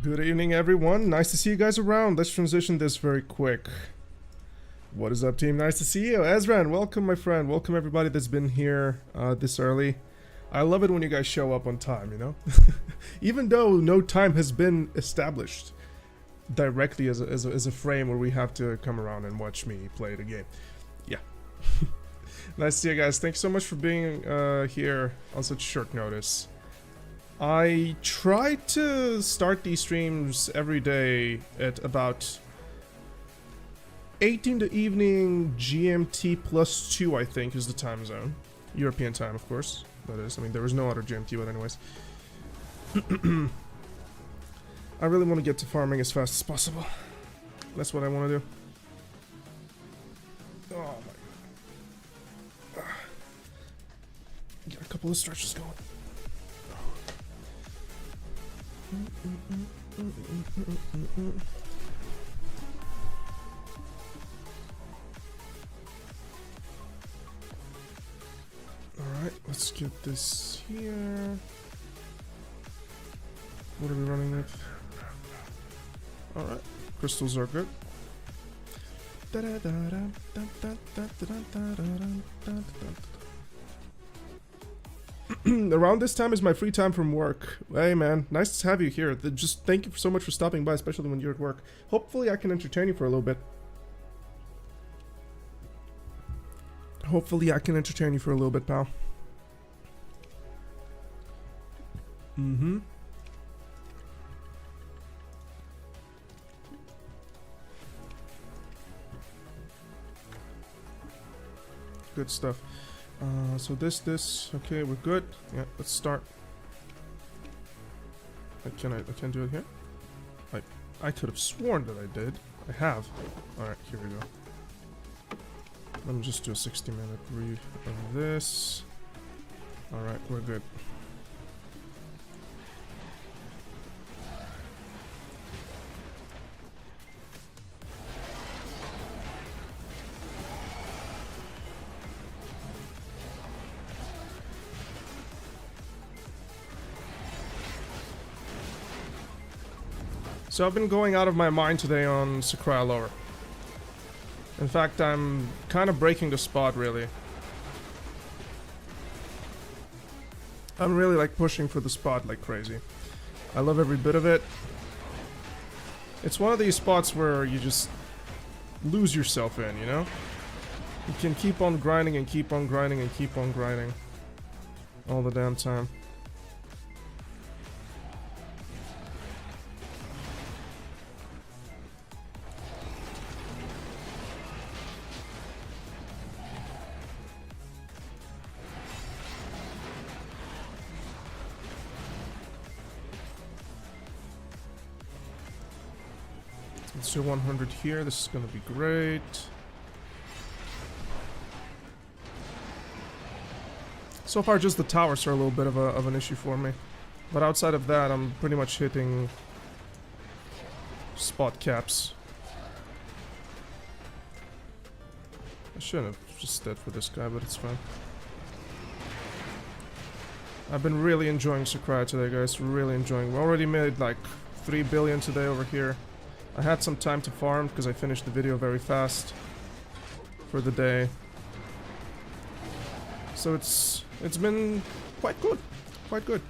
Good evening, everyone. Nice to see you guys around. Let's transition this very quick. What is up, team? Nice to see you. Ezran, welcome, my friend. Welcome, everybody that's been here this early. I love it when you guys show up on time, you know? Even though no time has been established directly as a frame where we have to come around and watch me play the game. Yeah. Nice to see you guys. Thanks so much for being here on such short notice. I try to start these streams every day at about 8 in the evening GMT plus 2, I think, is the time zone. European time, of course. That is. I mean, there is no other GMT, but anyways. I really want to get to farming as fast as possible. That's what I want to do. Oh my god. Get a couple of stretches going. Alright, let's get this here. What are we running with? Alright, crystals are good. Around this time is my free time from work. Hey man, nice to have you here. Just thank you so much for stopping by, especially when you're at work. Hopefully I can entertain you for a little bit. Hopefully I can entertain you for a little bit, pal. Mm-hmm. Good stuff. So this, okay, we're good. Yeah, let's start. I can't do it here? I could have sworn that I did. I have. Alright, here we go. Let me just do a 60-minute brief of this. Alright, we're good. So I've been going out of my mind today on Sycraia lower. In fact, I'm kind of breaking the spot, really. I'm really like pushing for the spot like crazy. I love every bit of it. It's one of these spots where you just lose yourself in, you know? You can keep on grinding and keep on grinding and keep on grinding all the damn time. Let's do 100 here. This is going to be great. So far, just the towers are a little bit of an issue for me. But outside of that, I'm pretty much hitting spot caps. I shouldn't have just dead for this guy, but it's fine. I've been really enjoying Sakraya today, guys. Really enjoying. We already made like 3 billion today over here. I had some time to farm because I finished the video very fast for the day. So it's been quite good. Quite good.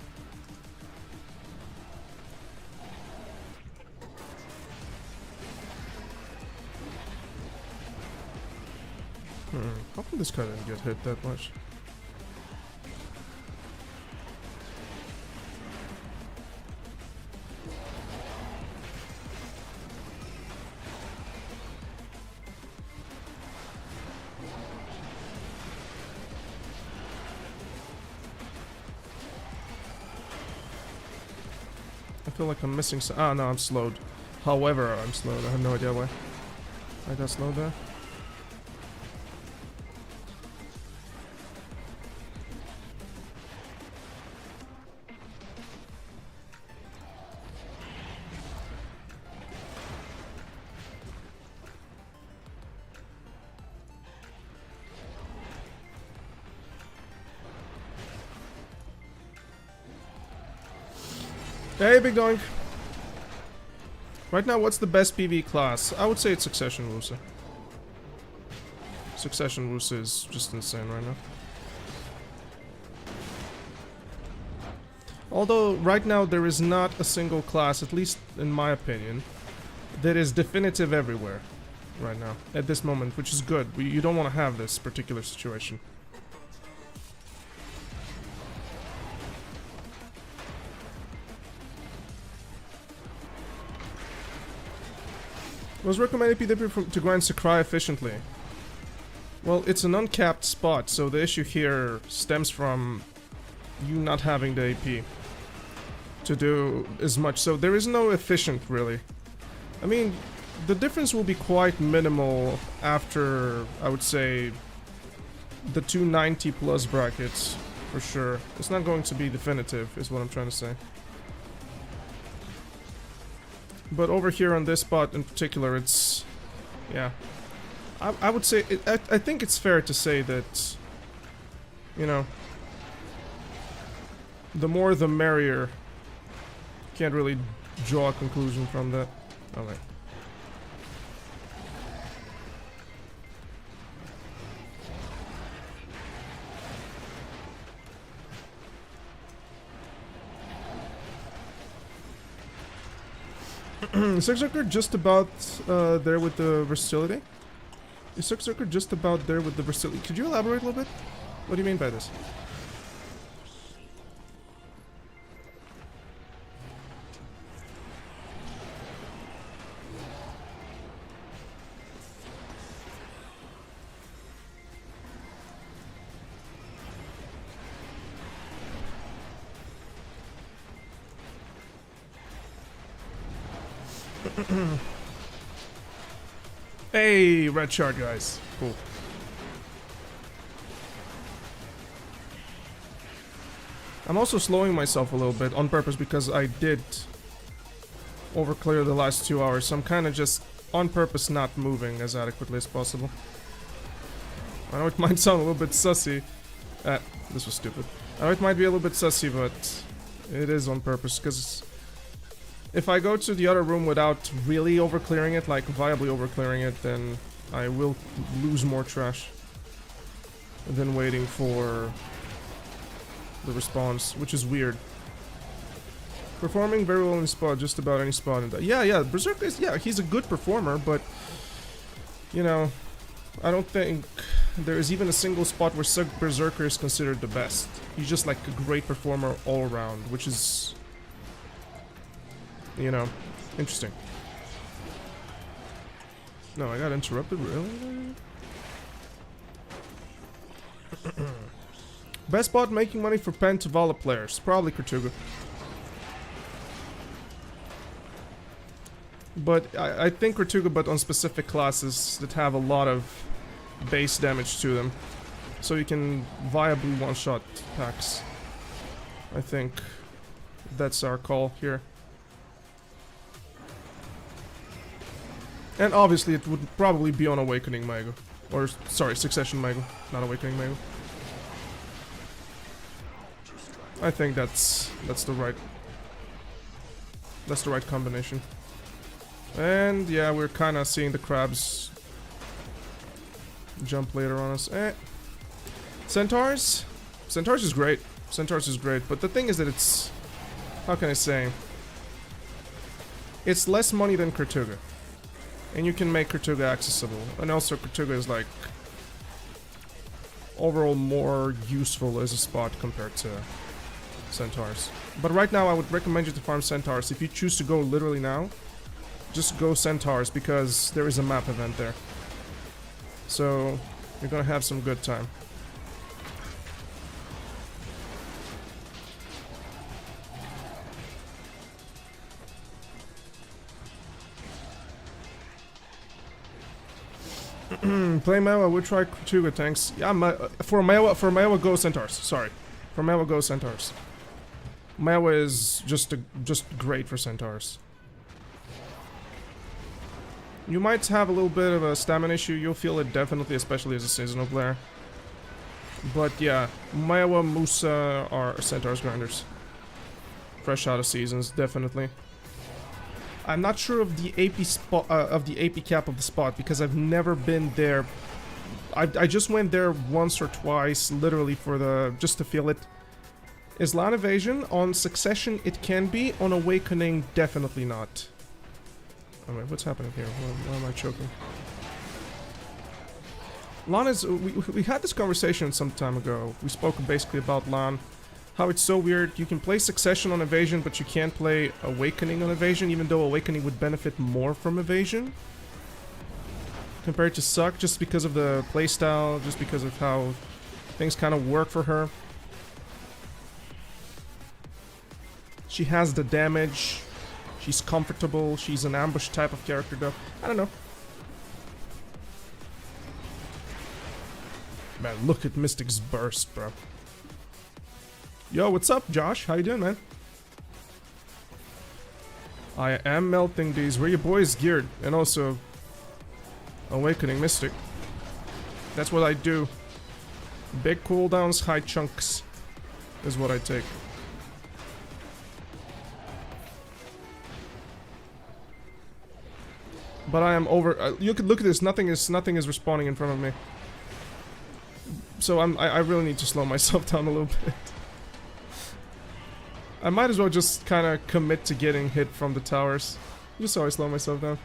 How come this guy didn't get hit that much? I feel like I'm missing some. Ah, no, I'm slowed. However, I'm slowed. I have no idea why. I got slowed there. Hey, Big Doink. Right now, what's the best PV class? I would say it's Succession Wusa. Succession Wusa is just insane right now. Although, right now, there is not a single class, at least in my opinion, that is definitive everywhere. Right now, at this moment, which is good. You don't want to have this particular situation. Was recommended PW to grind Sakraya efficiently. Well, it's an uncapped spot, so the issue here stems from you not having the AP to do as much. So there is no efficient, really. I mean, the difference will be quite minimal after, I would say, the 290 plus brackets, for sure. It's not going to be definitive, is what I'm trying to say. But over here on this spot in particular, it's... yeah. I would say... I think it's fair to say that... you know... the more the merrier. Can't really draw a conclusion from that. Oh, wait. Is Sycraia just about there with the versatility? Is Sycraia just about there with the versatility? Could you elaborate a little bit? What do you mean by this? Hey, red shard guys. Cool. I'm also slowing myself a little bit on purpose because I did overclear the last 2 hours, so I'm kind of just on purpose not moving as adequately as possible. I know it might sound a little bit sussy. This was stupid. I know it might be a little bit sussy, but it is on purpose, because if I go to the other room without really overclearing it, like viably overclearing it, then I will lose more trash than waiting for the response, which is weird. Performing very well in spot, just about any spot in that. Yeah, Berserker is, yeah, he's a good performer, but, you know, I don't think there is even a single spot where Berserker is considered the best. He's just like a great performer all around, which is, you know, interesting. No, I got interrupted, really? Best bot making money for Pen to Vala players. Probably Kurtuga. But I think Kurtuga, but on specific classes that have a lot of base damage to them. So you can viably one-shot packs. I think that's our call here. And obviously it would probably be on Awakening Mago. Or, sorry, Succession Mago, not Awakening Mago. I think that's the right combination. And yeah, we're kind of seeing the crabs jump later on us. Centaurs? Centaurs is great. Centaurs is great, but the thing is that it's, how can I say? It's less money than Kurtuga. And you can make Kurtuga accessible. And also Kurtuga is like overall more useful as a spot compared to Centaurs. But right now I would recommend you to farm Centaurs. If you choose to go literally now, just go Centaurs because there is a map event there. So you're gonna have some good time. Play Mawa, we'll try Kurtuga tanks. Yeah, for Mawa go Centaurs. Sorry. For Mawa go Centaurs. Mawa is just great for Centaurs. You might have a little bit of a stamina issue, you'll feel it definitely, especially as a seasonal player. But yeah, Mawa, Musa are Centaurs grinders. Fresh out of seasons, definitely. I'm not sure of the AP spot of the AP cap of the spot because I've never been there. I just went there once or twice, literally for the just to feel it. Is LAN evasion on Succession? It can be. On Awakening, definitely not. Oh wait, what's happening here? Why am I choking? LAN is... We had this conversation some time ago. We spoke basically about LAN. How it's so weird. You can play Succession on Evasion, but you can't play Awakening on Evasion, even though Awakening would benefit more from Evasion compared to Suck, just because of the playstyle, just because of how things kind of work for her. She has the damage. She's comfortable. She's an ambush type of character, though. I don't know. Man, look at Mystic's burst, bro. Yo, what's up, Josh? How you doing, man? I am melting these. Where your boys geared? And also, Awakening Mystic. That's what I do. Big cooldowns, high chunks is what I take. But I am over. You could look at this. Nothing is respawning in front of me. So I really need to slow myself down a little bit. I might as well just kind of commit to getting hit from the towers, just so I slow myself down.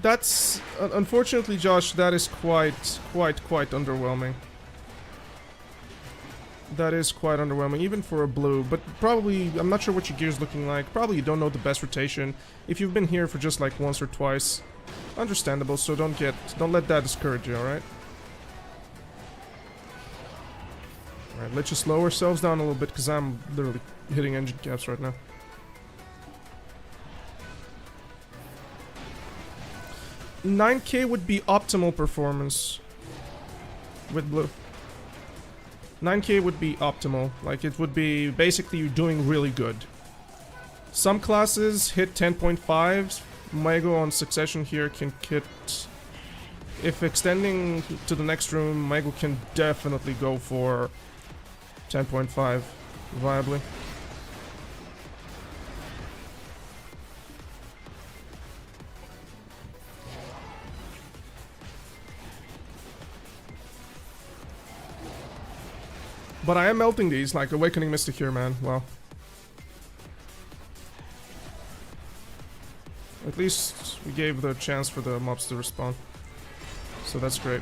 That's unfortunately, Josh. That is quite underwhelming. That is quite underwhelming, even for a blue. But probably, I'm not sure what your gear's looking like. Probably you don't know the best rotation. If you've been here for just like once or twice, understandable. So don't let that discourage you. All right. All right. Let's just slow ourselves down a little bit because I'm literally hitting engine caps right now. $9K would be optimal performance with blue. 9K would be optimal. Like, it would be basically you doing really good. Some classes hit 10.5. Mago on Succession here can hit... If extending to the next room, Mago can definitely go for 10.5 viably. But I am melting these, like Awakening Mystic here, man. Well. At least we gave the chance for the mobs to respawn. So that's great.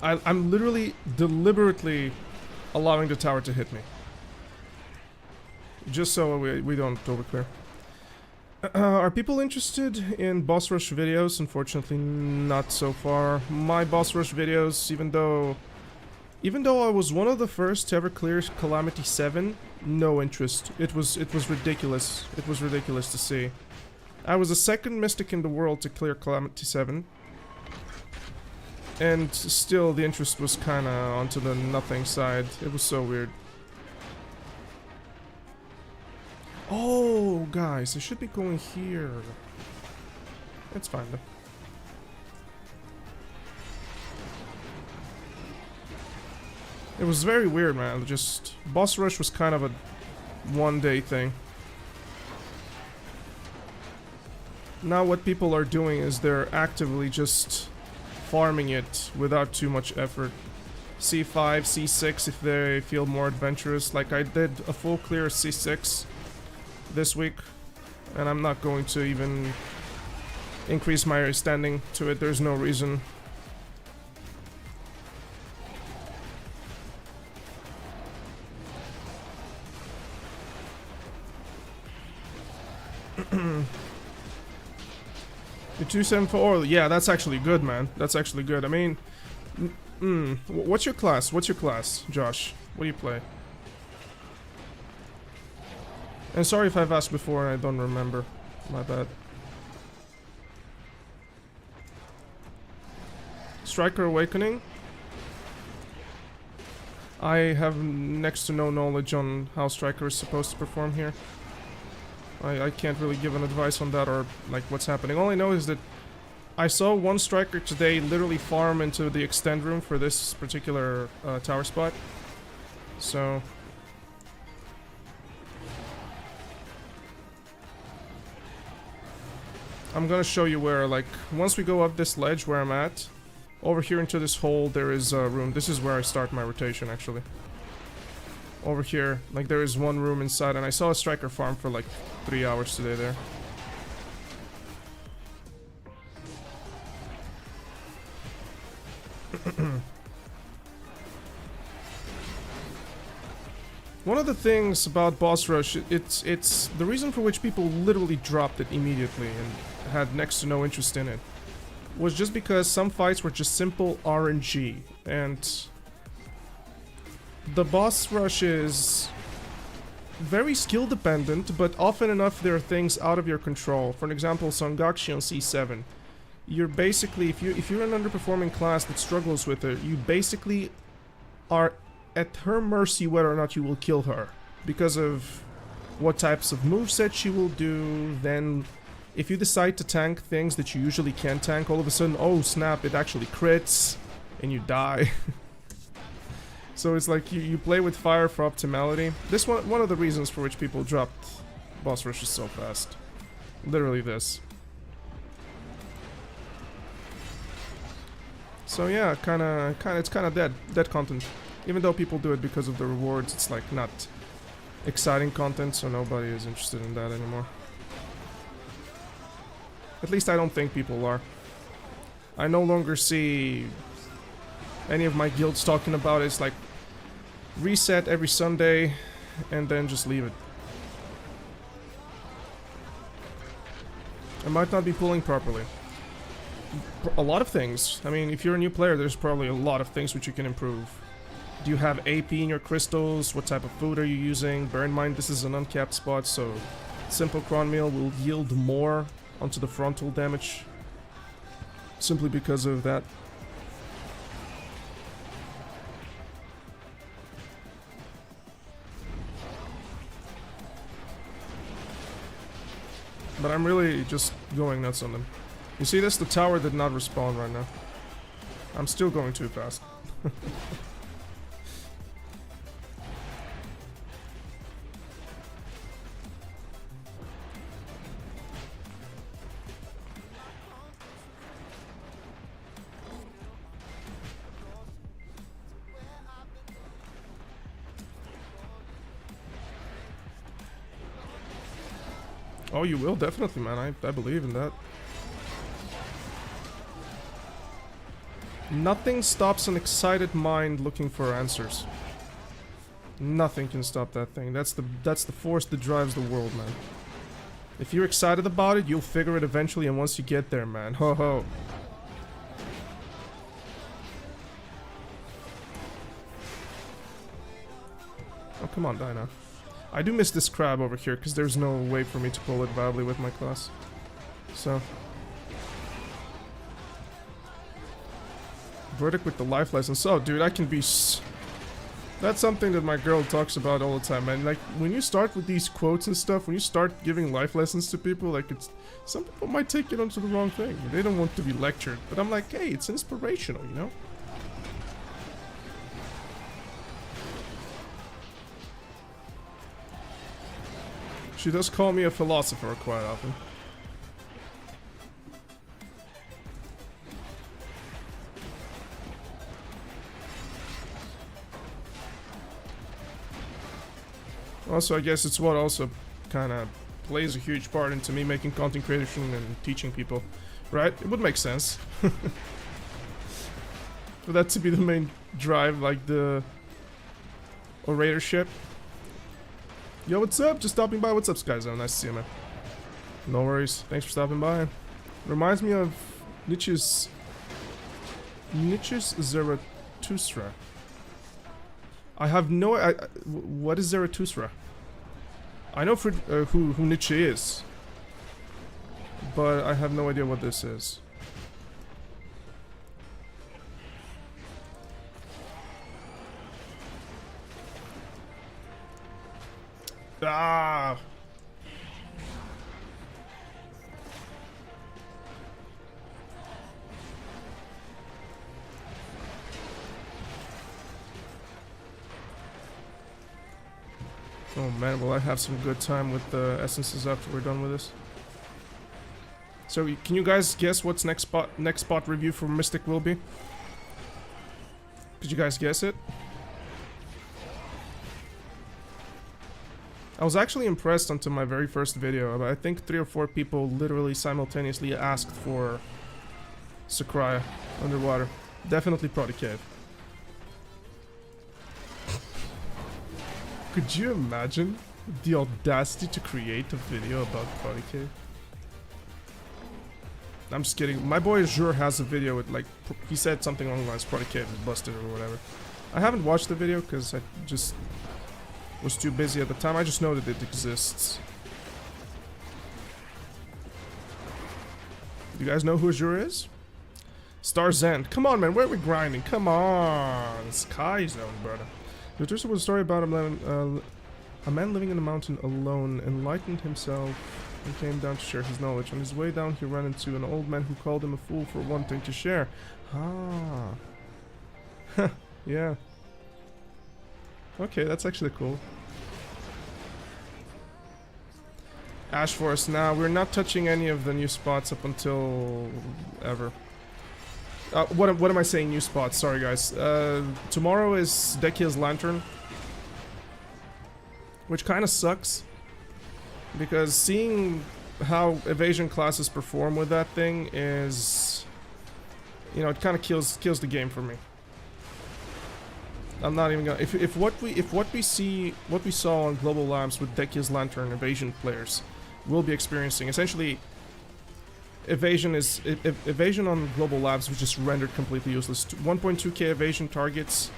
I'm literally, deliberately allowing the tower to hit me. Just so we don't overclear. Are people interested in boss rush videos? Unfortunately, not so far. My boss rush videos, even though I was one of the first to ever clear Calamity 7, no interest. It was ridiculous. It was ridiculous to see. I was the second mystic in the world to clear Calamity 7. And still the interest was kinda onto the nothing side. It was so weird. Oh, guys, I should be going here. It's fine, though. It was very weird, man. Just... Boss Rush was kind of a one-day thing. Now what people are doing is they're actively just farming it without too much effort. C5, C6 if they feel more adventurous. Like, I did a full clear C6 this week, and I'm not going to even increase my standing to it. There's no reason. The 274, yeah, that's actually good, man. That's actually good. I mean, what's your class? What's your class, Josh? What do you play? And sorry if I've asked before and I don't remember. My bad. Striker Awakening? I have next to no knowledge on how Striker is supposed to perform here. I can't really give an advice on that or like what's happening. All I know is that I saw one Striker today literally farm into the extend room for this particular tower spot. So... I'm gonna show you where, like, once we go up this ledge where I'm at, over here into this hole there is a room. This is where I start my rotation, actually. Over here, like, there is one room inside, and I saw a Striker farm for like 3 hours today there. One of the things about boss rush, it's the reason for which people literally dropped it immediately and had next to no interest in it, was just because some fights were just simple RNG, and the boss rush is very skill dependent, but often enough there are things out of your control. For an example, Songakshi on C7. You're basically, if you're an underperforming class that struggles with it, you basically are at her mercy whether or not you will kill her, because of what types of movesets she will do. Then if you decide to tank things that you usually can't tank, all of a sudden, oh snap, it actually crits and you die. So it's like you play with fire for optimality. This one of the reasons for which people dropped boss rushes so fast. Literally this. So yeah, it's kind of dead content. Even though people do it because of the rewards, it's like not exciting content, so nobody is interested in that anymore. At least I don't think people are. I no longer see any of my guilds talking about it. It's like reset every Sunday and then just leave it. I might not be pulling properly. A lot of things. I mean, if you're a new player, there's probably a lot of things which you can improve. Do you have AP in your crystals? What type of food are you using? Bear in mind this is an uncapped spot, so simple cron meal will yield more onto the frontal damage simply because of that. But I'm really just going nuts on them. You see this? The tower did not respawn right now. I'm still going too fast. Oh, you will? Definitely, man. I believe in that. Nothing stops an excited mind looking for answers. Nothing can stop that thing. That's the force that drives the world, man. If you're excited about it, you'll figure it eventually, and once you get there, man. Ho ho. Oh, come on, die now. I do miss this crab over here, because there's no way for me to pull it viably with my class. So... Verdict with the life lessons. Oh, dude, I can be... That's something that my girl talks about all the time, man. Like, when you start with these quotes and stuff, when you start giving life lessons to people, like, it's... Some people might take it onto the wrong thing. They don't want to be lectured. But I'm like, hey, it's inspirational, you know? She does call me a philosopher quite often. Also, I guess it's what also kind of plays a huge part into me making content creation and teaching people, right? It would make sense. For that to be the main drive, like the oratorship. Yo, what's up? Just stopping by. What's up, Skyzone? Nice to see you, man. No worries. Thanks for stopping by. Reminds me of Nietzsche's Zarathustra. I have no... what is Zarathustra? I know for, who Nietzsche is, but I have no idea what this is. Ah! Oh man, will I have some good time with the essences after we're done with this? So, can you guys guess what's next spot review for Mystic will be? Could you guys guess it? I was actually impressed until my very first video. I think 3 or 4 people literally simultaneously asked for Sycraia underwater. Definitely Prodigy Cave. Could you imagine the audacity to create a video about Prodigy Cave? I'm just kidding. My boy Azure has a video with, like, he said something along the lines, Prodigy Cave is busted or whatever. I haven't watched the video because I just was too busy at the time. I just know that it exists. You guys know who Azure is? Star's End. Come on, man. Where are we grinding? Come on. Sky Zone, brother. There's a story about a man living in a mountain alone enlightened himself and came down to share his knowledge. On his way down, he ran into an old man who called him a fool for wanting to share. Ah. Yeah. Okay, that's actually cool. Ash Forest. Now, we're not touching any of the new spots up until ever. What am I saying, new spots? Sorry, guys. Tomorrow is Dekia's Lantern, which kind of sucks. Because seeing how evasion classes perform with that thing is, you know, it kind of kills the game for me. I'm not even gonna. If what we saw on Global Labs with Dekia's Lantern evasion players will be experiencing, essentially, evasion on Global Labs was just rendered completely useless. 1.2k evasion targets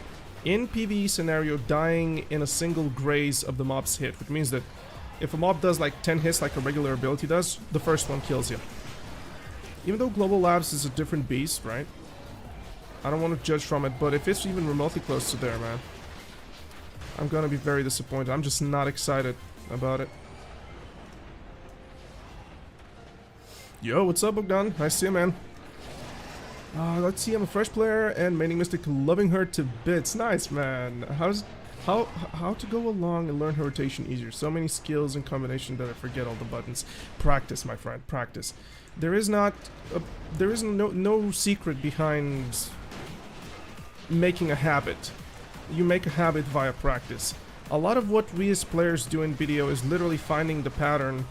in PvE scenario dying in a single graze of the mob's hit, which means that if a mob does like 10 hits like a regular ability does, the first one kills you. Even though Global Labs is a different beast, right? I don't want to judge from it, but if it's even remotely close to there, man, I'm gonna be very disappointed. I'm just not excited about it. Yo, what's up, Bogdan? Nice to see you, man. Let's see, I'm a fresh player and maining Mystic, loving her to bits. Nice, man. How to go along and learn her rotation easier? So many skills and combinations that I forget all the buttons. Practice, my friend, practice. There is no secret behind making a habit. You make a habit via practice. A lot of what we as players do in video is literally finding the pattern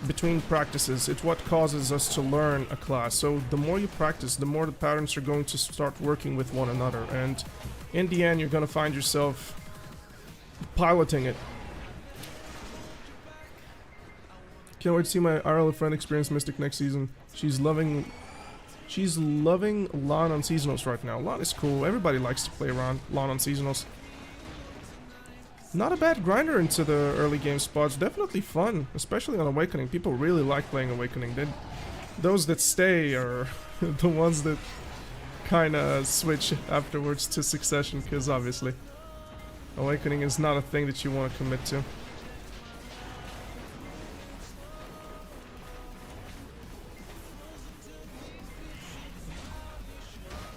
between practices. It's what causes us to learn a class. So the more you practice, the more the patterns are going to start working with one another, and in the end you're going to find yourself piloting it. Can't wait to see my RL friend experience Mystic next season. She's loving Lawn on Seasonals right now. Lawn is cool. Everybody likes to play around Lawn on Seasonals. Not a bad grinder into the early game spots. Definitely fun, especially on Awakening. People really like playing Awakening. Those that stay are the ones that kind of switch afterwards to Succession, because obviously Awakening is not a thing that you want to commit to.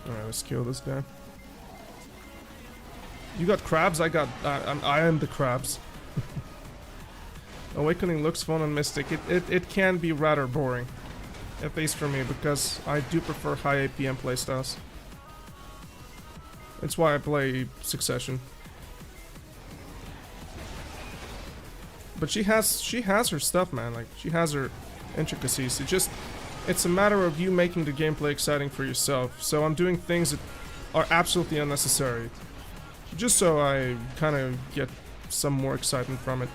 Alright, let's kill this guy. You got crabs, I am the crabs. Awakening looks fun on Mystic. It can be rather boring. At least for me, because I do prefer high APM playstyles. That's why I play Succession. But she has her stuff, man. Like, she has her intricacies. It's a matter of you making the gameplay exciting for yourself. So I'm doing things that are absolutely unnecessary, just so I kind of get some more excitement from it.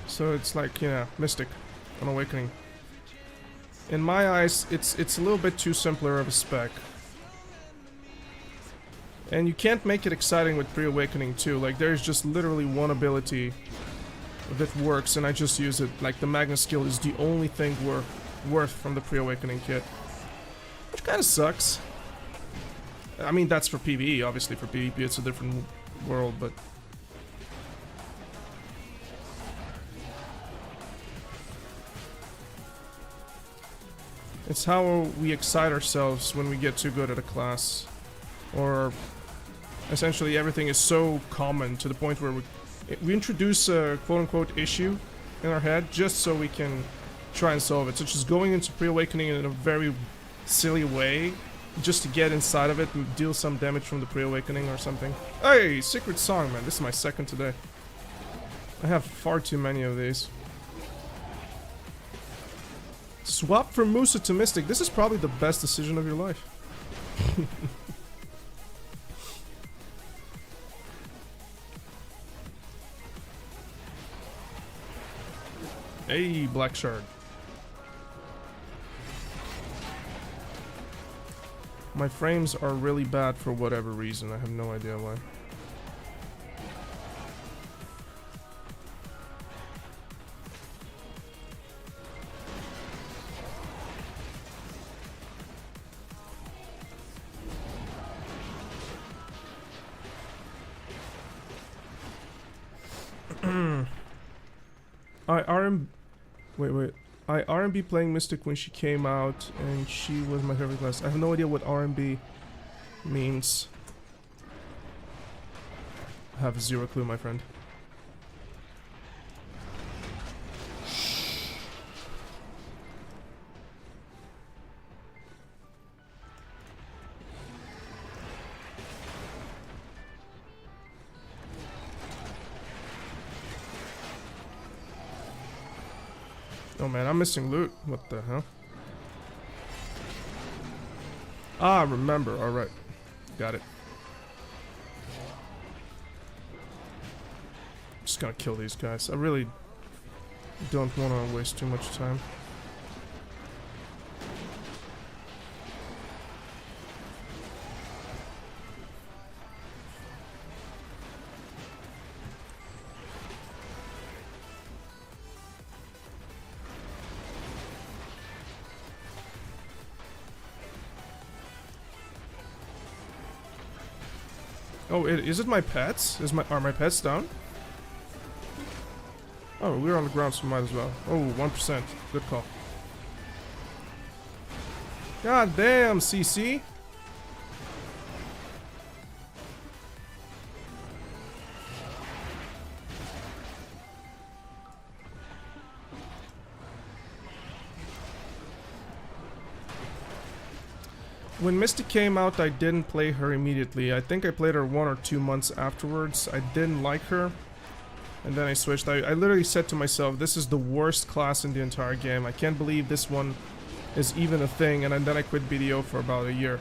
So it's like, you know, Mystic on Awakening. In my eyes, it's a little bit too simpler of a spec. And you can't make it exciting with pre-Awakening too. Like, there's just literally one ability that works, and I just use it. Like, the Magna skill is the only thing worth from the pre-awakening kit. Which kind of sucks. I mean, that's for PvE, obviously. For PvP, it's a different world, but... It's how we excite ourselves when we get too good at a class. Or... essentially, everything is so common to the point where we introduce a quote-unquote issue in our head just so we can try and solve it. Such as going into pre-awakening in a very silly way, just to get inside of it and deal some damage from the pre-awakening or something. Hey, secret song, man. This is my second today. I have far too many of these. Swap from Musa to Mystic. This is probably the best decision of your life. Hey, Black Shard. My frames are really bad for whatever reason. I have no idea why. I R&B playing Mystic when she came out, and she was my favorite class. I have no idea what R&B means. I have zero clue, my friend. Oh man, I'm missing loot. What the hell? Ah, remember. Alright. Got it. Just gonna kill these guys. I really don't want to waste too much time. Oh, is it my pets? Are my pets down? Oh, we're on the ground, so might as well. Oh, 1%. Good call. God damn, CC. When Mystic came out, I didn't play her immediately. I think I played her 1 or 2 months afterwards. I didn't like her, and then I switched. I literally said to myself, this is the worst class in the entire game. I can't believe this one is even a thing, and then I quit BDO for about a year.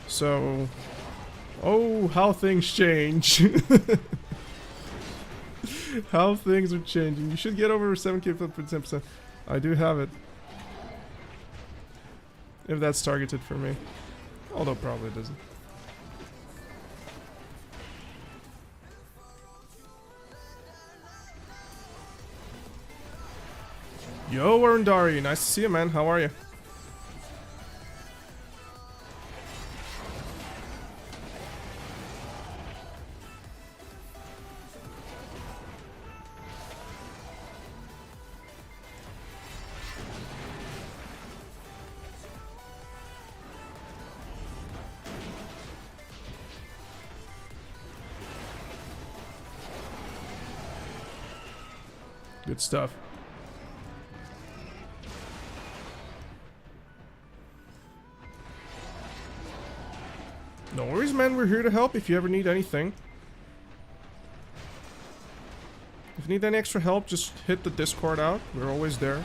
So... oh, how things change. How things are changing. You should get over 7k for 10%. I do have it. If that's targeted for me. Although probably doesn't. Yo, Arundari, nice to see you, man. How are you? Good stuff. No worries, man. We're here to help if you ever need anything. If you need any extra help, just hit the Discord out. We're always there.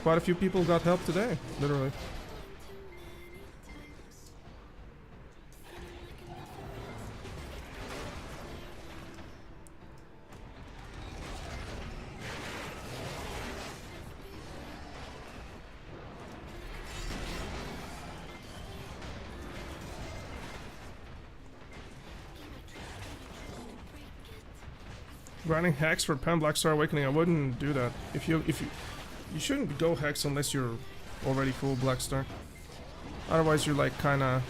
Quite a few people got help today, literally. Grinding Hex for Pen Black Star Awakening, I wouldn't do that. You shouldn't go Hex unless you're already full Black Star. Otherwise you're like kinda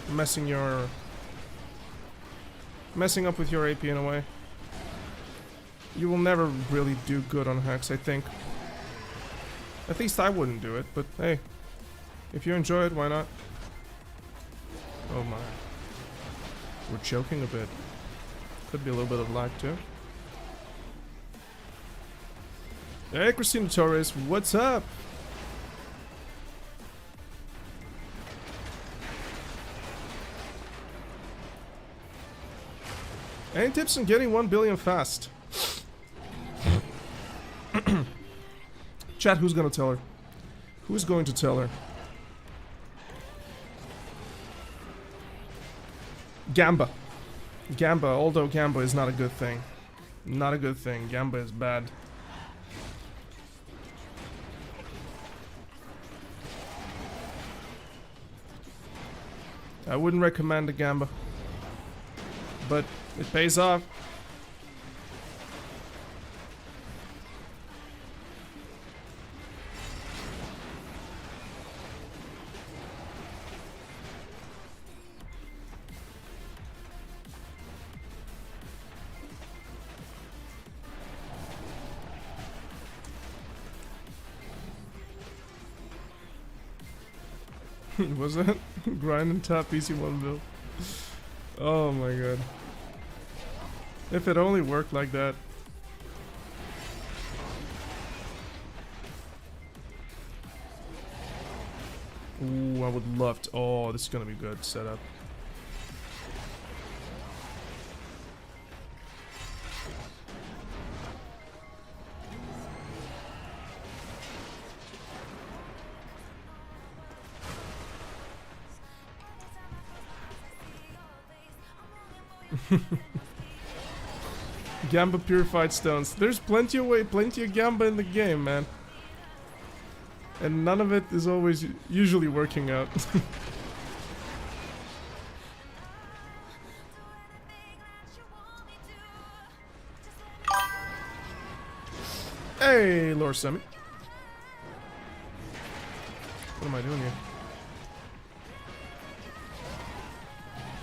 messing up with your AP in a way. You will never really do good on Hex, I think. At least I wouldn't do it, but hey. If you enjoy it, why not? Oh my. We're choking a bit. Could be a little bit of lag too. Hey, Christina Torres, what's up? Any tips on getting 1 billion fast? Chat, who's gonna tell her? Who's going to tell her? Gamba. Gamba, although Gamba is not a good thing. Not a good thing. Gamba is bad. I wouldn't recommend the Gamba. But it pays off. Was that? Grind and tap easy 1 bill. Oh my god. If it only worked like that. Ooh, I would love to. Oh, this is gonna be good setup. Gamba purified stones. There's plenty of Gamba in the game, man. And none of it is always usually working out. Hey, Lord Semi. What am I doing here?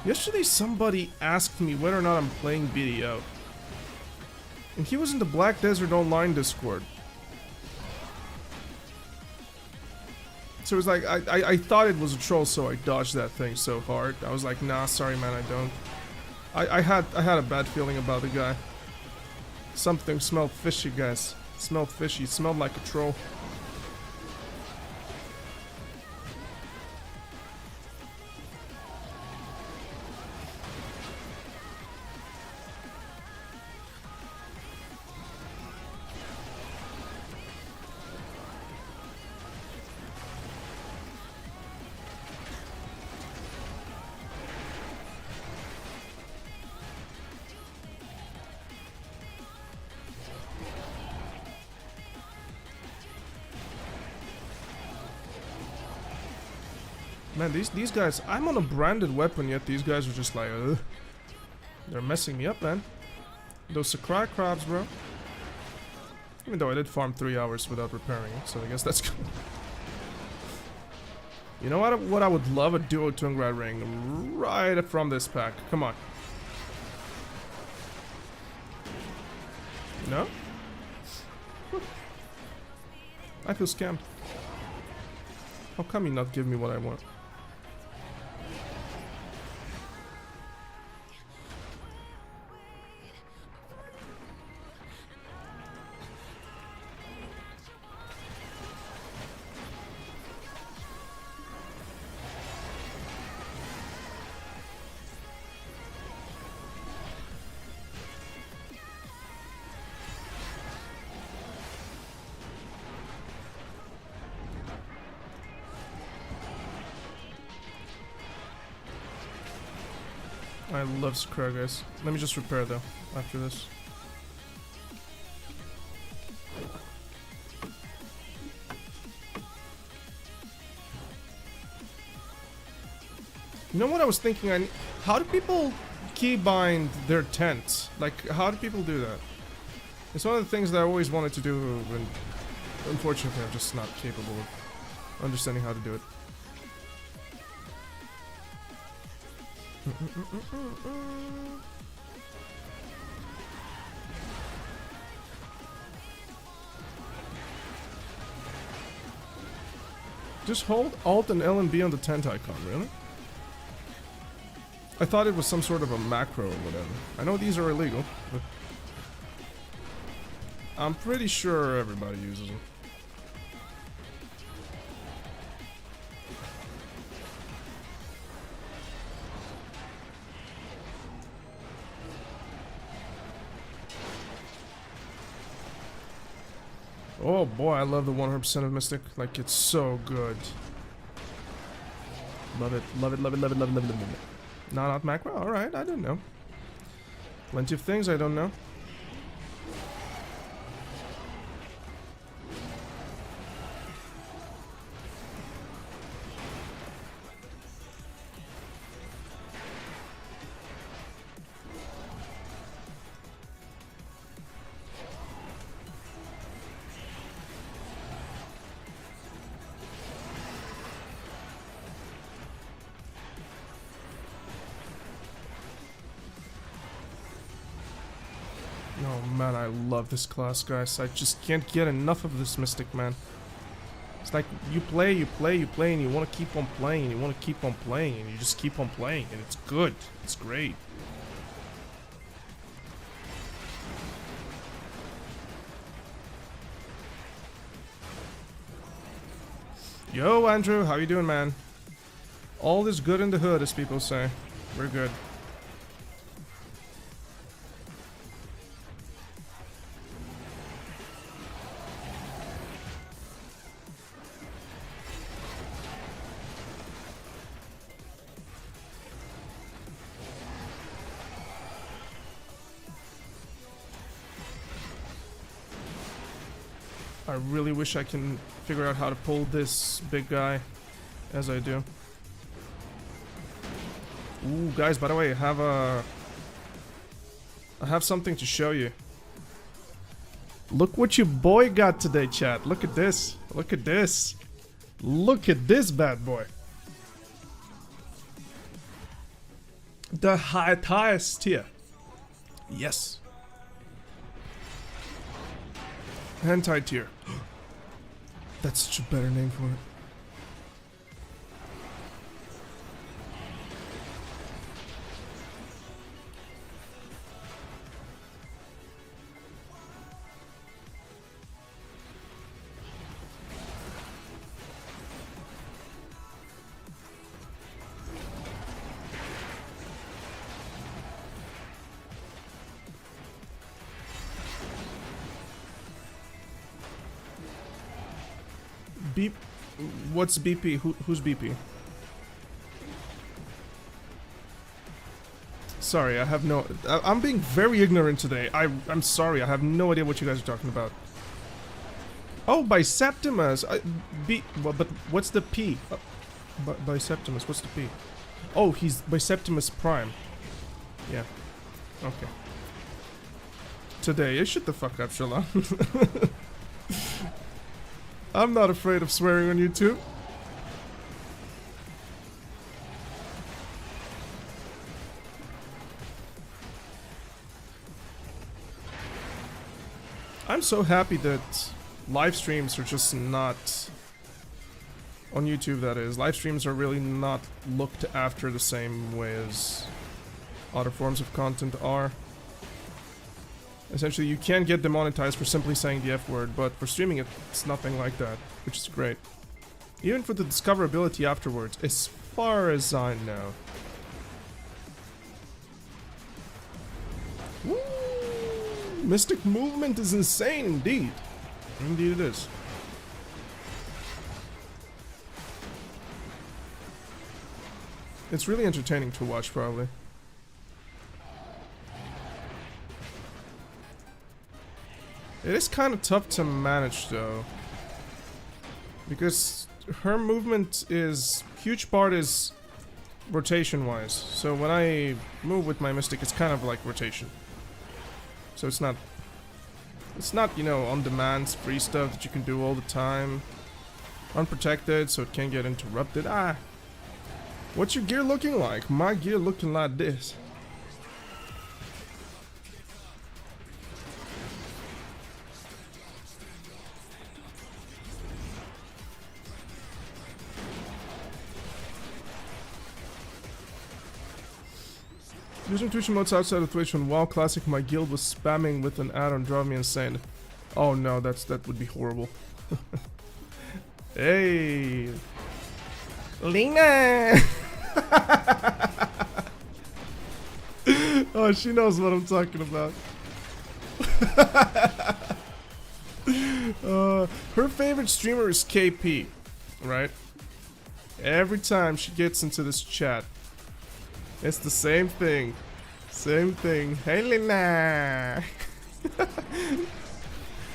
Yesterday somebody asked me whether or not I'm playing BDO. And he was in the Black Desert Online Discord. So it was like, I thought it was a troll, so I dodged that thing so hard. I was like, nah, sorry man, I don't. I had a bad feeling about the guy. Something smelled fishy, guys. Smelled fishy, smelled like a troll. Man, these guys, I'm on a branded weapon, yet these guys are just like, ugh. They're messing me up, man. Those Sakraya crabs, bro. Even though I did farm 3 hours without repairing it, so I guess that's good. You know what I would love? A duo Tungrai ring right from this pack. Come on. No? I feel scammed. How come you not give me what I want? I love Sycraia, guys. Let me just repair though, after this. You know what I was thinking? How do people keybind their tents? Like, how do people do that? It's one of the things that I always wanted to do, and unfortunately I'm just not capable of understanding how to do it. Just hold Alt and L and B on the tent icon, really? I thought it was some sort of a macro or whatever. I know these are illegal, but I'm pretty sure everybody uses them. Oh boy, I love the 100% of Mystic. Like, it's so good. Love it, love it, love it, love it, love it, love it, love it. No, not macro? Alright, I don't know. Plenty of things I don't know. Oh man, I love this class, guys. I just can't get enough of this Mystic, man. It's like you play, you play, you play, and you want to keep on playing, and you want to keep on playing, and you just keep on playing, and it's good. It's great. Yo, Andrew, how you doing, man? All is good in the hood, as people say. We're good. I really wish I can figure out how to pull this big guy as I do. Ooh, guys, by the way, I have something to show you. Look what your boy got today, chat. Look at this. Look at this. Look at this bad boy. The highest tier. Yes. Hentai tier. That's such a better name for it. Beep. What's BP? Who's BP? Sorry, I have no... I'm being very ignorant today. I'm sorry, I have no idea what you guys are talking about. Oh, Biseptimus! Well, but what's the P? Biseptimus, what's the P? Oh, he's Biseptimus Prime. Yeah. Okay. Today, shut the fuck up, Shalom. I'm not afraid of swearing on YouTube. I'm so happy that live streams are just not on YouTube, that is. Live streams are really not looked after the same way as other forms of content are. Essentially, you can get demonetized for simply saying the F word, but for streaming it, it's nothing like that, which is great. Even for the discoverability afterwards, as far as I know. Woo! Mystic movement is insane indeed. Indeed it is. It's really entertaining to watch, probably. It is kind of tough to manage, though, because her movement is... huge part is rotation-wise, so when I move with my Mystic, it's kind of like rotation. So it's not It's not, you know, on-demand free stuff that you can do all the time. Unprotected, so it can't get interrupted. Ah! What's your gear looking like? My gear looking like this. Using Twitch emotes outside of Twitch on WoW Classic, my guild was spamming with an add-on, drove me insane. Oh no, that would be horrible. Hey, Lena! Oh, she knows what I'm talking about. Her favorite streamer is KP, right? Every time she gets into this chat, it's the same thing. Same thing. Hey, Lena!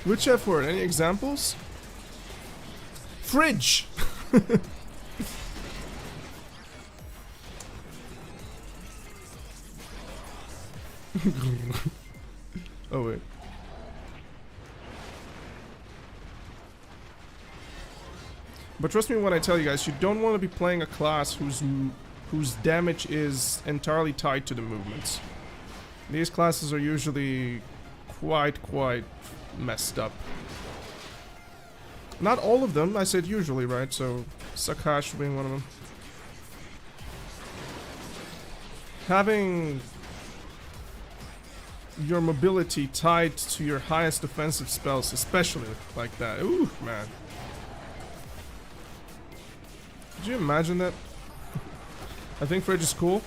Which F word? Any examples? Fridge! Oh, wait. But trust me when I tell you guys, you don't want to be playing a class whose damage is entirely tied to the movements. These classes are usually quite messed up. Not all of them, I said usually, right? So Sakraya being one of them. Having your mobility tied to your highest defensive spells, especially like that. Ooh, man. Could you imagine that? I think Fridge is cool.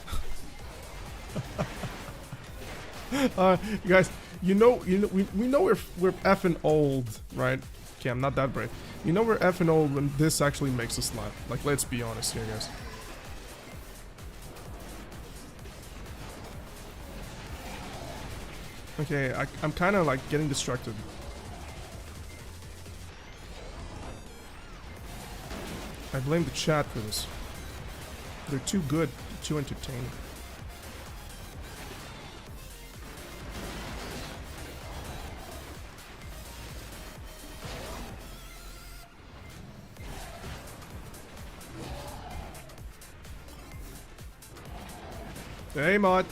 Guys, we know we're effing old, right? Okay, I'm not that brave. You know we're effing old when this actually makes us laugh. Like, let's be honest here, guys. Okay, I'm kind of like getting distracted. I blame the chat for this. They're too good, too entertaining. Hey, Mod.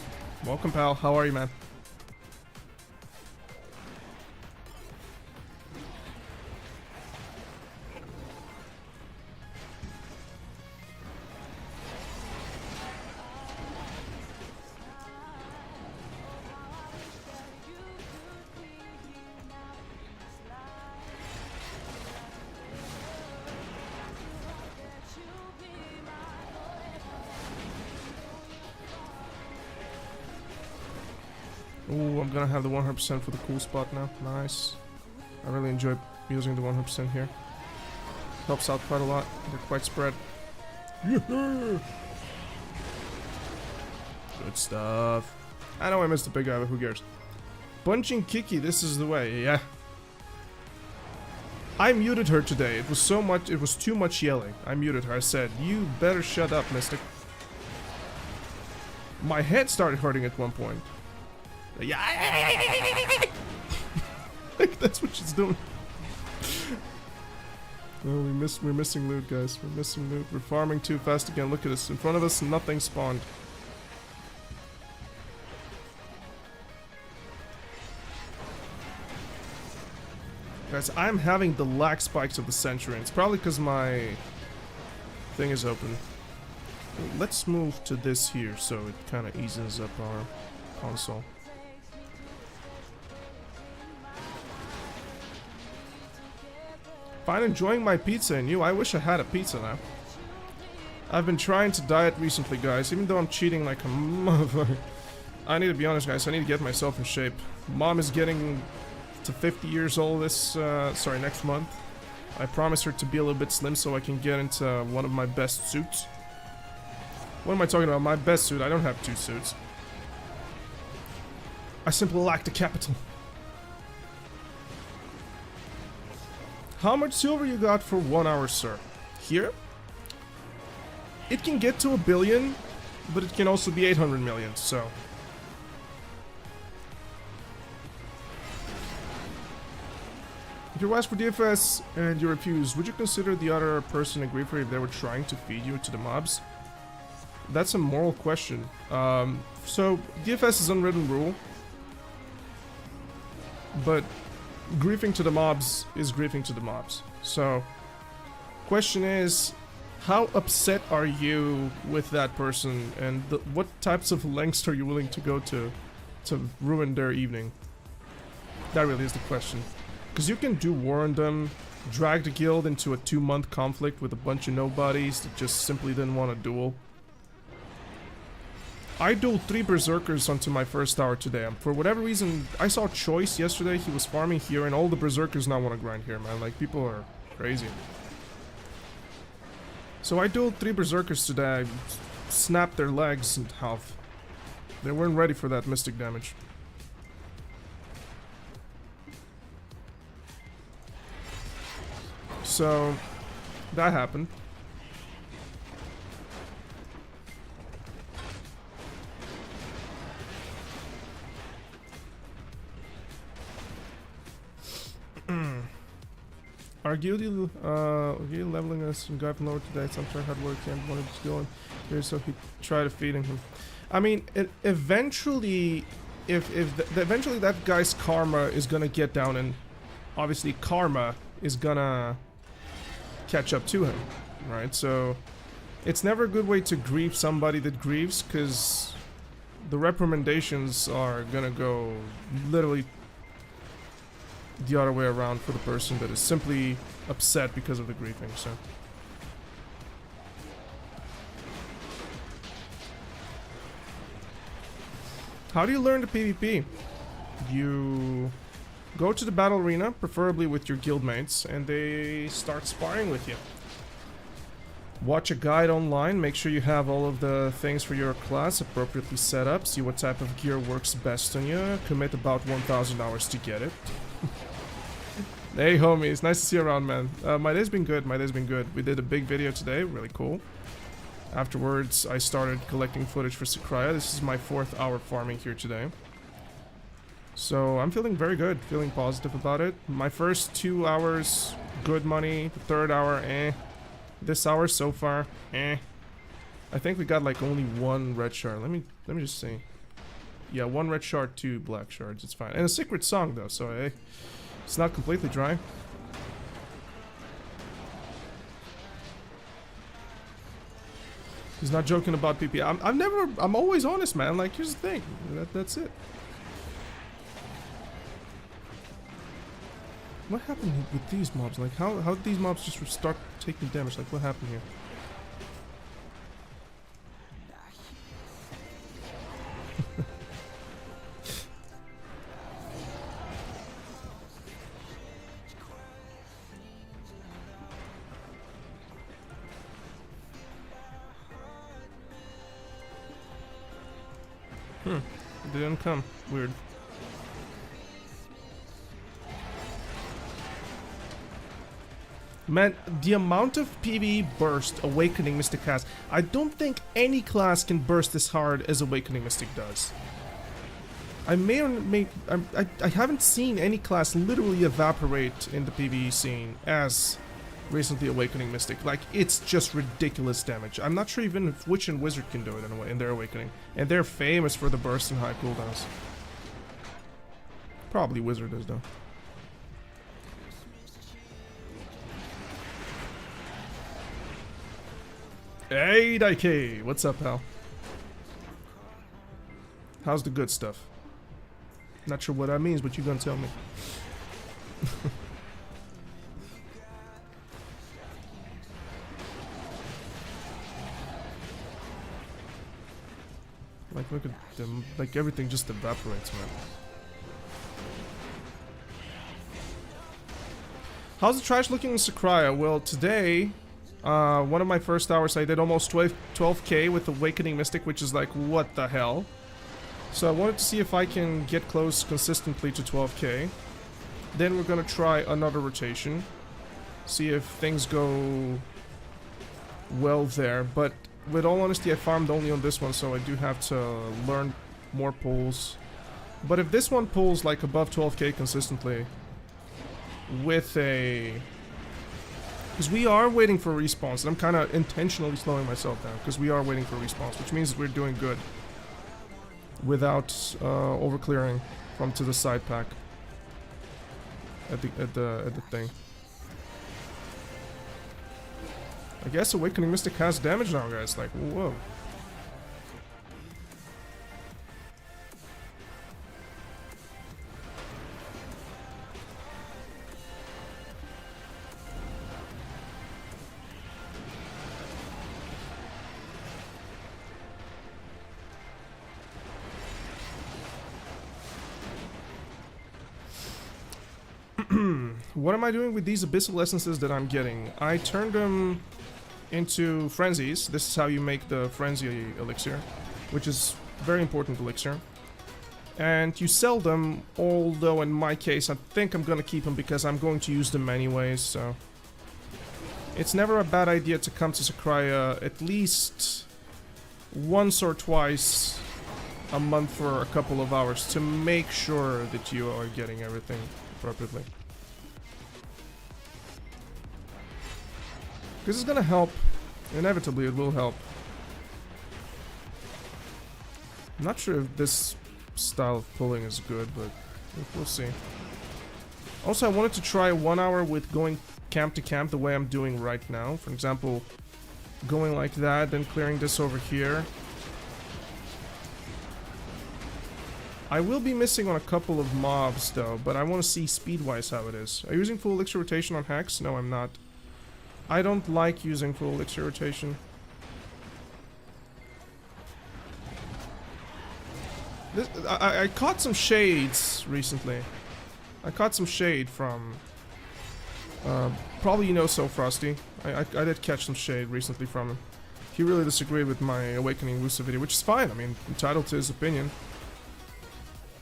Welcome, pal. How are you, man? Ooh, I'm gonna have the 100% for the cool spot now. Nice. I really enjoy using the 100% here. Helps out quite a lot. They're quite spread. Good stuff. I know I missed a big guy, but who cares? Bunching Kiki, this is the way. Yeah. I muted her today. It was too much yelling. I muted her. I said, you better shut up, Mystic. My head started hurting at one point. Yeah, like that's what she's doing. Oh, we're missing loot, guys. We're missing loot. We're farming too fast again. Look at this. In front of us, nothing spawned. Guys, I'm having the lag spikes of the century. It's probably because my thing is open. Let's move to this here so it kind of eases up our console. Fine, enjoying my pizza, and you, I wish I had a pizza now. I've been trying to diet recently, guys, even though I'm cheating like a motherfucker. I need to be honest, guys, I need to get myself in shape. Mom is getting to 50 years old next month. I promised her to be a little bit slim so I can get into one of my best suits. What am I talking about? My best suit? I don't have two suits. I simply lack the capital. How much silver you got for 1 hour, sir? Here? It can get to 1 billion, but it can also be 800 million, so... If you're asked for DFS and you refuse, would you consider the other person a griefer if they were trying to feed you to the mobs? That's a moral question. So DFS is unwritten rule, but griefing to the mobs is griefing to the mobs. So, question is, how upset are you with that person, and what types of lengths are you willing to go to ruin their evening? That really is the question. Because you can do war on them, drag the guild into a 2-month conflict with a bunch of nobodies that just simply didn't want to duel. I dueled 3 berserkers onto my first tower today. For whatever reason, I saw Choice yesterday, he was farming here, and all the berserkers now want to grind here, man. Like, people are crazy. So I dueled 3 berserkers today, I snapped their legs in half. They weren't ready for that mystic damage. So, that happened. Our guild leveling us and guy from lower today. Some try hard work and wanted to go in here, so he tried feeding him. I mean, eventually, eventually that guy's karma is gonna get down, and obviously karma is gonna catch up to him, right? So it's never a good way to grieve somebody that grieves, because the reprimandations are gonna go literally the other way around for the person that is simply upset because of the griefing. So how do you learn the PvP? You go to the battle arena, preferably with your guildmates, and they start sparring with you. Watch a guide online, make sure you have all of the things for your class appropriately set up, see what type of gear works best on you, commit about 1,000 hours to get it. Hey homie, it's nice to see you around, man. My day's been good, We did a big video today, really cool. Afterwards, I started collecting footage for Sycraia. This is my 4th hour farming here today. So I'm feeling very good, feeling positive about it. My first 2 hours, good money. The 3rd hour, eh. This hour so far, eh. I think we got like only 1 red shard. Let me just see. Yeah, 1 red shard, 2 black shards. It's fine. And a secret song though, so eh, it's not completely dry. He's not joking about PP. I'm always honest, man. Like, here's the thing. That's it. What happened with these mobs? Like, how did these mobs just start taking damage? Like, what happened here? It didn't come. Weird. Man, the amount of PvE burst Awakening Mystic has, I don't think any class can burst as hard as Awakening Mystic does. I haven't seen any class literally evaporate in the PvE scene as recently Awakening Mystic. Like, it's just ridiculous damage. I'm not sure even if Witch and Wizard can do it in their Awakening. And they're famous for the burst and high cooldowns. Probably Wizard is though. Hey, Daike! What's up, pal? How's the good stuff? Not sure what that means, but you're gonna tell me. Like, look at them. Like, everything just evaporates, man. How's the trash looking in Sakraya? Well, today, one of my first hours, I did almost 12k with Awakening Mystic, which is like, what the hell? So I wanted to see if I can get close consistently to 12k. Then we're gonna try another rotation. See if things go well there. But with all honesty, I farmed only on this one, so I do have to learn more pulls. But if this one pulls like above 12k consistently, with a... Because we are waiting for a response, and I'm kind of intentionally slowing myself down, because we are waiting for a response, which means we're doing good. Without overclearing from to the side pack. At the thing. I guess Awakening Mystic has damage now, guys. Like, whoa. What am I doing with these Abyssal Essences that I'm getting? I turned them into Frenzies. This is how you make the Frenzy Elixir, which is very important elixir. And you sell them, although in my case I think I'm gonna keep them because I'm going to use them anyways, so... It's never a bad idea to come to Sycraia at least once or twice a month for a couple of hours to make sure that you are getting everything appropriately. Because it's gonna help. Inevitably, it will help. I'm not sure if this style of pulling is good, but we'll see. Also, I wanted to try 1 hour with going camp to camp the way I'm doing right now. For example, going like that, then clearing this over here. I will be missing on a couple of mobs, though, but I want to see speed-wise how it is. Are you using full elixir rotation on Hex? No, I'm not. I don't like using full elixir rotation. I caught some shades recently. I caught some shade from... probably you know So Frosty. I did catch some shade recently from him. He really disagreed with my Awakening Wusa video, which is fine. I mean, entitled to his opinion.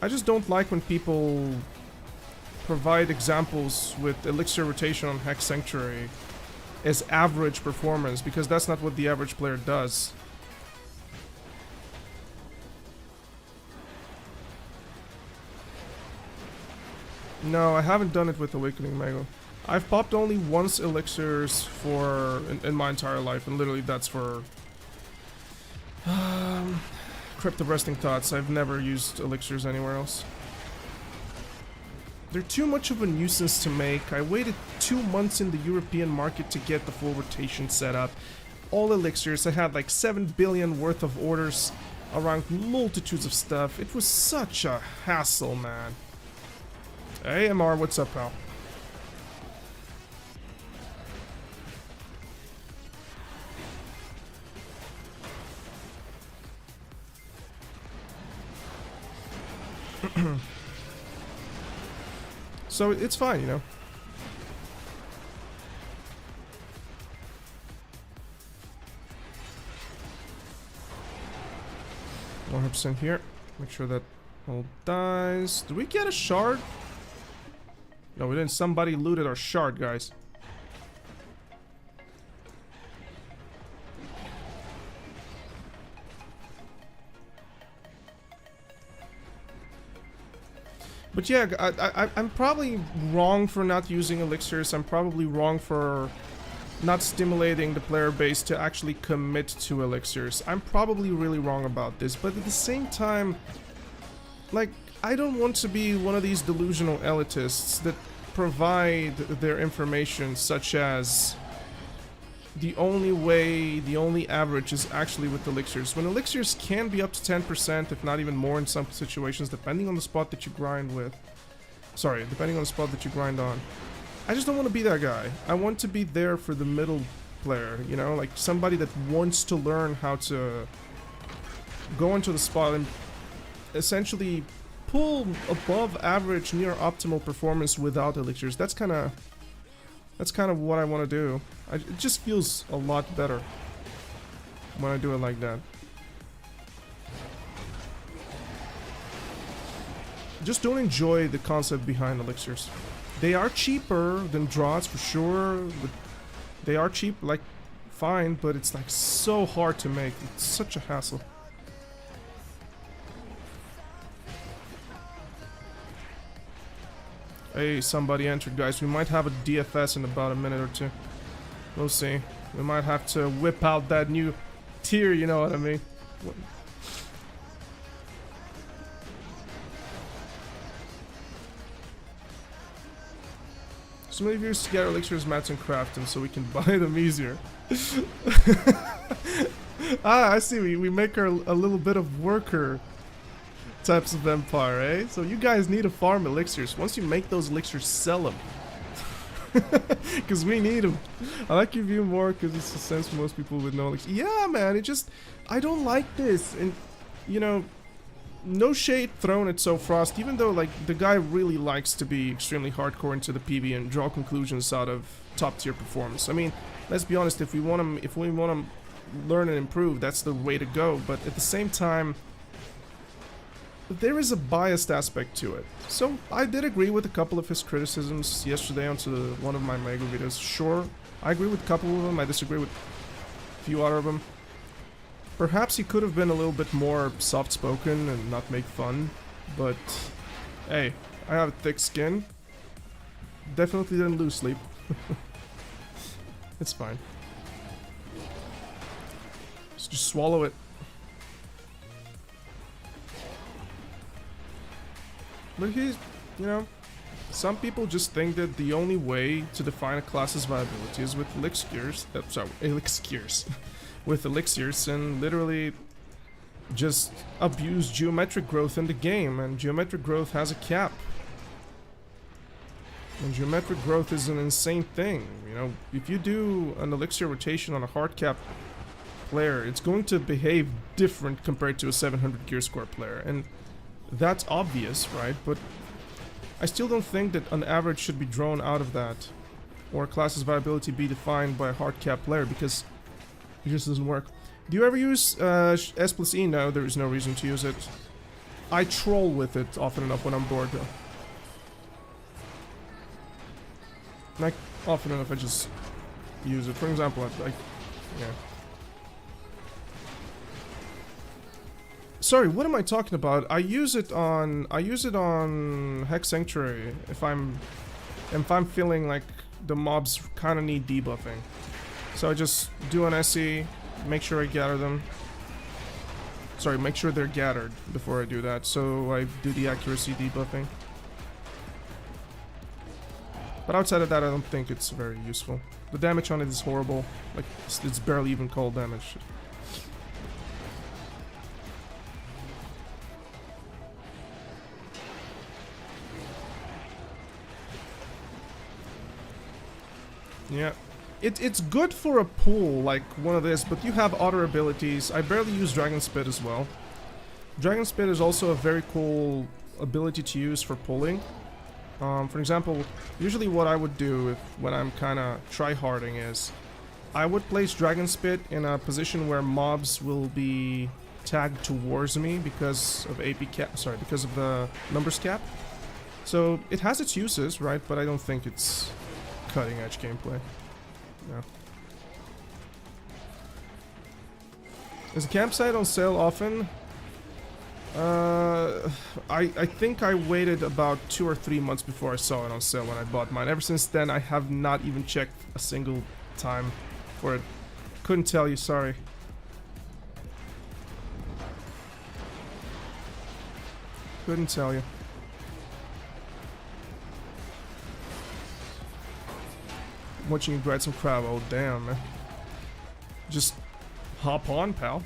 I just don't like when people provide examples with elixir rotation on Hex Sanctuary as average performance, because that's not what the average player does. No, I haven't done it with Awakening Mega. I've popped only once elixirs for in my entire life, and literally that's for Crypt of Resting Thoughts. I've never used elixirs anywhere else. They're too much of a nuisance to make. I waited 2 months in the European market to get the full rotation set up. All elixirs. I had like 7 billion worth of orders around multitudes of stuff. It was such a hassle, man. Hey, MR, what's up, pal? So it's fine, you know. 100% here. Make sure that all dies. Did we get a shard? No, we didn't. Somebody looted our shard, guys. But yeah, I'm probably wrong for not using elixirs. I'm probably wrong for not stimulating the player base to actually commit to elixirs. I'm probably really wrong about this, but at the same time, like, I don't want to be one of these delusional elitists that provide their information such as the only way, the only average is actually with elixirs. When elixirs can be up to 10%, if not even more in some situations, depending on the spot that you grind with. Sorry, depending on the spot that you grind on. I just don't want to be that guy. I want to be there for the middle player, you know? Like somebody that wants to learn how to go into the spot and essentially pull above average, near optimal performance without elixirs. That's kind of what I want to do. It just feels a lot better when I do it like that. Just don't enjoy the concept behind elixirs. They are cheaper than draughts for sure. But they are cheap, like, fine, but it's like so hard to make. It's such a hassle. Hey, somebody entered, guys. We might have a DFS in about a minute or two. We'll see. We might have to whip out that new tier, you know what I mean? Some of you used to get elixirs, mats, and craft them so we can buy them easier. Ah, I see. We make her a little bit of worker types of empire, eh? So you guys need to farm elixirs. Once you make those elixirs, sell them. Because we need them. I like your view more because it's a sense for most people with no elixirs. Yeah, man. It just... I don't like this. And, you know... No shade thrown at So Frost, even though, like, the guy really likes to be extremely hardcore into the PB and draw conclusions out of top-tier performance. I mean, let's be honest, if we want to learn and improve, that's the way to go. But at the same time, there is a biased aspect to it. So I did agree with a couple of his criticisms yesterday onto one of my Mego videos. Sure, I agree with a couple of them. I disagree with a few other of them. Perhaps he could have been a little bit more soft-spoken and not make fun, but hey, I have a thick skin. Definitely didn't lose sleep. It's fine. Just swallow it. But he's, you know, some people just think that the only way to define a class's viability is with elixirs. Elixirs. With elixirs, and literally just abuse geometric growth in the game, and geometric growth has a cap. And geometric growth is an insane thing, you know. If you do an elixir rotation on a hard cap player, it's going to behave different compared to a 700 gear score player, and that's obvious, right? But I still don't think that an average should be drawn out of that, or a class's viability be defined by a hard cap player, because it just doesn't work. Do you ever use S+E? No, there is no reason to use it. I troll with it often enough when I'm bored, though. Like, often enough I just use it. For example, like, yeah. Sorry, what am I talking about? I use it on Hex Sanctuary if I'm feeling like the mobs kind of need debuffing. So I just do an SE, make sure I gather them. Sorry, make sure they're gathered before I do that. So I do the accuracy debuffing. But outside of that, I don't think it's very useful. The damage on it is horrible. Like, it's barely even cold damage. Yeah. It's good for a pool like one of this, but you have other abilities. I barely use Dragon Spit as well. Dragon Spit is also a very cool ability to use for pulling. For example, usually what I would do when I'm kind of tryharding is I would place Dragon Spit in a position where mobs will be tagged towards me because of AP cap. Sorry, because of the numbers cap. So it has its uses, right? But I don't think it's cutting edge gameplay. No. Is the campsite on sale often? I think I waited about 2 or 3 months before I saw it on sale when I bought mine. Ever since then, I have not even checked a single time for it. Couldn't tell you, sorry. Couldn't tell you. Watching you grab some crab, oh damn, man. Just hop on, pal.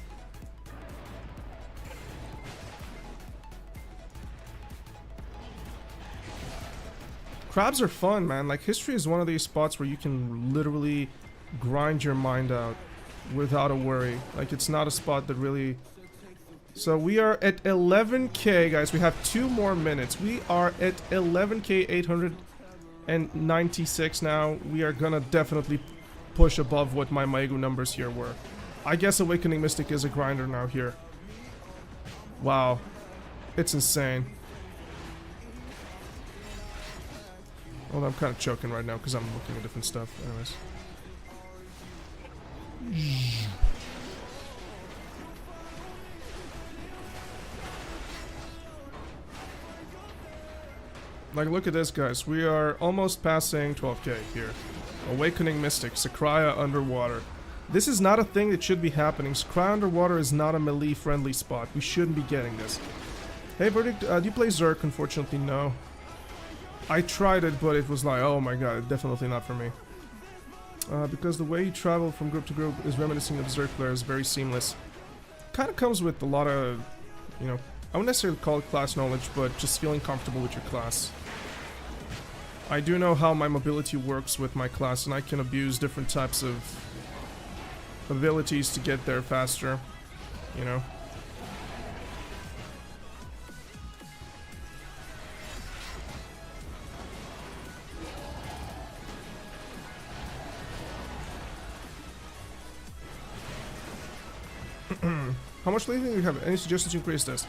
Crabs are fun, man. Like, history is one of these spots where you can literally grind your mind out without a worry. Like, it's not a spot that really... So we are at 11k, guys. We have 2 more minutes. We are at 11k 896 now. We are gonna definitely push above what my Maegu numbers here were. I guess Awakening Mystic is a grinder now here. Wow. It's insane. Well, I'm kind of choking right now because I'm looking at different stuff. Anyways. Like, look at this, guys. We are almost passing 12k here. Awakening Mystic, Sycraia underwater. This is not a thing that should be happening. Sycraia underwater is not a melee-friendly spot. We shouldn't be getting this. Hey, Verdict, do you play Zerk? Unfortunately, no. I tried it, but it was like, oh my god, definitely not for me. Because the way you travel from group to group is reminiscent of Zerk players, very seamless. Kind of comes with a lot of, you know, I wouldn't necessarily call it class knowledge, but just feeling comfortable with your class. I do know how my mobility works with my class, and I can abuse different types of abilities to get there faster, you know. How much do you have? Any suggestions to increase this?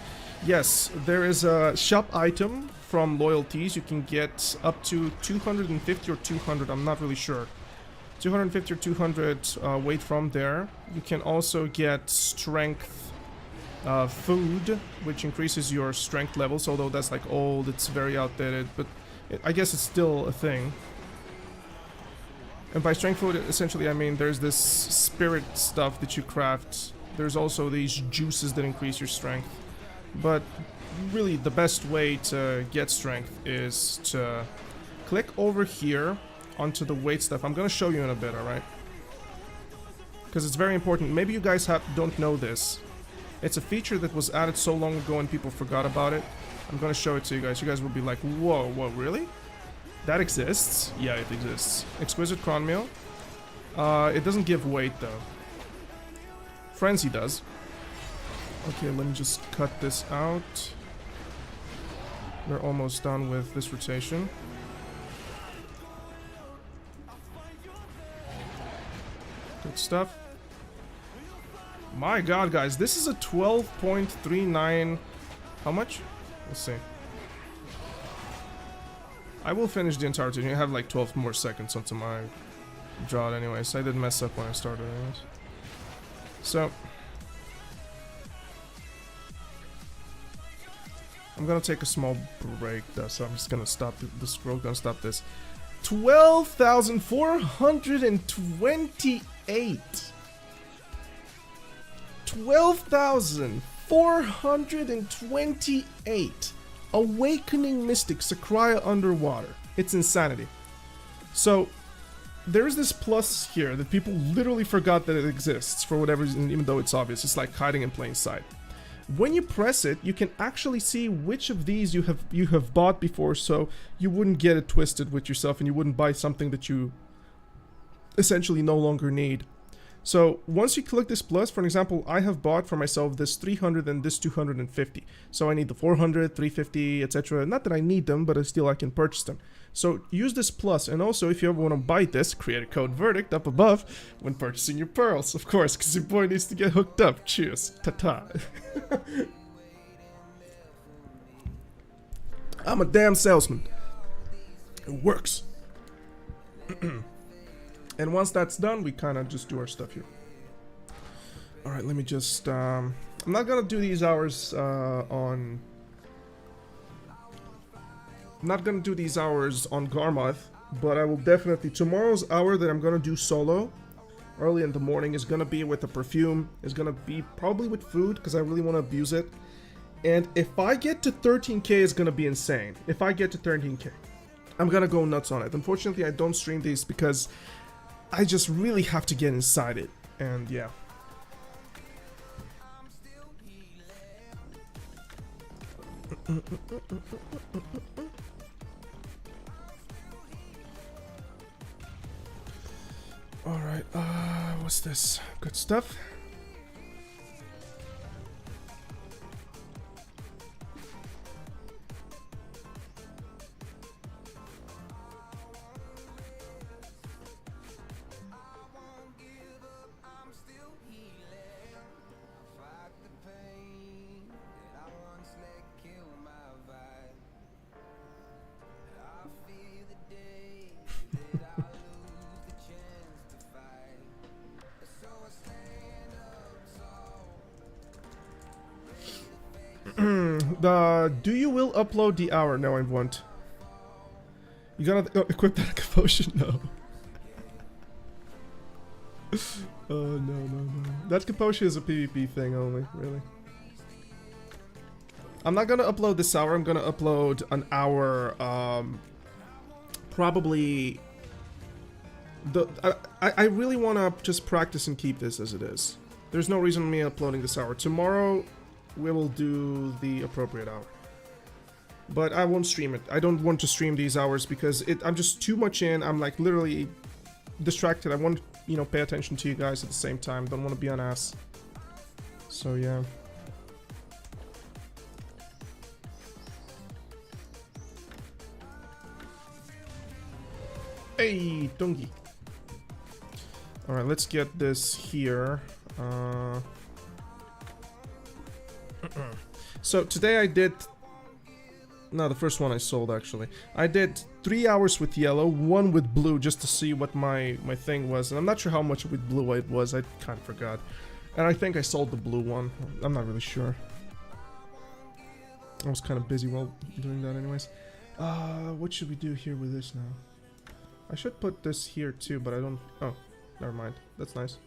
Yes, there is a shop item from loyalties. You can get up to 250 or 200, I'm not really sure. 250 or 200 weight from there. You can also get strength food, which increases your strength levels, although that's like old, it's very outdated, but I guess it's still a thing. And by strength food, essentially I mean there's this spirit stuff that you craft. There's also these juices that increase your strength. But really the best way to get strength is to click over here onto the weight stuff. I'm gonna show you in a bit, alright? Because it's very important. Maybe you guys don't know this. It's a feature that was added so long ago and people forgot about it. I'm gonna show it to you guys. You guys will be like, whoa, really? That exists? Yeah, it exists. Exquisite Cron Meal. It doesn't give weight though. Frenzy does. Okay, let me just cut this out. We're almost done with this rotation. Good stuff. My god, guys, this is a 12.39... How much? Let's see. I will finish the entire rotation. I have like 12 more seconds onto my drought anyways. I did mess up when I started anyways. So... I'm gonna take a small break though, so I'm just gonna stop the scroll, gonna stop this. 12,428! 12,428! Awakening Mystic, Sakraya underwater. It's insanity. So, there's this plus here that people literally forgot that it exists for whatever reason, even though it's obvious. It's like hiding in plain sight. When you press it, you can actually see which of these you have bought before, so you wouldn't get it twisted with yourself and you wouldn't buy something that you essentially no longer need. So once you click this plus, for example, I have bought for myself this 300 and this 250. So I need the 400, 350, etc. Not that I need them, but still I can purchase them. So use this plus, and also if you ever want to buy this, create a code verdict up above when purchasing your pearls, of course, because your boy needs to get hooked up. Cheers. Ta-ta. I'm a damn salesman. It works. And once that's done, we kind of just do our stuff here. Alright, let me just... I'm not gonna do these hours on... I'm not gonna do these hours on Garmoth, but I will definitely... Tomorrow's hour that I'm gonna do solo, early in the morning, is gonna be with a perfume. Is gonna be probably with food, because I really want to abuse it. And if I get to 13k, it's gonna be insane. If I get to 13k, I'm gonna go nuts on it. Unfortunately, I don't stream these because I just really have to get inside it. And yeah. Alright, what's this? Good stuff. Do you will upload the hour? No, I won't. You gotta equip that potion? No. Oh, no. That Kaposhi is a PvP thing only, really. I'm not gonna upload this hour, I'm gonna upload an hour, probably... I really wanna just practice and keep this as it is. There's no reason me uploading this hour. Tomorrow, we will do the appropriate hour. But I won't stream it. I don't want to stream these hours because I'm just too much in. I'm like literally distracted. I want to, you know, pay attention to you guys at the same time. Don't want to be on ass. So yeah. Hey, Dungi. Alright, let's get this here. So today I did... No, the first one I sold actually. I did 3 hours with yellow, 1 with blue, just to see what my thing was. And I'm not sure how much with blue it was, I kind of forgot. And I think I sold the blue one. I'm not really sure. I was kind of busy while doing that anyways. What should we do here with this now? I should put this here too, but I don't... Oh, never mind. That's nice.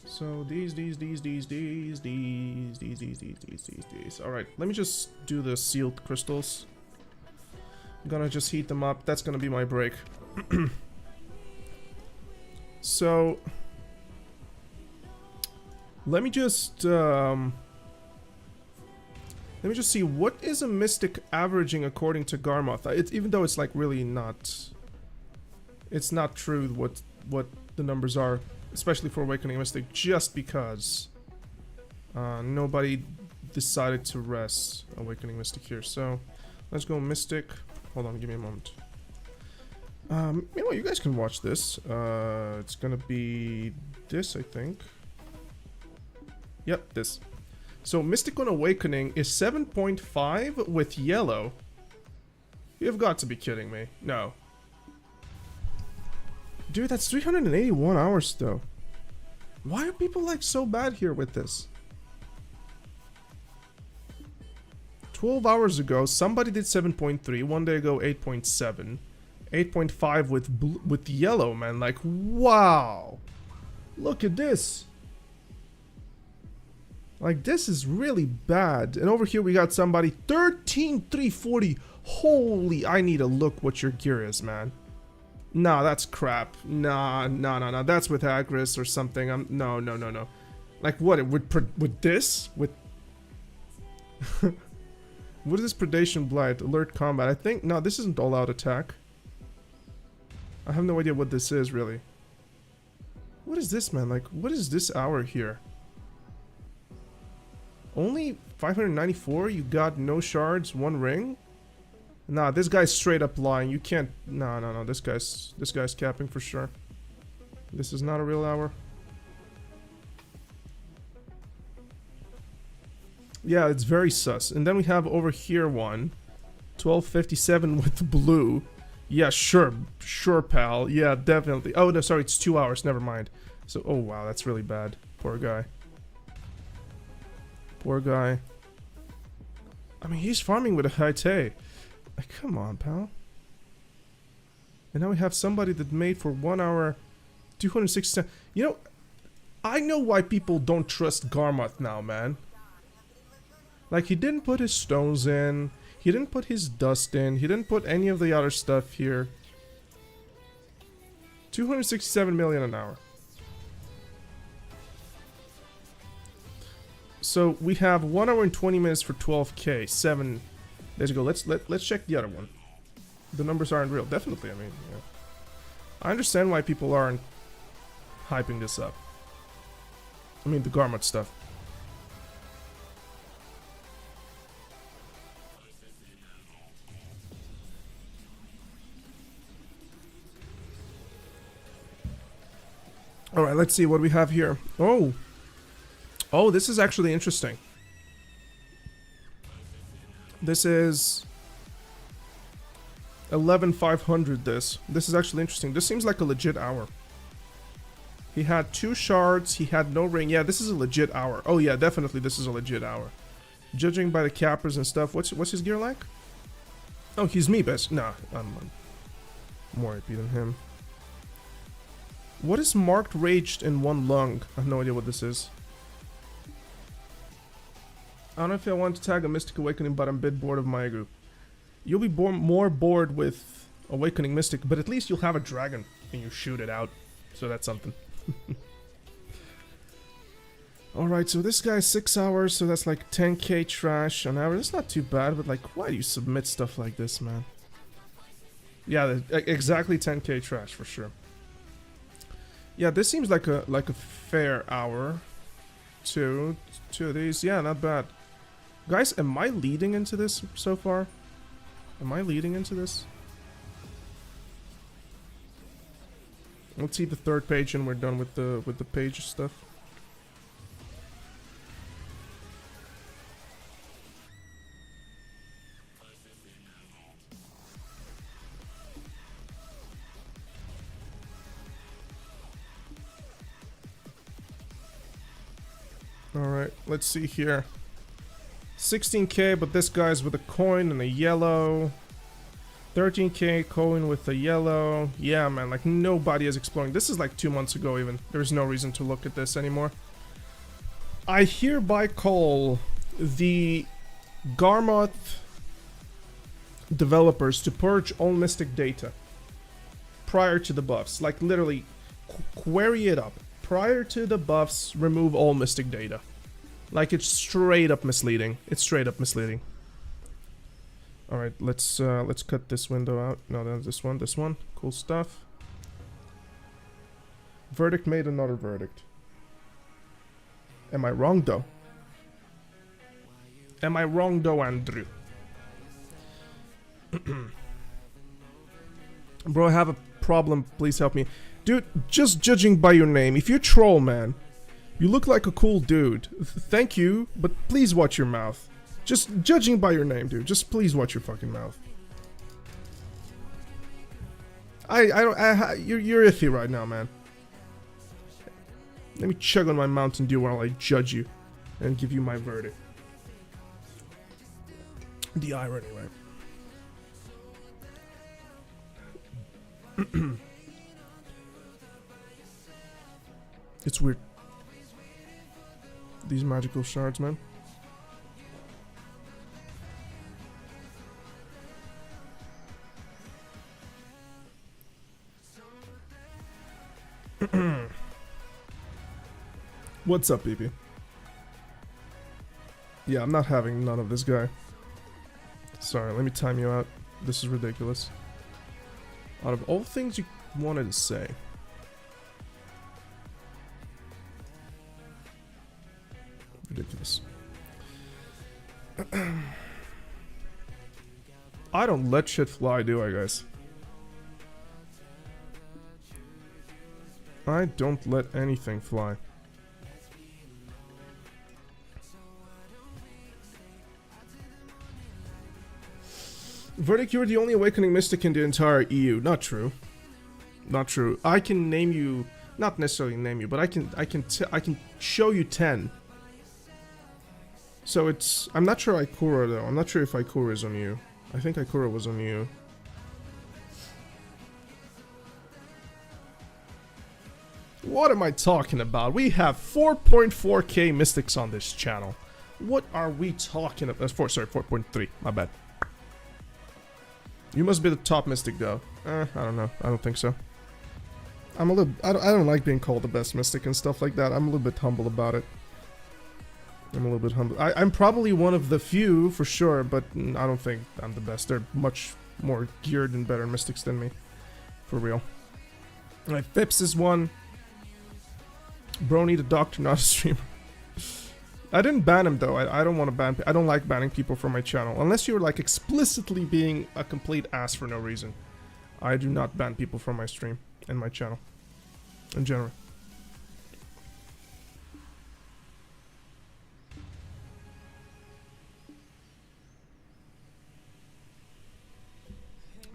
So these. Alright, let me just do the sealed crystals. I'm gonna just heat them up. That's gonna be my break. So let me just see what is a mystic averaging according to Garmoth. Even though it's like really not, it's not true what the numbers are. Especially for Awakening Mystic, just because nobody decided to rest Awakening Mystic here. So let's go Mystic. Hold on, give me a moment. Meanwhile, you guys can watch this. It's gonna be this, I think. Yep, this. So Mystic on Awakening is 7.5 with yellow. You've got to be kidding me. No. Dude, that's 381 hours though. Why are people like so bad here with this? 12 hours ago, somebody did 7.3. One day ago, 8.7. 8.5 with yellow, man. Like, wow. Look at this. Like, this is really bad. And over here we got somebody 13,340. Holy, I need to look what your gear is, man. Nah, that's crap. Nah. That's with Agris or something. No. Like what? With this? With what is this? Predation Blight, Alert Combat. I think no. This isn't all-out attack. I have no idea what this is really. What is this, man? Like, what is this hour here? Only 594. You got no shards, 1 ring. Nah, this guy's straight up lying. You can't... No. This guy's capping for sure. This is not a real hour. Yeah, it's very sus. And then we have over here one. 1257 with blue. Yeah, sure, pal. Yeah, definitely. Oh, no, sorry, it's 2 hours. Never mind. So, oh, wow, that's really bad. Poor guy. Poor guy. I mean, he's farming with a high tay. Like, come on, pal. And now we have somebody that made for 1 hour 260. You know, I know why people don't trust Garmoth now, man. Like, he didn't put his stones in. He didn't put his dust in. He didn't put any of the other stuff here. 267 million an hour. So we have 1 hour and 20 minutes for 12k. 7. There you go. Let's check the other one. The numbers aren't real. Definitely, I mean, yeah. I understand why people aren't hyping this up. I mean, the Garmoth stuff. Alright, let's see what we have here. Oh, this is actually interesting. This is 11,500 this. This is actually interesting. This seems like a legit hour. He had 2 shards, he had no ring. Yeah, this is a legit hour. Oh yeah, definitely this is a legit hour. Judging by the cappers and stuff, what's his gear like? Oh, he's me best. Nah, I'm more AP than him. What is marked raged in one lung? I have no idea what this is. I don't know if I want to tag a Mystic Awakening, but I'm a bit bored of my group. You'll be more bored with Awakening Mystic, but at least you'll have a dragon and you shoot it out. So that's something. Alright, so this guy's 6 hours, so that's like 10k trash an hour. That's not too bad, but like, why do you submit stuff like this, man? Yeah, exactly 10k trash for sure. Yeah, this seems like a fair hour. Two of these, yeah, not bad. Guys, am I leading into this so far? Am I leading into this? Let's see the third page and we're done with the page stuff. Alright, let's see here. 16k, but this guy's with a coin and a yellow. 13k coin with a yellow. Yeah, man, like nobody is exploring. This is like 2 months ago even. There's no reason to look at this anymore. I hereby call the Garmoth developers to purge all Mystic data prior to the buffs. Like literally, query it up. Prior to the buffs, remove all Mystic data. Like, it's straight up misleading. It's straight up misleading. Alright, let's cut this window out. No, that's this one. Cool stuff. Verdict made another verdict. Am I wrong, though? Am I wrong, though, Andrew? Bro, I have a problem. Please help me. Dude, just judging by your name, if you're troll, man, you look like a cool dude. Thank you, but please watch your mouth. Just judging by your name, dude. Just please watch your fucking mouth. You're iffy right now, man. Let me chug on my Mountain Dew while I judge you and give you my verdict. The irony, right? It's weird. These magical shards, man. What's up, BB? Yeah, I'm not having none of this guy. Sorry, let me time you out. This is ridiculous. Out of all things you wanted to say. Ridiculous. I don't let shit fly, do I, guys? I don't let anything fly. Verdict, you're the only Awakening Mystic in the entire EU. Not true. Not true. I can name you, not necessarily name you, but I can show you 10. So it's, I'm not sure Ikura though. I'm not sure if Ikura is on you. I think Ikura was on you. What am I talking about? We have 4.4k mystics on this channel. What are we talking about? Sorry, 4.3. My bad. You must be the top mystic though. I don't know. I don't think so. I'm a little. I don't like being called the best mystic and stuff like that. I'm a little bit humble about it. I'm a little bit humble. I'm probably one of the few for sure, but I don't think I'm the best. They're much more geared and better mystics than me, for real. Alright, Phipps is one. Bro, need a doctor, not a streamer. I didn't ban him though. I don't want to ban. I don't like banning people from my channel unless you're like explicitly being a complete ass for no reason. I do not ban people from my stream and my channel, in general.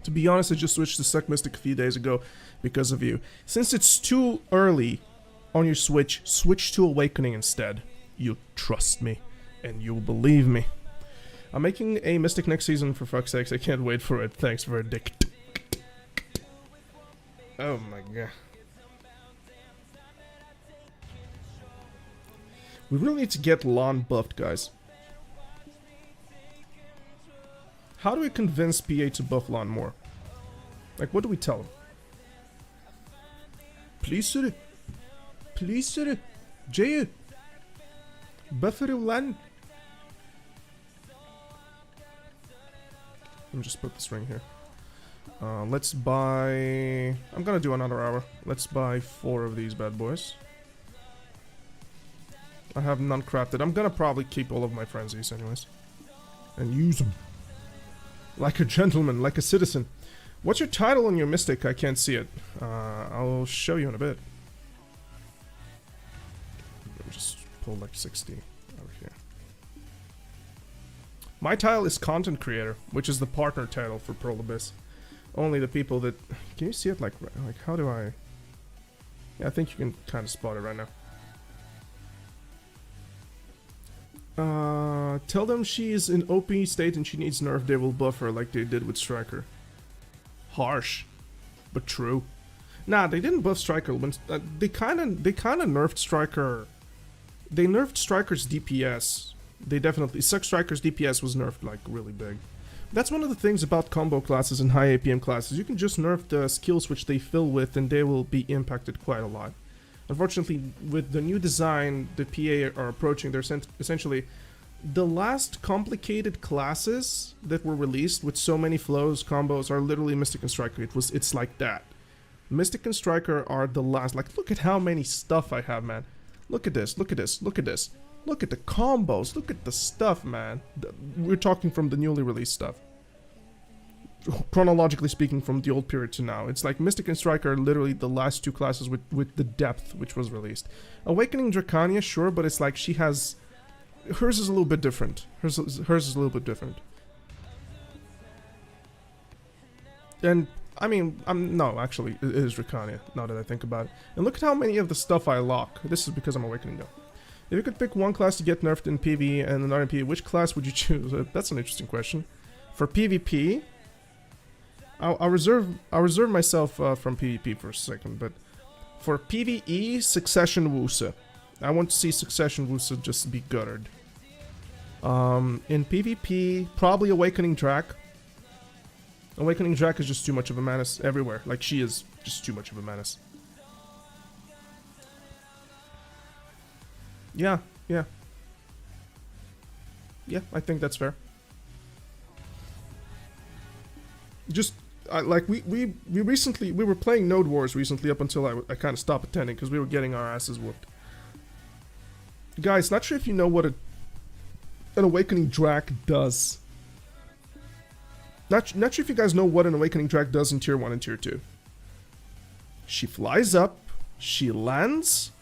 To be honest, I just switched to Suck Mystic a few days ago because of you. Since it's too early on your switch to Awakening instead. You trust me, and you'll believe me. I'm making a Mystic next season, for fuck's sakes. I can't wait for it. Thanks, Verdict. Oh my god. We really need to get Lon buffed, guys. How do we convince PA to buff Lon more? Like, what do we tell him? Please, sir. Please, sir. Jay. Buffer Lan. Let me just put this ring here. Let's buy... I'm gonna do another hour. Let's buy 4 of these bad boys. I have none crafted. I'm gonna probably keep all of my frenzies anyways. And use them. Like a gentleman, like a citizen. What's your title on your Mystic? I can't see it. I'll show you in a bit. Let me just pull like 60 over here. My title is Content Creator, which is the partner title for Pearl Abyss. Only the people that... Can you see it? Like how do I... Yeah, I think you can kind of spot it right now. Tell them she's in OP state and she needs nerf, they will buff her like they did with Striker. Harsh, but true. Nah, they didn't buff Striker. When they kind of nerfed Striker. They nerfed Striker's DPS. They definitely... Striker's DPS was nerfed like really big. That's one of the things about combo classes and high APM classes. You can just nerf the skills which they fill with and they will be impacted quite a lot. Unfortunately, with the new design the PA are approaching, they're essentially the last complicated classes that were released with so many flows, combos, are literally Mystic and Striker. It's like that. Mystic and Striker are the last. Like, look at how many stuff I have, man. Look at this, look at this, look at this. Look at the combos, look at the stuff, man. We're talking from the newly released stuff. Chronologically speaking, from the old period to now. It's like Mystic and Striker are literally the last 2 classes with the depth which was released. Awakening Dracania, sure, but it's like she has... Hers is a little bit different. Hers is a little bit different. And, I mean, no, actually, it is Dracania, now that I think about it. And look at how many of the stuff I lock. This is because I'm Awakening, though. If you could pick one class to get nerfed in PvE and another in PvE, which class would you choose? That's an interesting question. For PvP... I'll reserve myself from PvP for a second, but for PvE, Succession Wusa. I want to see Succession Wusa just be guttered. In PvP, probably Awakening Drac. Awakening Drac is just too much of a menace everywhere. Like, she is just too much of a menace. Yeah, yeah. Yeah, I think that's fair. Just... like we were playing Node Wars recently up until I kind of stopped attending because we were getting our asses whooped. Guys, not sure if you know what an Awakening Drac does. Not sure if you guys know what an Awakening Drac does in Tier 1 and Tier 2. She flies up, she lands,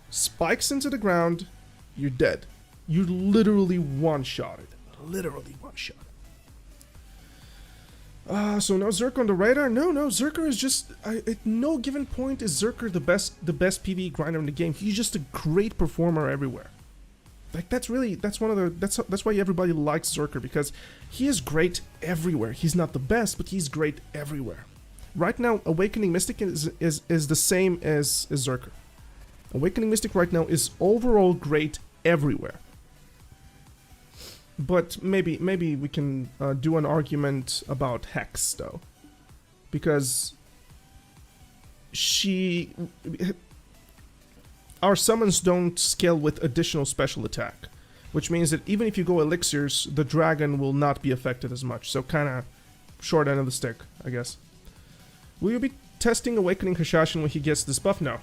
spikes into the ground, you're dead. You're literally one-shotted. Literally one-shotted. So no Zerker on the radar? No, Zerker is just... at no given point is Zerker the best PvE grinder in the game. He's just a great performer everywhere. Like, that's one of the... That's why everybody likes Zerker, because he is great everywhere. He's not the best, but he's great everywhere. Right now, Awakening Mystic is the same as Zerker. Awakening Mystic right now is overall great everywhere. But maybe we can do an argument about Hex, though. Because our summons don't scale with additional special attack. Which means that even if you go elixirs, the dragon will not be affected as much. So kinda short end of the stick, I guess. Will you be testing Awakening Hashashin when he gets this buff? No.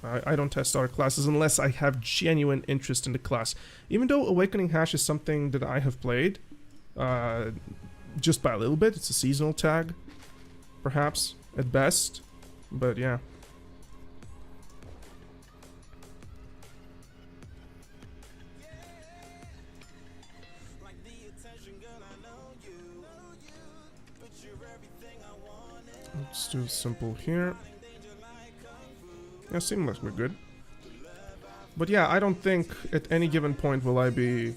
I don't test other classes unless I have genuine interest in the class. Even though Awakening Hash is something that I have played, just by a little bit. It's a seasonal tag, perhaps, at best. But yeah. Let's do simple here. Yeah, seems like we're good. But yeah, I don't think at any given point will I be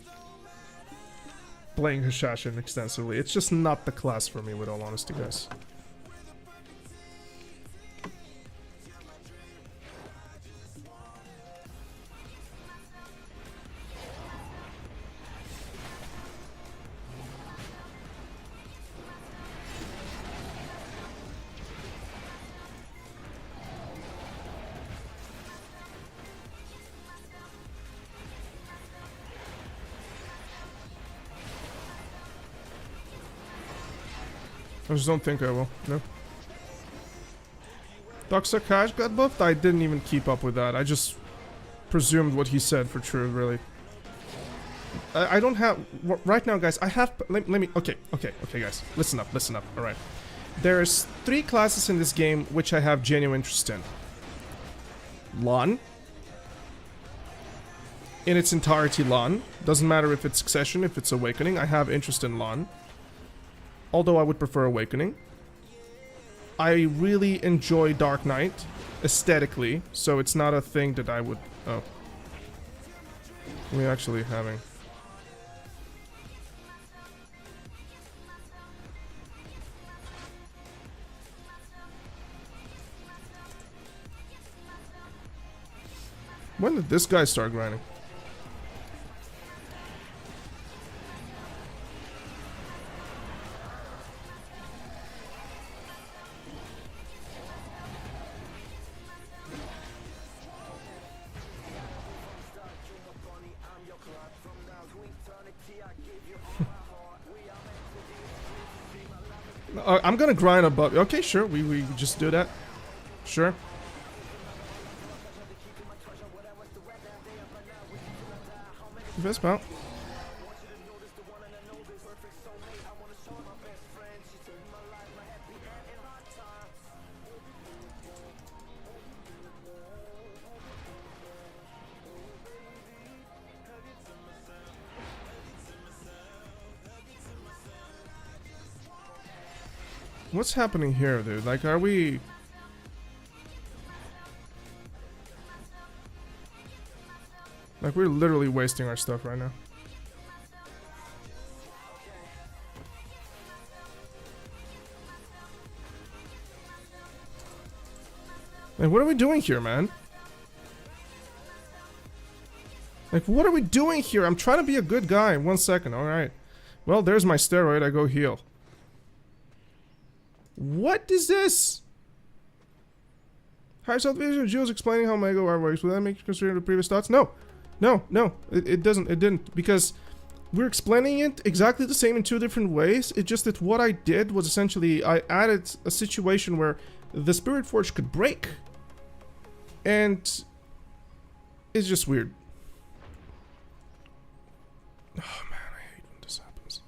playing Hashashin extensively. It's just not the class for me, with all honesty, guys. I just don't think I will. No. Dr. Cash got buffed? I didn't even keep up with that. I just presumed what he said for true, really. I don't have... Right now, guys, I have... Let me... Okay, guys. Listen up, alright. There's 3 classes in this game which I have genuine interest in. Lan. In its entirety, Lan. Doesn't matter if it's Succession, if it's Awakening. I have interest in Lan. Although I would prefer Awakening. I really enjoy Dark Knight aesthetically, so it's not a thing that I would... Oh. We're actually having... When did this guy start grinding? I'm gonna grind above. Okay, sure. We just do that. Sure. Fist bump. What's happening here, dude? Like, are we... Like, we're literally wasting our stuff right now. Like, what are we doing here, man? Like, what are we doing here? I'm trying to be a good guy. 1 second, alright. Well, there's my steroid. I go heal. What is this? Higher self-vision, Jules explaining how Mega War works. Will that make you consider the previous thoughts? No. No. It doesn't. It didn't. Because we're explaining it exactly the same in 2 different ways. It's just that what I did was essentially I added a situation where the Spirit Forge could break. And it's just weird. Oh man, I hate when this happens.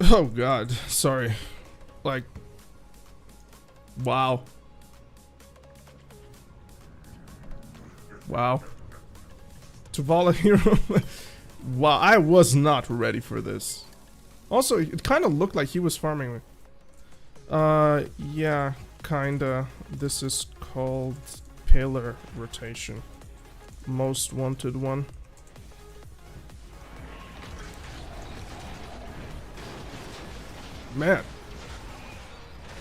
Oh god, sorry. Like, wow. Wow. Tuvala hero. Wow, I was not ready for this. Also, it kind of looked like he was farming me. Yeah, kinda. This is called pillar rotation. Most wanted one. Man.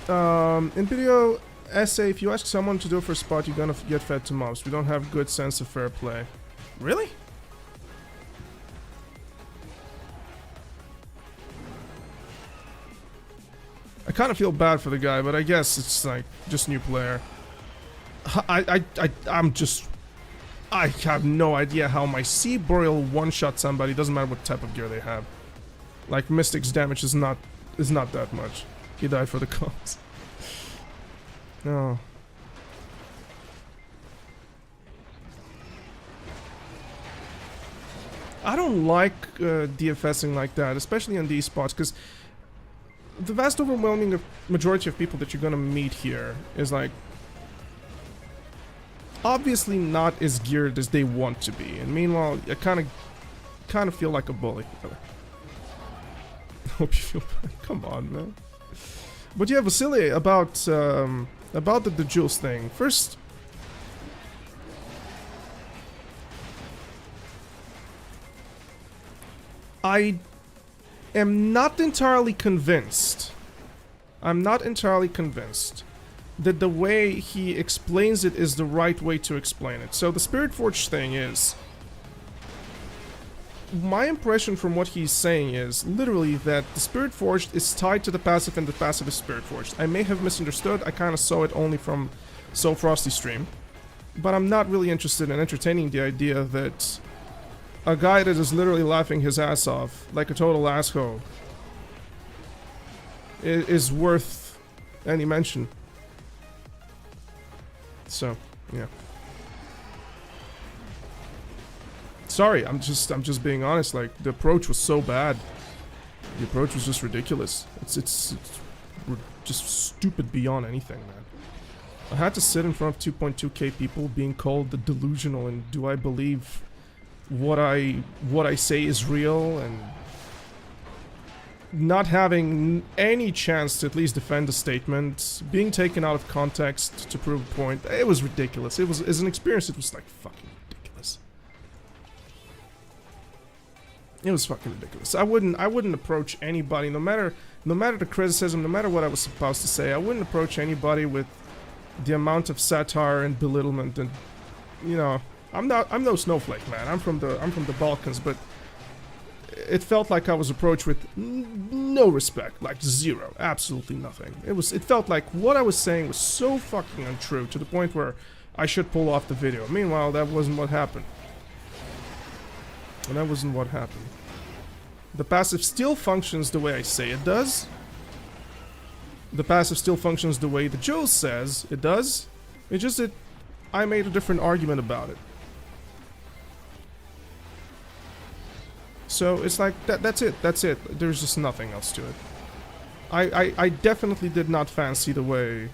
In video essay, if you ask someone to do it for a spot, you're gonna get fed to mobs. We don't have good sense of fair play. Really? I kind of feel bad for the guy, but I guess it's like just new player. I'm just... I have no idea how my Sea Boreal one-shot somebody, doesn't matter what type of gear they have. Like, Mystic's damage is not that much. He died for the cause. No. I don't like DFSing like that, especially on these spots, because the vast overwhelming majority of people that you're gonna meet here is like... obviously not as geared as they want to be. And meanwhile, I kind of feel like a bully. Hope you feel bad. Come on, man. But yeah, Vasily, about the Jules thing. First, I am not entirely convinced. I'm not entirely convinced that the way he explains it is the right way to explain it. So the Spirit Forge thing is... my impression from what he's saying is literally that the Spirit Forged is tied to the passive and the passive is Spirit Forged. I may have misunderstood, I kind of saw it only from So Frosty stream. But I'm not really interested in entertaining the idea that a guy that is literally laughing his ass off, like a total asshole, is worth any mention. So, yeah. Sorry, I'm just being honest, like, the approach was so bad. The approach was just ridiculous. It's just stupid beyond anything, man. I had to sit in front of 2.2k people being called the delusional, and do I believe what I say is real, and not having any chance to at least defend the statement, being taken out of context to prove a point. It was ridiculous. It was, as an experience, it was like fucking ridiculous. It was fucking ridiculous. I wouldn't approach anybody, no matter the criticism, no matter what I was supposed to say. I wouldn't approach anybody with the amount of satire and belittlement, and you know, I'm no snowflake, man. I'm from the Balkans, but it felt like I was approached with no respect, like zero, absolutely nothing. It felt like what I was saying was so fucking untrue to the point where I should pull off the video. Meanwhile, that wasn't what happened. And that wasn't what happened. The passive still functions the way I say it does. The passive still functions the way the Jules says it does. It's just that I made a different argument about it. So it's like, that's it. There's just nothing else to it. I definitely did not fancy the way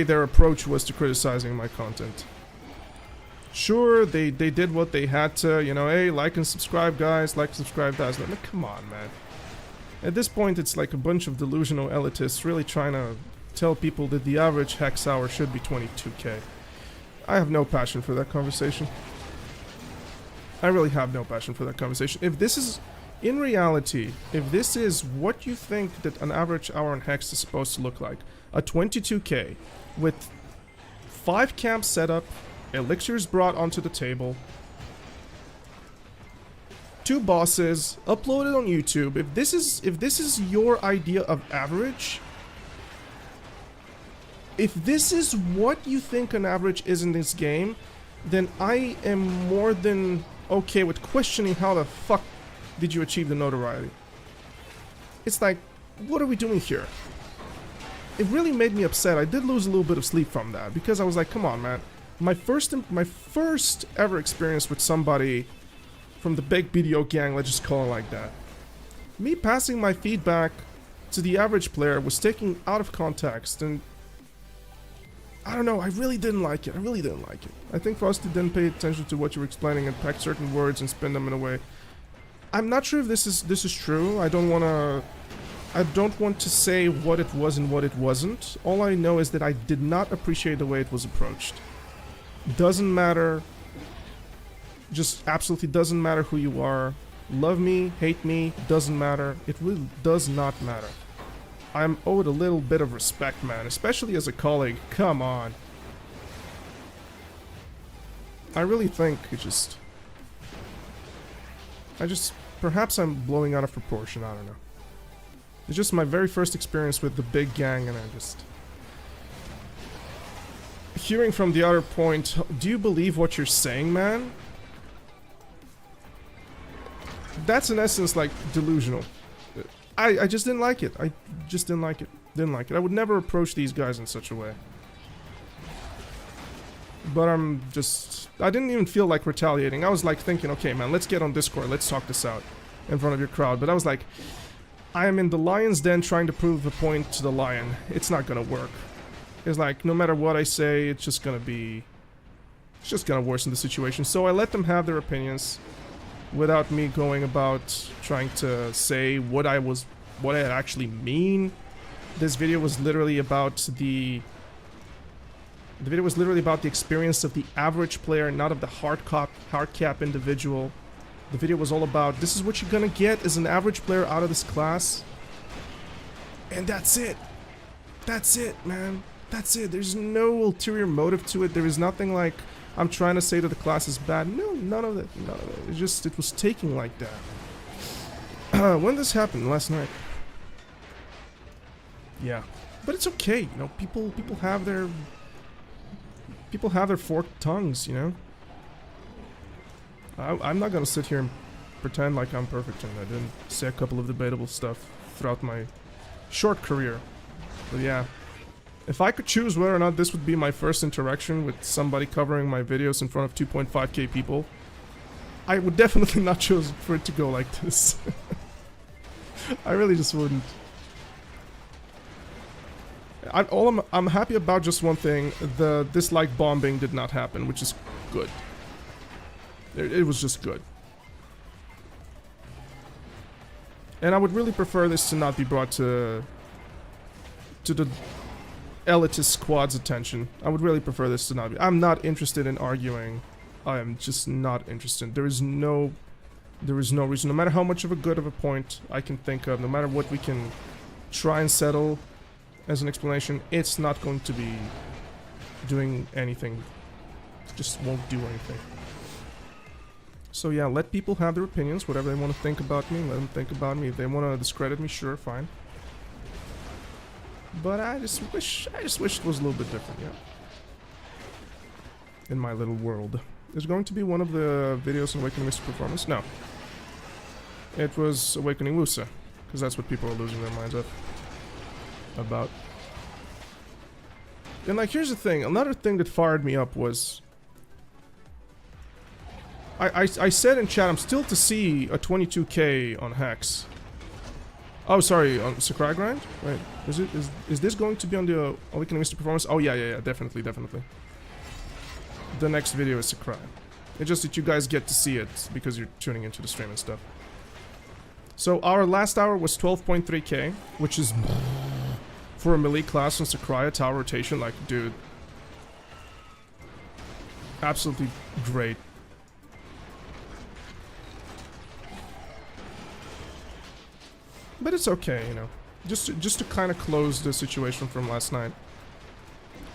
their approach was to criticizing my content. Sure, they did what they had to, you know, hey, like and subscribe, guys, like and subscribe, guys. Like, come on, man. At this point, it's like a bunch of delusional elitists really trying to tell people that the average hex hour should be 22k. I have no passion for that conversation. I really have no passion for that conversation. If this is, in reality, if this is what you think that an average hour in hex is supposed to look like, a 22k with 5 camps set up, elixirs brought onto the table, 2 bosses, uploaded on YouTube. If this is your idea of average, if this is what you think an average is in this game, then I am more than okay with questioning how the fuck did you achieve the notoriety. It's like, what are we doing here? It really made me upset. I did lose a little bit of sleep from that, because I was like, come on, man. My first ever experience with somebody from the big BDO gang, let's just call it like that. Me passing my feedback to the average player was taken out of context, and I don't know, I really didn't like it. I think Frosty didn't pay attention to what you were explaining and pack certain words and spin them in a way. I'm not sure if this is true. I don't want to say what it was and what it wasn't. All I know is that I did not appreciate the way it was approached. Doesn't matter. Just absolutely doesn't matter who you are. Love me, hate me, doesn't matter. It really does not matter. I'm owed a little bit of respect, man, especially as a colleague. Come on. I really think perhaps I'm blowing out of proportion, I don't know. It's just my very first experience with the big gang, and I just... Hearing from the other point, do you believe what you're saying, man? That's in essence like delusional. I just didn't like it. I just didn't like it. I would never approach these guys in such a way. But I didn't even feel like retaliating. I was like thinking, okay, man, let's get on Discord. Let's talk this out in front of your crowd. But I was like, I am in the lion's den trying to prove a point to the lion. It's not gonna work. is like, no matter what I say, it's just gonna worsen the situation. So I let them have their opinions without me going about trying to say what I actually mean. This video was literally about the experience of the average player, not of the hard cap individual. The video was all about, this is what you're gonna get as an average player out of this class. And that's it. That's it, man. That's it. There's no ulterior motive to it. There is nothing like I'm trying to say that the class is bad. No, none of it. None of it. It was taking like that. When this happened? Last night. Yeah. But it's okay, you know, people have their forked tongues, you know. I'm not gonna sit here and pretend like I'm perfect and I didn't say a couple of debatable stuff throughout my short career. But yeah, if I could choose whether or not this would be my first interaction with somebody covering my videos in front of 2.5k people, I would definitely not choose for it to go like this. I really just wouldn't. I'm happy about just one thing. The dislike bombing did not happen, which is good. It was just good. And I would really prefer this to not be brought to the elitist squad's attention. I would really prefer this to not be. I'm not interested in arguing. I am just not interested. There is no reason. No matter how much of a good of a point I can think of, no matter what we can try and settle as an explanation, it's not going to be doing anything. It just won't do anything. So yeah, let people have their opinions, whatever they want to think about me, let them think about me. If they want to discredit me, sure, fine. But I just wish it was a little bit different, yeah. In my little world. Is going to be one of the videos on Awakening Mr. Performance? No. It was Awakening Wusa, because that's what people are losing their minds about. And like, here's the thing, another thing that fired me up was I said in chat I'm still to see a 22k on Hex. Oh, sorry, on Sycraia grind? Wait, is this going to be on the Awakening Mr. Performance? Oh yeah, definitely. The next video is Sycraia. It's just that you guys get to see it because you're tuning into the stream and stuff. So our last hour was 12.3k, which is for a melee class on Sycraia tower rotation, like, dude, absolutely great. But it's okay, you know. Just to kind of close the situation from last night.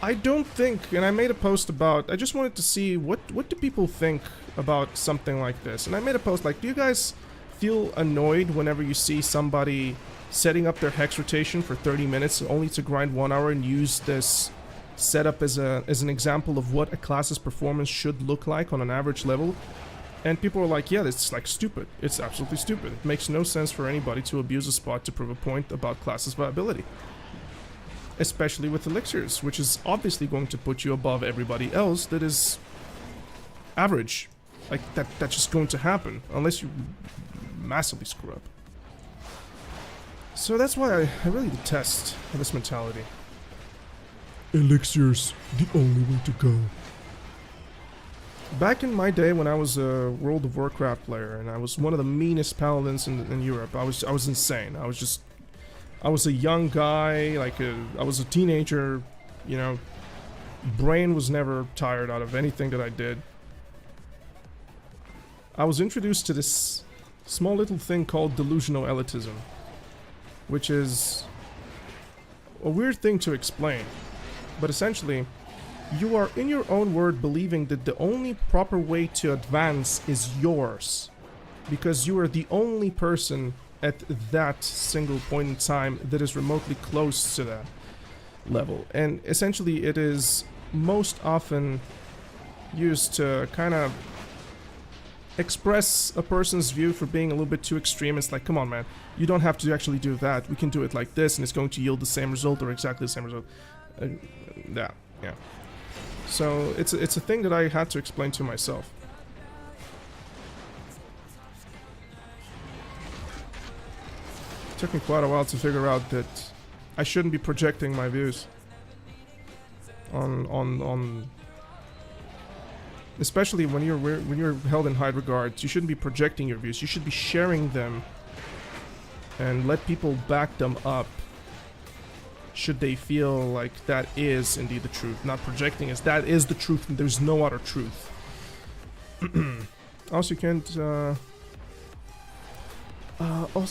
I don't think, and I made a post about, I just wanted to see what do people think about something like this. And I made a post like, do you guys feel annoyed whenever you see somebody setting up their hex rotation for 30 minutes only to grind 1 hour and use this setup as an example of what a class's performance should look like on an average level? And people are like, yeah, this is like stupid. It's absolutely stupid. It makes no sense for anybody to abuse a spot to prove a point about class's viability. Especially with elixirs, which is obviously going to put you above everybody else that is average. Like, that's just going to happen, unless you massively screw up. So that's why I really detest this mentality. Elixirs, the only way to go. Back in my day when I was a World of Warcraft player and I was one of the meanest paladins in Europe, I was insane. I was a young guy, I was a teenager, you know, brain was never tired out of anything that I did. I was introduced to this small little thing called delusional elitism, which is a weird thing to explain, but essentially, you are, in your own word, believing that the only proper way to advance is yours, because you are the only person at that single point in time that is remotely close to that level. And essentially it is most often used to kind of express a person's view for being a little bit too extreme. It's like, come on man, you don't have to actually do that, we can do it like this and it's going to yield the same result or exactly the same result. Yeah. So it's a thing that I had to explain to myself. It took me quite a while to figure out that I shouldn't be projecting my views. on especially when you're held in high regards. You shouldn't be projecting your views. You should be sharing them and let people back them up should they feel like that is indeed the truth. Not projecting as that is the truth and there's no other truth. Also, you can't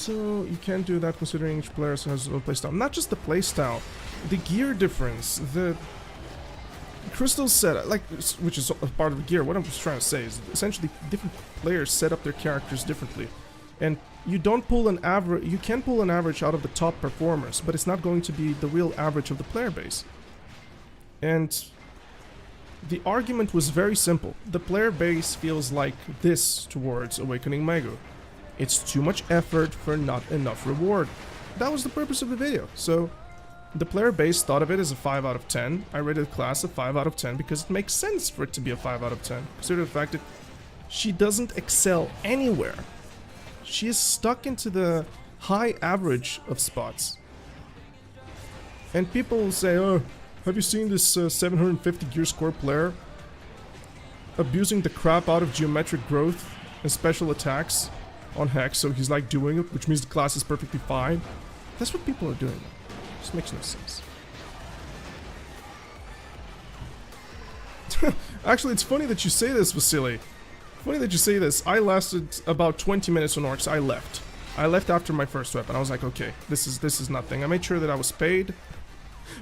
you can't do that considering each player has his own playstyle. Not just the playstyle, the gear difference, the crystal set, like, which is a part of the gear. What I'm just trying to say is essentially different players set up their characters differently, and you don't pull an average. You can pull an average out of the top performers, but it's not going to be the real average of the player base. And the argument was very simple. The player base feels like this towards Awakening Magu. It's too much effort for not enough reward. That was the purpose of the video. So the player base thought of it as a 5 out of 10. I rated the class a 5 out of 10 because it makes sense for it to be a 5 out of 10. Consider the fact that she doesn't excel anywhere. She is stuck into the high average of spots. And people will say, oh, have you seen this 750 gear score player abusing the crap out of geometric growth and special attacks on Hex, so he's like doing it, which means the class is perfectly fine? That's what people are doing. It just makes no sense. Actually, it's funny that you say this, Vasily. Funny that you say this. I lasted about 20 minutes on Orcs. I left. I left after my first weapon. I was like, okay, this is nothing. I made sure that I was paid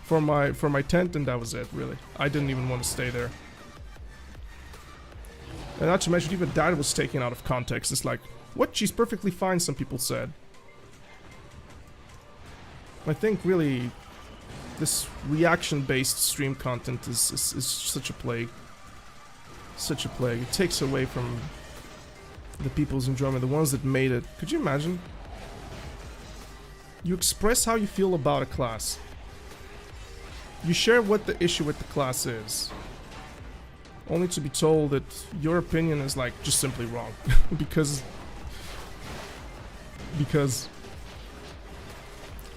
for my tent, and that was it, really. I didn't even want to stay there. And not to mention, even that was taken out of context. It's like, what? She's perfectly fine, some people said. I think, really, this reaction-based stream content is such a plague. Such a plague. It takes away from the people's enjoyment, the ones that made it. Could you imagine? You express how you feel about a class. You share what the issue with the class is, only to be told that your opinion is like just simply wrong. because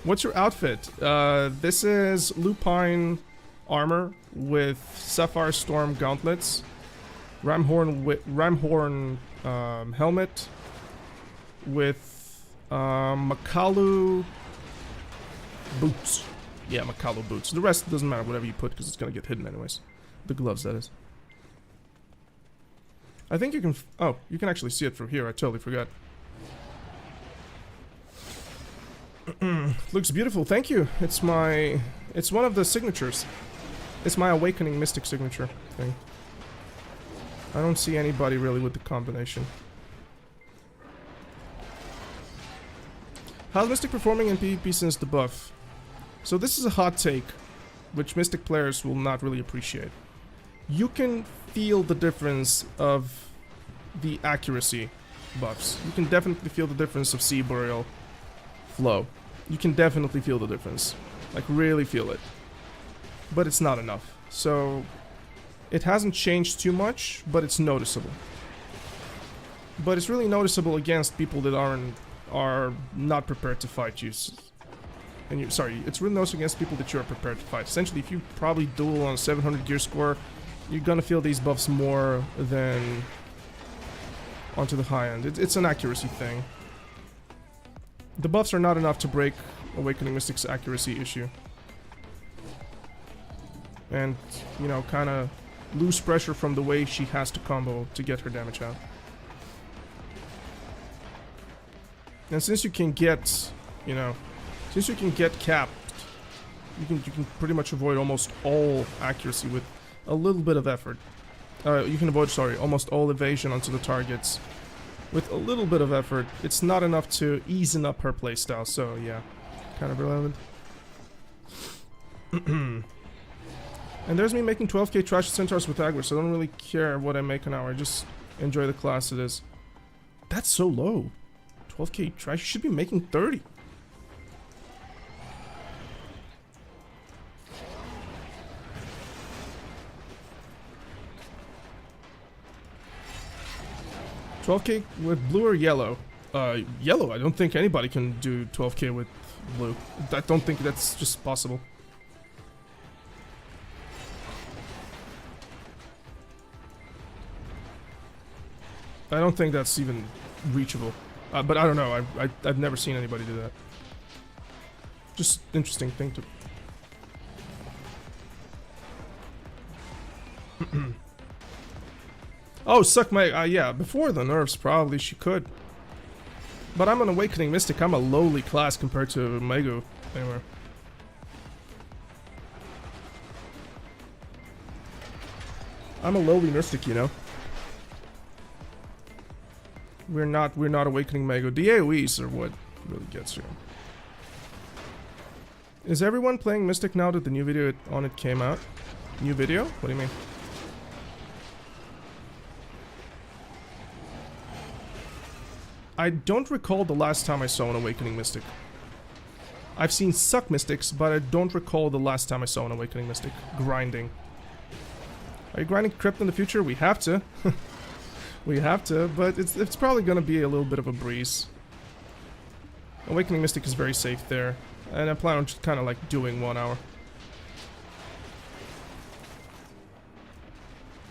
what's your outfit? This is lupine armor with sapphire storm gauntlets, ramhorn helmet with Makalu boots. Yeah, Makalu boots. The rest doesn't matter, whatever you put, because it's gonna get hidden anyways. The gloves, that is. I think you can... oh, you can actually see it from here. I totally forgot. Looks beautiful. Thank you. It's my... it's one of the signatures. It's my Awakening Mystic signature thing. I don't see anybody really with the combination. How's Mystic performing in PvP since the buff? So this is a hot take, which Mystic players will not really appreciate. You can feel the difference of the accuracy buffs. You can definitely feel the difference of Sea Burial flow. You can definitely feel the difference. Like, really feel it. But it's not enough. So, it hasn't changed too much, but it's noticeable. But it's really noticeable against people that are not prepared to fight you. And it's really noticeable against people that you are prepared to fight. Essentially, if you probably duel on a 700 gear score, you're gonna feel these buffs more than onto the high end. It's an accuracy thing. The buffs are not enough to break Awakening Mystic's accuracy issue. And, you know, kinda lose pressure from the way she has to combo to get her damage out. And since you can get, you know, since you can get capped, you can pretty much avoid almost all accuracy with a little bit of effort. You can avoid, almost all evasion onto the targets with a little bit of effort. It's not enough to easen up her playstyle, so yeah, kind of relevant. And there's me making 12k trash centaurs with aggro, so I don't really care what I make an hour. I just enjoy the class it is. That's so low. 12k trash, you should be making 30. $12k with blue or yellow? Yellow. I don't think anybody can do 12k with blue. I don't think that's just possible. I don't think that's even reachable. But I don't know. I've never seen anybody do that. Just interesting thing to... Oh, suck my... yeah, before the nerfs, probably she could. But I'm an Awakening Mystic. I'm a lowly class compared to Megu. Anyway. I'm a lowly Mystic, you know. We're not Awakening Megu. The AoEs are what really gets you. Is everyone playing Mystic now that the new video on it came out? New video? What do you mean? I don't recall the last time I saw an Awakening Mystic. I've seen Suck Mystics, but I don't recall the last time I saw an Awakening Mystic grinding. Are you grinding Crypt in the future? We have to. We have to, but it's probably gonna be a little bit of a breeze. Awakening Mystic is very safe there, and I plan on just kind of like doing 1 hour.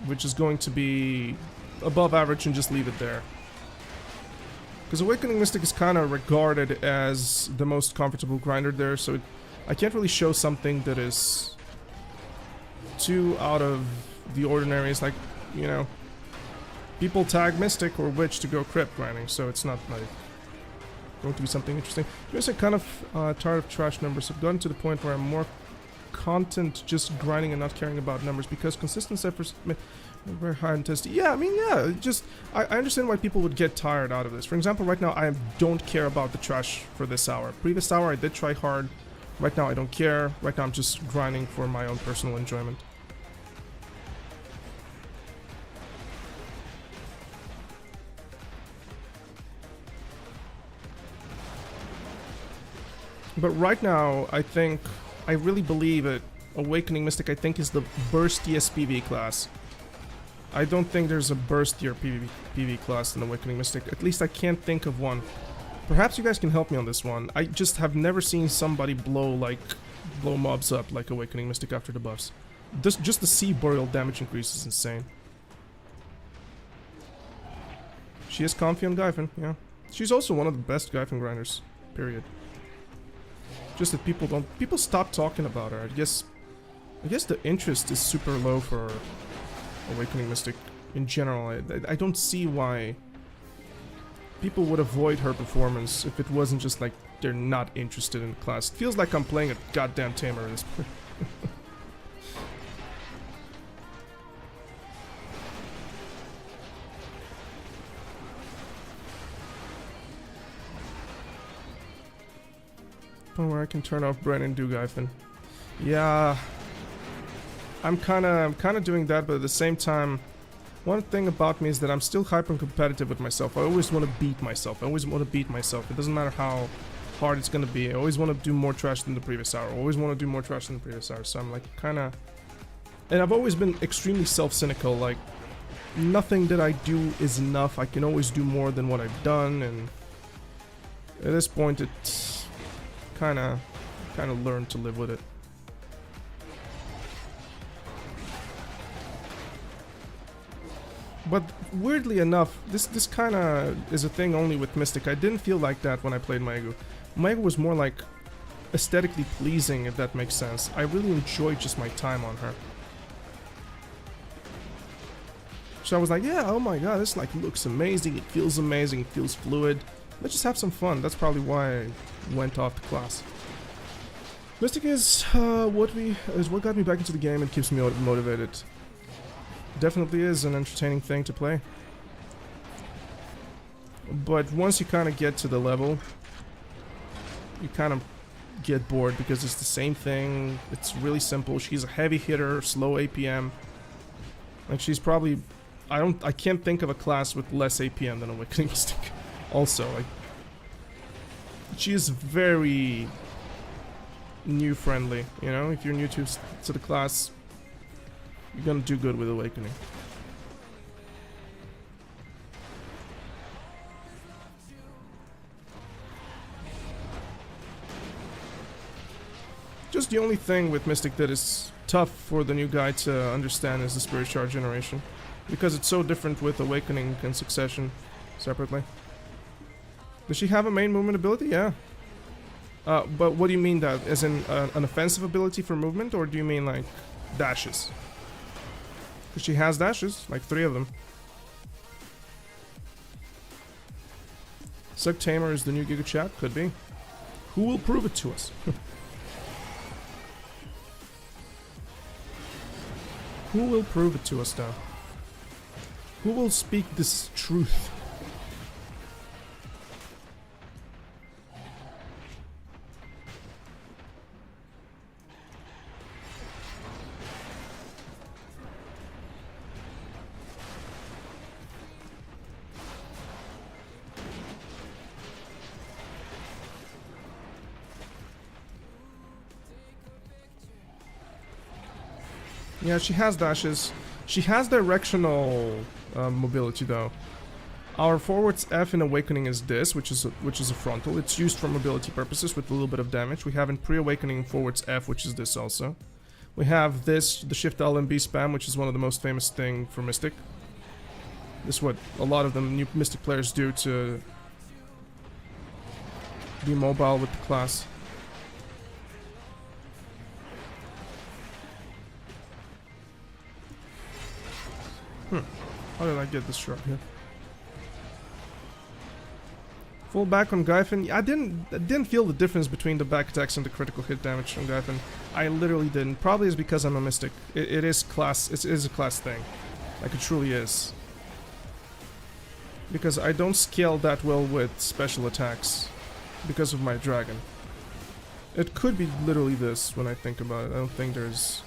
Which is going to be above average and just leave it there. Because Awakening Mystic is kind of regarded as the most comfortable grinder there, so I can't really show something that is too out of the ordinary. It's like, you know, people tag Mystic or Witch to go Crypt grinding, so it's not like going to be something interesting. I'm kind of tired of trash numbers. I've gotten to the point where I'm more content just grinding and not caring about numbers because consistent efforts very high intensity. Yeah, I mean, yeah, just I understand why people would get tired out of this. For example, right now I don't care about the trash for this hour. Previous hour I did try hard. Right now I don't care. Right now I'm just grinding for my own personal enjoyment. But right now, I really believe it. Awakening Mystic, I think, is the burstiest PvE class. I don't think there's a burstier PvE class than Awakening Mystic. At least I can't think of one. Perhaps you guys can help me on this one. I just have never seen somebody blow mobs up like Awakening Mystic after the buffs. Just the sea burial damage increase is insane. She is comfy on Gyfin, yeah. She's also one of the best Gyfin grinders, period. Just that people stop talking about her. I guess the interest is super low for Awakening Mystic in general. I don't see why people would avoid her performance if it wasn't just like they're not interested in the class. It feels like I'm playing a goddamn tamer at this point. Where I can turn off Bren and do Gyfin. Yeah, I'm kind of doing that, but at the same time, one thing about me is that I'm still hyper competitive with myself. I always want to beat myself. It doesn't matter how hard it's gonna be. I always want to do more trash than the previous hour. So I'm like kind of, and I've always been extremely self-cynical. Like nothing that I do is enough. I can always do more than what I've done, and at this point, it's kind of learned to live with it. But weirdly enough, this kind of is a thing only with Mystic. I didn't feel like that when I played Megu. Megu was more like aesthetically pleasing, if that makes sense. I really enjoyed just my time on her. So I was like, yeah, oh my god, this like looks amazing, it feels amazing, it feels fluid. Let's just have some fun. That's probably why I went off the class. Mystic is what got me back into the game and keeps me motivated. Definitely is an entertaining thing to play. But once you kind of get to the level, you kind of get bored because it's the same thing. It's really simple. She's a heavy hitter, slow APM. Like she's probably, I can't think of a class with less APM than Awakening Mystic. Also, like, she is very new friendly, you know? If you're new to the class, you're gonna do good with Awakening. Just the only thing with Mystic that is tough for the new guy to understand is the Spirit Shard generation. Because it's so different with Awakening and Succession separately. Does she have a main movement ability? Yeah. But what do you mean that? As in an offensive ability for movement, or do you mean like dashes? Because she has dashes, like 3 of them. Sug Tamer is the new Giga Chat? Could be. Who will prove it to us? Who will prove it to us now? Who will speak this truth? Yeah, she has dashes. She has directional mobility though. Our forwards F in Awakening is this, which is a frontal. It's used for mobility purposes with a little bit of damage. We have in pre-Awakening forwards F, which is this also. We have this, the Shift L and B spam, which is one of the most famous thing for Mystic. This is what a lot of the new Mystic players do to be mobile with the class. How did I get this shot here? Full back on Gyfin. I didn't feel the difference between the back attacks and the critical hit damage on Gyfin. I literally didn't. Probably is because I'm a Mystic. It is class. It is a class thing. Like it truly is. Because I don't scale that well with special attacks because of my dragon. It could be literally this when I think about it. I don't think there's...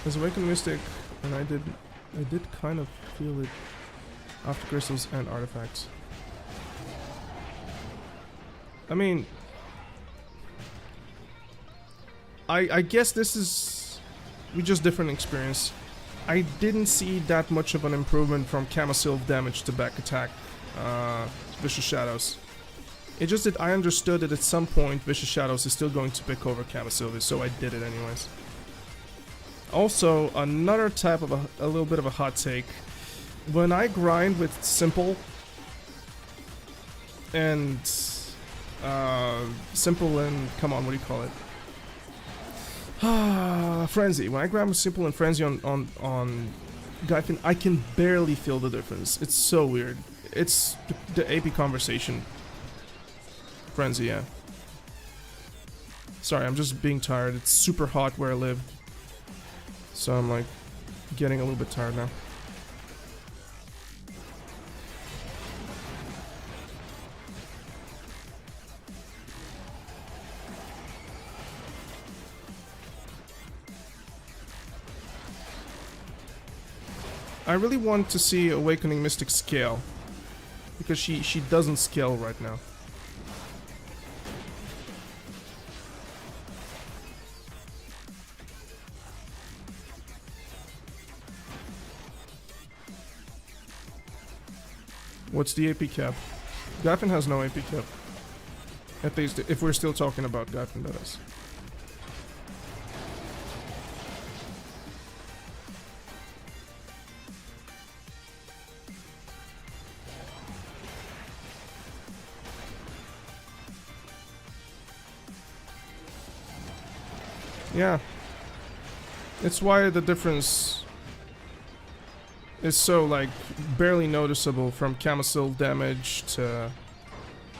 As Awakened Mystic, and I did kind of feel it after crystals and artifacts. I mean, I guess this is we just different experience. I didn't see that much of an improvement from Camisylve damage to back attack, Vicious Shadows. It just that I understood that at some point Vicious Shadows is still going to pick over Camisylve, so I did it anyways. Also, another type of a little bit of a hot take. When I grind with Simple and Simple and come on, what do you call it? Frenzy. When I grind with Simple and Frenzy on Gyfin, I can barely feel the difference. It's so weird. It's the AP conversation. Frenzy, yeah. Sorry, I'm just being tired. It's super hot where I live. So I'm like getting a little bit tired now. I really want to see Awakening Mystic scale, because she doesn't scale right now. What's the AP cap? Gyfin has no AP cap. At least if we're still talking about Gyfin, that is. Yeah. It's why the difference is so, like, barely noticeable from Camisylve damage to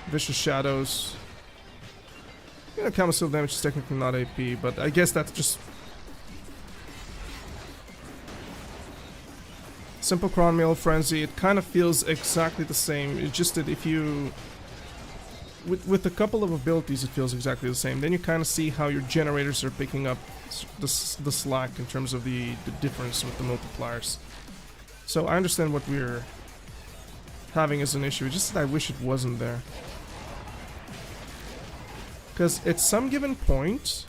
Vicious Shadows. You know, Camisylve damage is technically not AP, but I guess that's just... Simple Cron Meal, Frenzy, it kind of feels exactly the same. It's just that if you... With a couple of abilities, it feels exactly the same. Then you kind of see how your generators are picking up the slack in terms of the difference with the multipliers. So I understand what we're having as an issue, just that I wish it wasn't there. Because at some given point,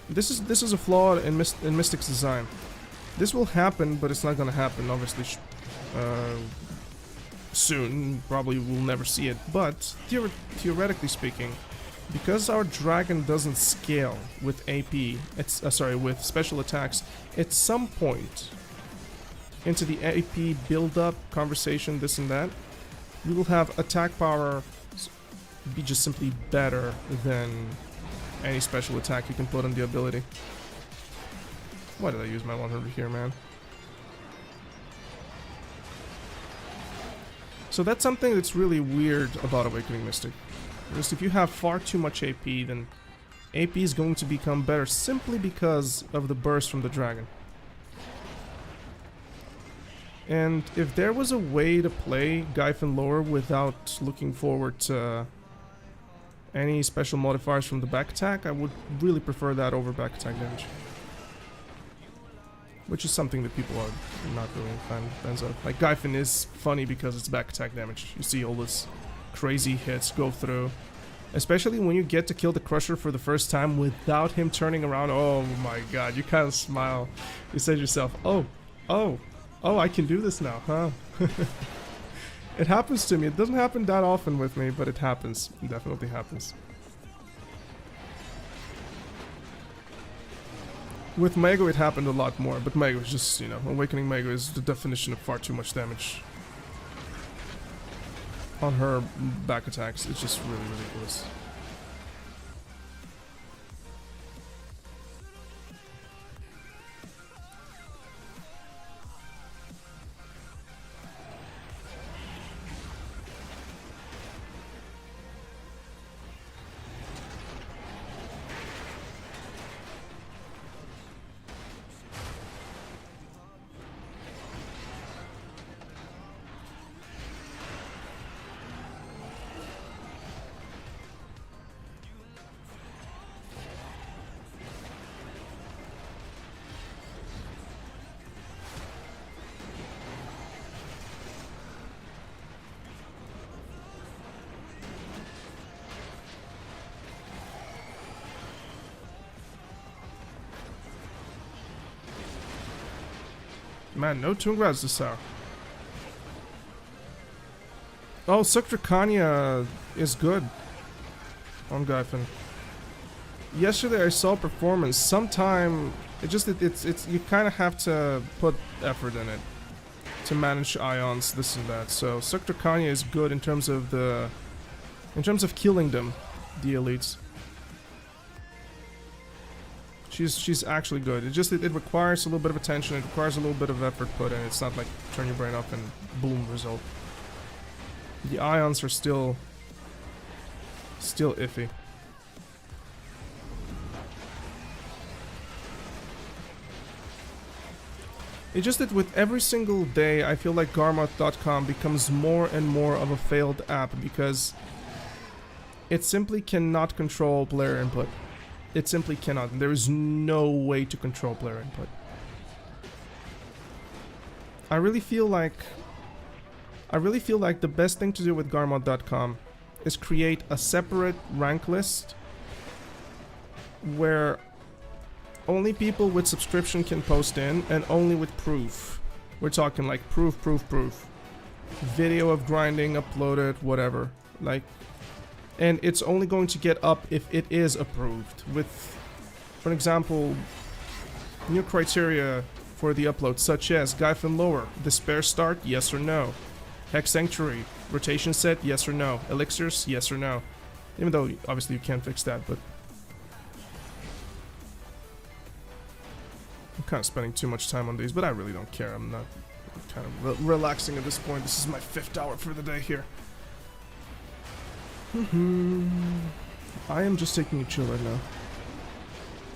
this is a flaw in Mystic's design. This will happen, but it's not gonna happen, obviously. uh, soon. Probably we'll never see it, but theoretically speaking, because our dragon doesn't scale with AP, it's with special attacks, at some point into the AP build-up conversation, this and that, we will have attack power be just simply better than any special attack you can put on the ability. Why did I use my 100 here, man? So that's something that's really weird about Awakening Mystic. Because if you have far too much AP, then AP is going to become better simply because of the burst from the dragon. And if there was a way to play Gyfin lower without looking forward to any special modifiers from the back attack, I would really prefer that over back attack damage. Which is something that people are not really fans of. Like, Gyfin is funny because it's back attack damage. You see all this crazy hits go through. Especially when you get to kill the Crusher for the first time without him turning around. Oh my god, you kind of smile. You say to yourself, oh, I can do this now, huh? It happens to me. It doesn't happen that often with me, but it happens. It definitely happens. With Mego it happened a lot more, but Mego is just, you know, Awakening Mego is the definition of far too much damage on her back attacks. It's just really ridiculous. Man, no Tomb Grads this hour. Oh, Sycraia is good on Gyfin. Yesterday I saw performance. Sometime it's you kind of have to put effort in it to manage ions, this and that. So Sycraia is good in terms of killing them, the elites. She's actually good. It requires a little bit of attention. It requires a little bit of effort put in. It's not like turn your brain off and boom, result. The ions are still iffy. It's just that with every single day, I feel like Garmoth.com becomes more and more of a failed app because it simply cannot control player input. It simply cannot. There is no way to control player input. I really feel like the best thing to do with Garmoth.com is create a separate rank list where only people with subscription can post in and only with proof. We're talking like proof. Video of grinding uploaded, whatever. Like, and it's only going to get up if it is approved with, for example, new criteria for the upload, such as Gyfin lower, despair start, yes or no, Hex Sanctuary, rotation set, yes or no, elixirs, yes or no. Even though obviously you can't fix that, but I'm kind of spending too much time on these, but I really don't care. I'm not kind of relaxing at this point. This is my 5th hour for the day here. I am just taking a chill right now.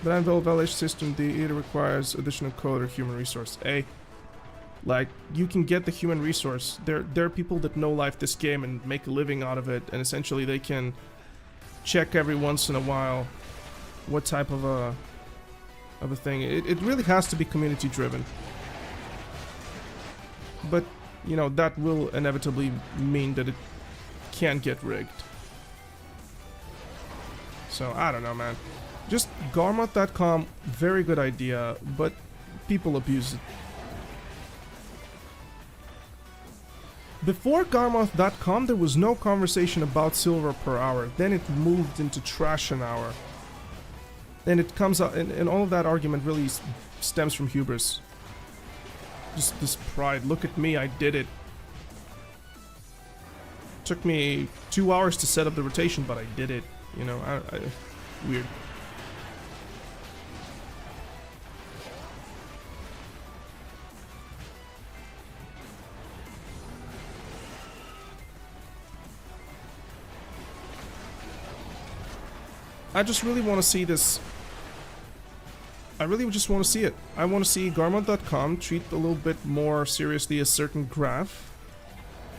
The LvL2 system, the either requires additional code or human resource. Like, you can get the human resource. There are people that know life this game and make a living out of it, and essentially they can check every once in a while what type of a thing. It really has to be community driven. But, you know, that will inevitably mean that it can get rigged. So, I don't know, man. Just Garmoth.com, very good idea, but people abuse it. Before Garmoth.com, there was no conversation about silver per hour. Then it moved into trash an hour. And it comes out, and all of that argument really stems from hubris. Just this pride. Look at me, I did it. Took me 2 hours to set up the rotation, but I did it. You know, weird. I just really want to see this. I really just want to see it. I want to see Garmoth.com treat a little bit more seriously a certain graph.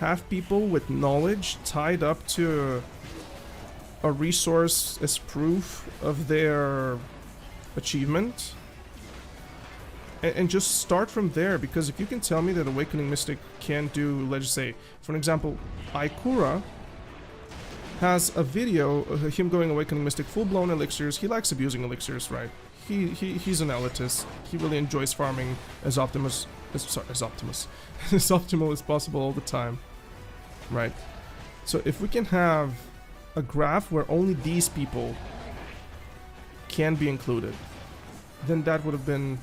Have people with knowledge tied up to a resource as proof of their achievement. And just start from there, because if you can tell me that Awakening Mystic can do, let's just say, for an example, Ikura has a video of him going Awakening Mystic, full-blown elixirs. He likes abusing elixirs, right? He's an elitist. He really enjoys farming as optimal as possible all the time, right? So if we can have a graph where only these people can be included, then that would have been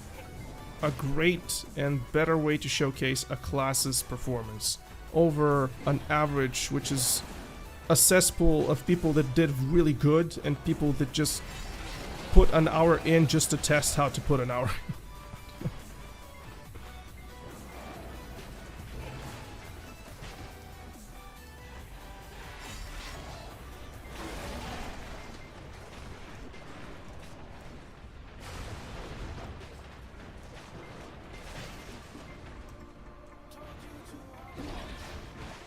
a great and better way to showcase a class's performance over an average, which is a cesspool of people that did really good and people that just put an hour in just to test how to put an hour.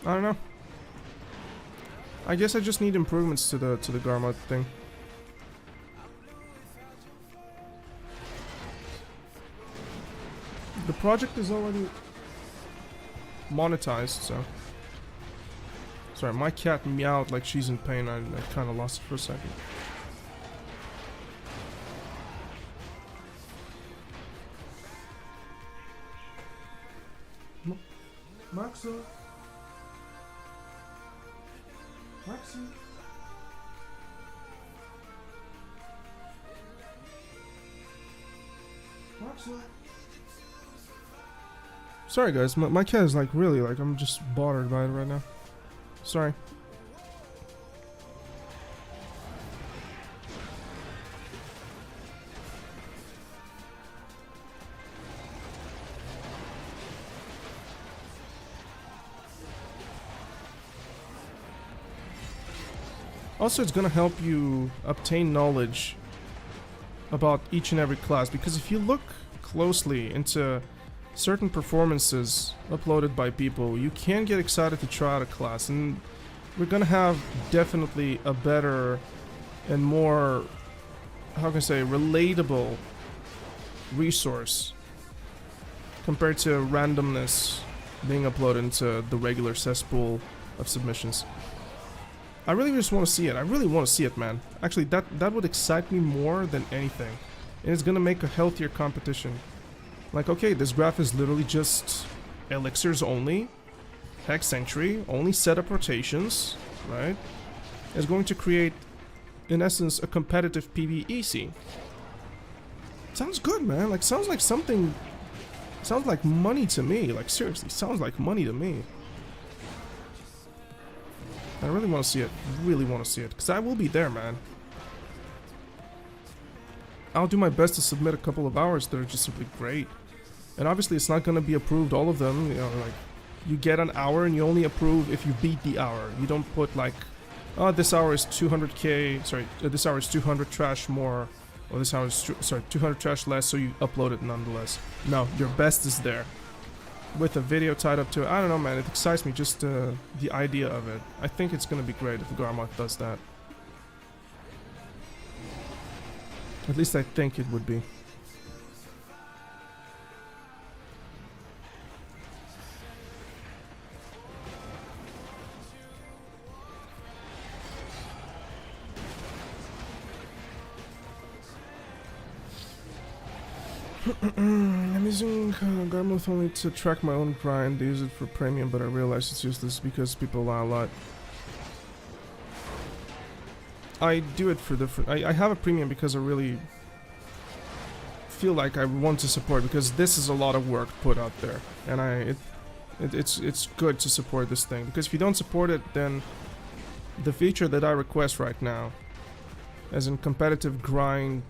I don't know. I guess I just need improvements to the Garmoth thing. The project is already monetized, so. Sorry, my cat meowed like she's in pain. I kind of lost it for a second. Maxo. Maxi. Maxi. Sorry guys, my cat is like really like, I'm just bothered by it right now. Sorry. Also, it's gonna help you obtain knowledge about each and every class, because if you look closely into certain performances uploaded by people, you can get excited to try out a class, and we're gonna have definitely a better and more, how can I say, relatable resource compared to randomness being uploaded into the regular cesspool of submissions. I really just want to see it. I really want to see it, man. Actually, that would excite me more than anything. And it's gonna make a healthier competition. Like, okay, this graph is literally just elixirs only, Hex Sanctuary, only setup rotations, right? It's going to create, in essence, a competitive PvE scene. Sounds good, man. Like, sounds like something. Sounds like money to me. Like, seriously, sounds like money to me. I really want to see it. Really want to see it. Because I will be there, man. I'll do my best to submit a couple of hours that are just simply great. And obviously it's not going to be approved, all of them. You know, like, you get an hour and you only approve if you beat the hour. You don't put like, oh, this hour is 200k, sorry, this hour is 200 trash more. Or this hour is, 200 trash less, so you upload it nonetheless. No, your best is there. With a video tied up to it. I don't know, man, it excites me, just the idea of it. I think it's gonna be great if Garmoth does that. At least I think it would be. I'm using Garmoth only to track my own grind. I use it for premium, but I realize it's useless because people lie a lot. I do it for different... I have a premium because I really feel like I want to support, because this is a lot of work put out there, and it's good to support this thing, because if you don't support it, then the feature that I request right now, as in competitive grind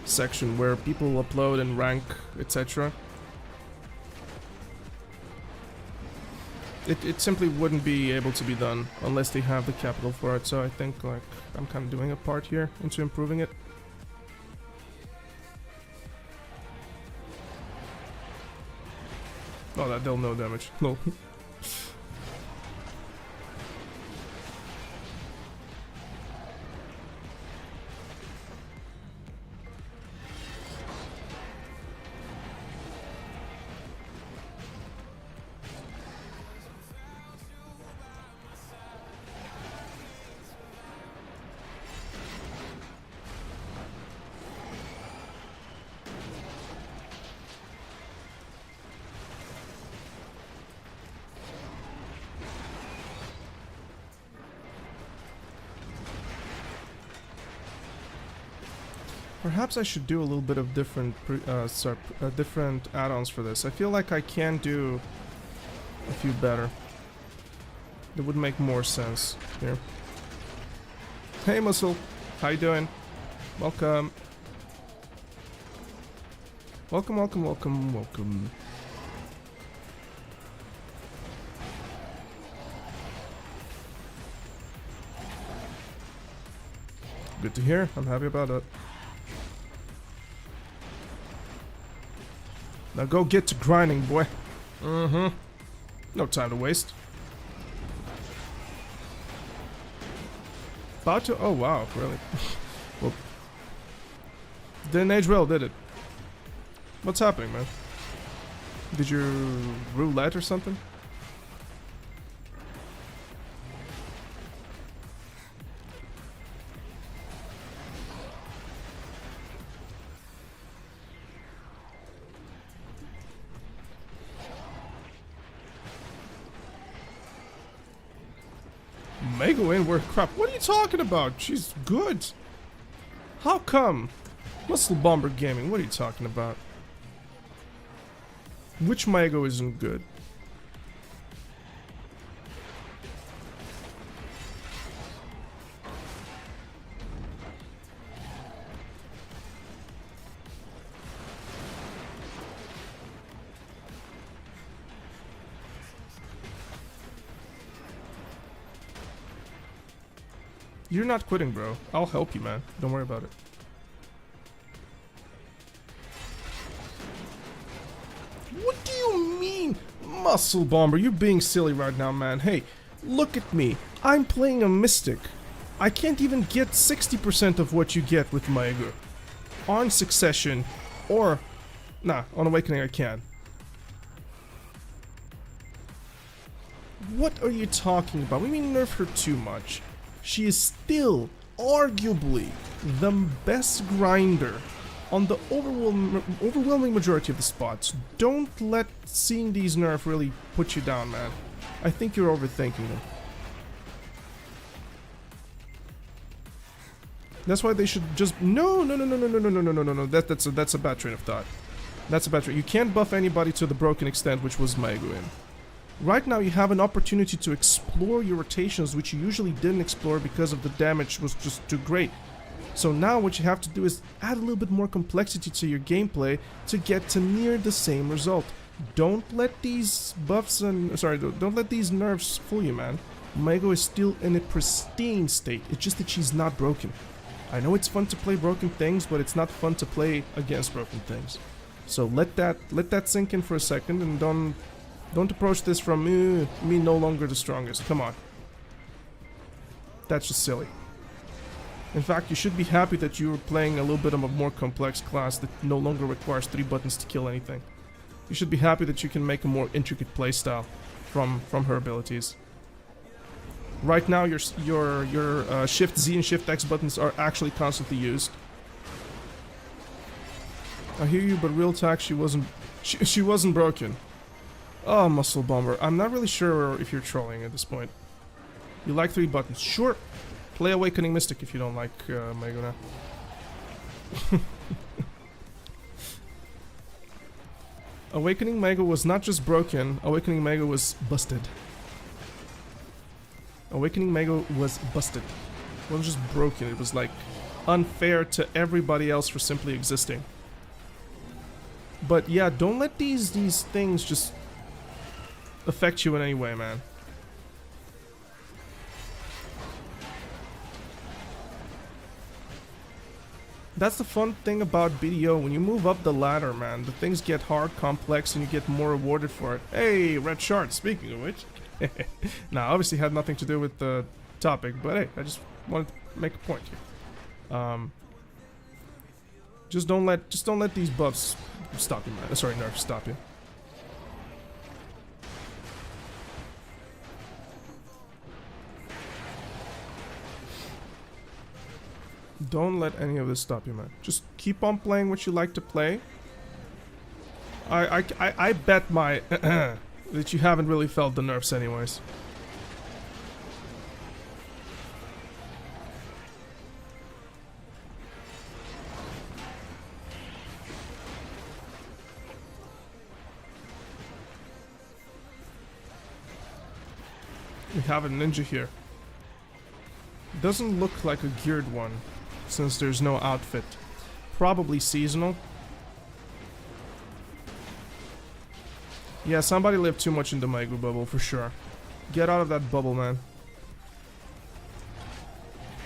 section where people upload and rank, etc., it simply wouldn't be able to be done unless they have the capital for it. So I think, like, I'm kind of doing a part here into improving it. Oh, that dealt no damage. No. Perhaps I should do a little bit of different different add-ons for this. I feel like I can do a few better. It would make more sense here. Hey Muscle, how you doing? Welcome. Welcome, welcome, welcome, welcome. Good to hear. I'm happy about it. Now go get to grinding, boy. Mm-hmm. No time to waste. About to... Oh, wow. Really? Well, didn't age well, did it? What's happening, man? Did you roulette or something? Mega win worth crap. What are you talking about? She's good. How come? Muscle Bomber Gaming, what are you talking about? Which Mega isn't good? You're not quitting, bro. I'll help you, man. Don't worry about it. What do you mean, Muscle Bomber? You're being silly right now, man. Hey, look at me. I'm playing a Mystic. I can't even get 60% of what you get with Maegu. On Succession, or... Nah, on Awakening I can. What are you talking about? We mean nerf her too much. She is still, arguably, the best grinder on the overwhelming majority of the spots. Don't let seeing these nerfs really put you down, man. I think you're overthinking them. That's why they should just... No. That's a bad train of thought. That's a bad train. You can't buff anybody to the broken extent, which was Maegu. Right now you have an opportunity to explore your rotations, which you usually didn't explore because of the damage was just too great. So now what you have to do is add a little bit more complexity to your gameplay to get to near the same result. Don't let these buffs and... Sorry, don't let these nerfs fool you, man. Maego is still in a pristine state. It's just that she's not broken. I know it's fun to play broken things, but it's not fun to play against broken things. So let that sink in for a second, and don't approach this from me no longer the strongest. Come on. That's just silly. In fact, you should be happy that you're playing a little bit of a more complex class that no longer requires 3 buttons to kill anything. You should be happy that you can make a more intricate playstyle from her abilities. Right now, your Shift Z and Shift X buttons are actually constantly used. I hear you, but real talk, she wasn't broken. Oh, Muscle Bomber. I'm not really sure if you're trolling at this point. You like 3 buttons. Sure. Play Awakening Mystic if you don't like Mago now. Awakening Mago was not just broken, Awakening Mago was busted. Awakening Mago was busted. It wasn't just broken, it was like unfair to everybody else for simply existing. But yeah, don't let these things just affect you in any way, man. That's the fun thing about BDO. When you move up the ladder, man, the things get hard, complex, and you get more rewarded for it. Hey, Red Shard, speaking of which. Now, obviously had nothing to do with the topic, but hey, I just wanted to make a point here. Just don't let these buffs stop you, man. Sorry, nerfs stop you. Don't let any of this stop you, man. Just keep on playing what you like to play. I bet my that you haven't really felt the nerfs anyways. We have a ninja here. Doesn't look like a geared one, since there's no outfit. Probably seasonal. Yeah, somebody lived too much in the Mago bubble, for sure. Get out of that bubble, man.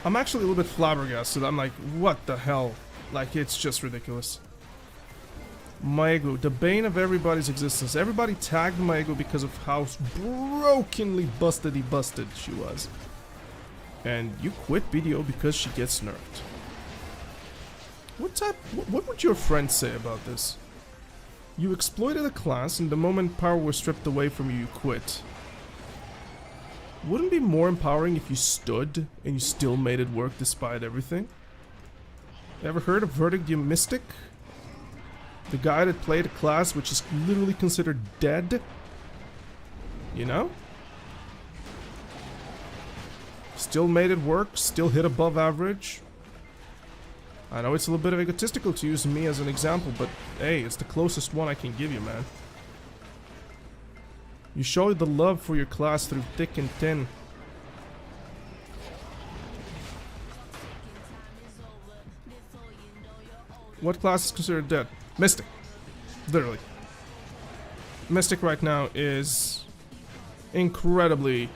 I'm actually a little bit flabbergasted. I'm like, what the hell? Like, it's just ridiculous. Mago, the bane of everybody's existence. Everybody tagged Mago because of how brokenly busted she was. And you quit BDO because she gets nerfed. What would your friends say about this? You exploited a class, and the moment power was stripped away from you, you quit. Wouldn't it be more empowering if you stood and you still made it work despite everything? Ever heard of Verdict the Mystic? The guy that played a class which is literally considered dead? You know? Still made it work, still hit above average. I know it's a little bit of egotistical to use me as an example, but hey, it's the closest one I can give you, man. You showed the love for your class through thick and thin. What class is considered dead? Mystic. Literally. Mystic right now is incredibly...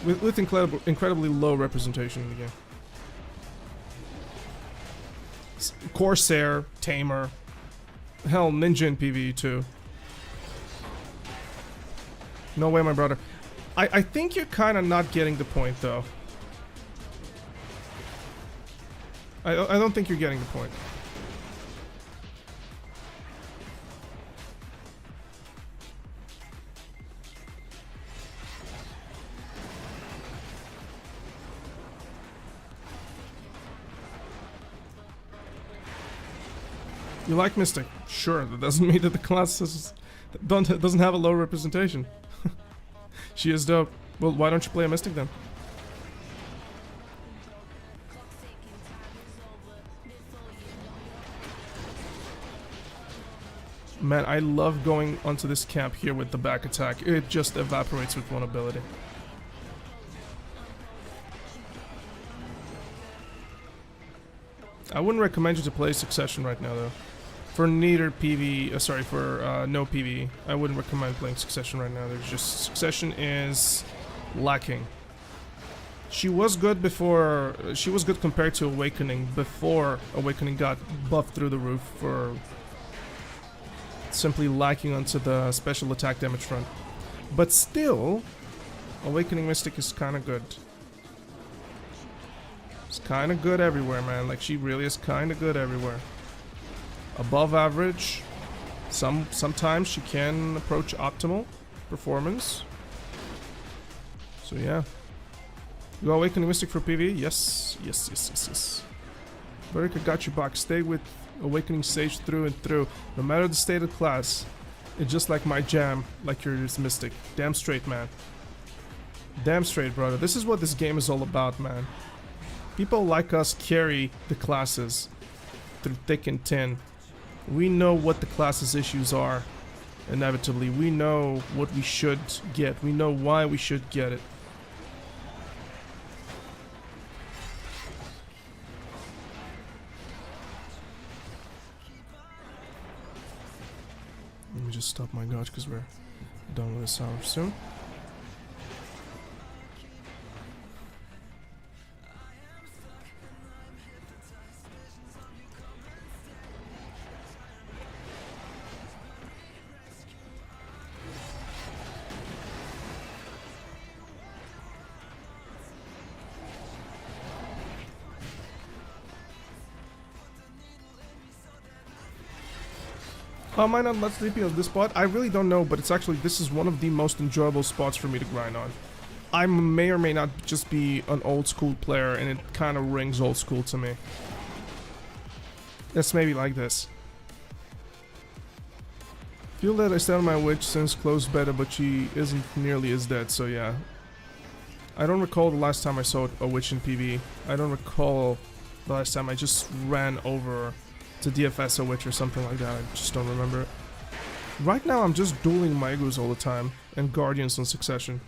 with incredibly low representation in the game. Corsair, Tamer, hell, Ninja in PvE too. No way, my brother. I think you're kind of not getting the point, though. I don't think you're getting the point. You like Mystic? Sure, that doesn't mean that the class doesn't have a low representation. She is dope. Well, why don't you play a Mystic then? Man, I love going onto this camp here with the back attack. It just evaporates with one ability. I wouldn't recommend you to play Succession right now, though. For neither PvE, for no PvE, I wouldn't recommend playing Succession right now. There's just Succession is lacking. She was good before. She was good compared to Awakening before Awakening got buffed through the roof for simply lacking onto the special attack damage front. But still, Awakening Mystic is kind of good. It's kind of good everywhere, man. Like, she really is kind of good everywhere. Above average. Sometimes she can approach optimal performance. So yeah. You Awakening Mystic for PvE? Yes. Yes. Verika got your back. Stay with Awakening Sage through and through. No matter the state of class. It's just like my jam, like your Mystic. Damn straight, man. Damn straight, brother. This is what this game is all about, man. People like us carry the classes through thick and thin. We know what the classes' issues are, inevitably. We know what we should get. We know why we should get it. Let me just stop my gauge because we're done with this hour soon. How am I not less sleepy on this spot? I really don't know, but it's actually, this is one of the most enjoyable spots for me to grind on. I may or may not just be an old school player, and it kind of rings old school to me. It's maybe like this. Feel that I stand on my witch since closed beta, but she isn't nearly as dead, so yeah. I don't recall the last time I saw a witch in PV. I don't recall the last time I just ran over to DFS a witch or something like that. I just don't remember it. Right now I'm just dueling Magus all the time and Guardians in succession.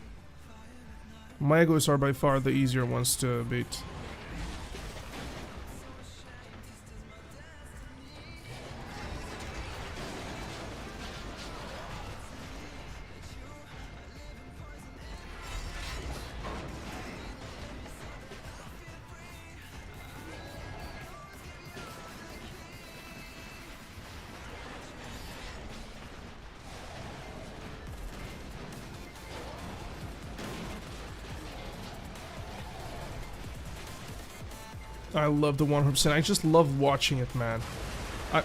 Magus are by far the easier ones to beat. I love the 100%. I just love watching it, man.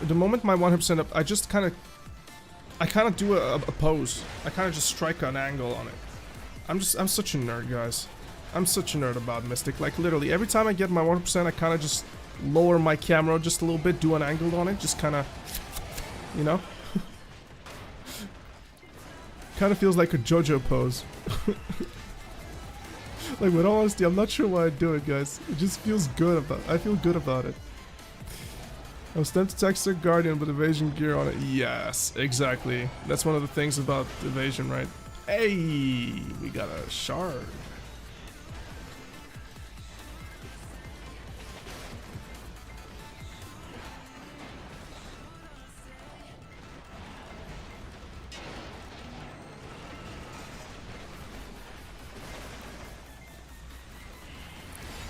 The moment my 100% up, I just kind of do a pose. I kind of just strike an angle on it. I'm such a nerd, guys. I'm such a nerd about Mystic. Like, literally, every time I get my 100%, I kind of just lower my camera just a little bit, do an angle on it, just kind of, you know? Kind of feels like a JoJo pose. Like, with all honesty, I'm not sure why I do it, guys. It just feels good about it. I feel good about it. I was tempted to text a Guardian with evasion gear on it. Yes, exactly. That's one of the things about evasion, right? Hey, we got a shard.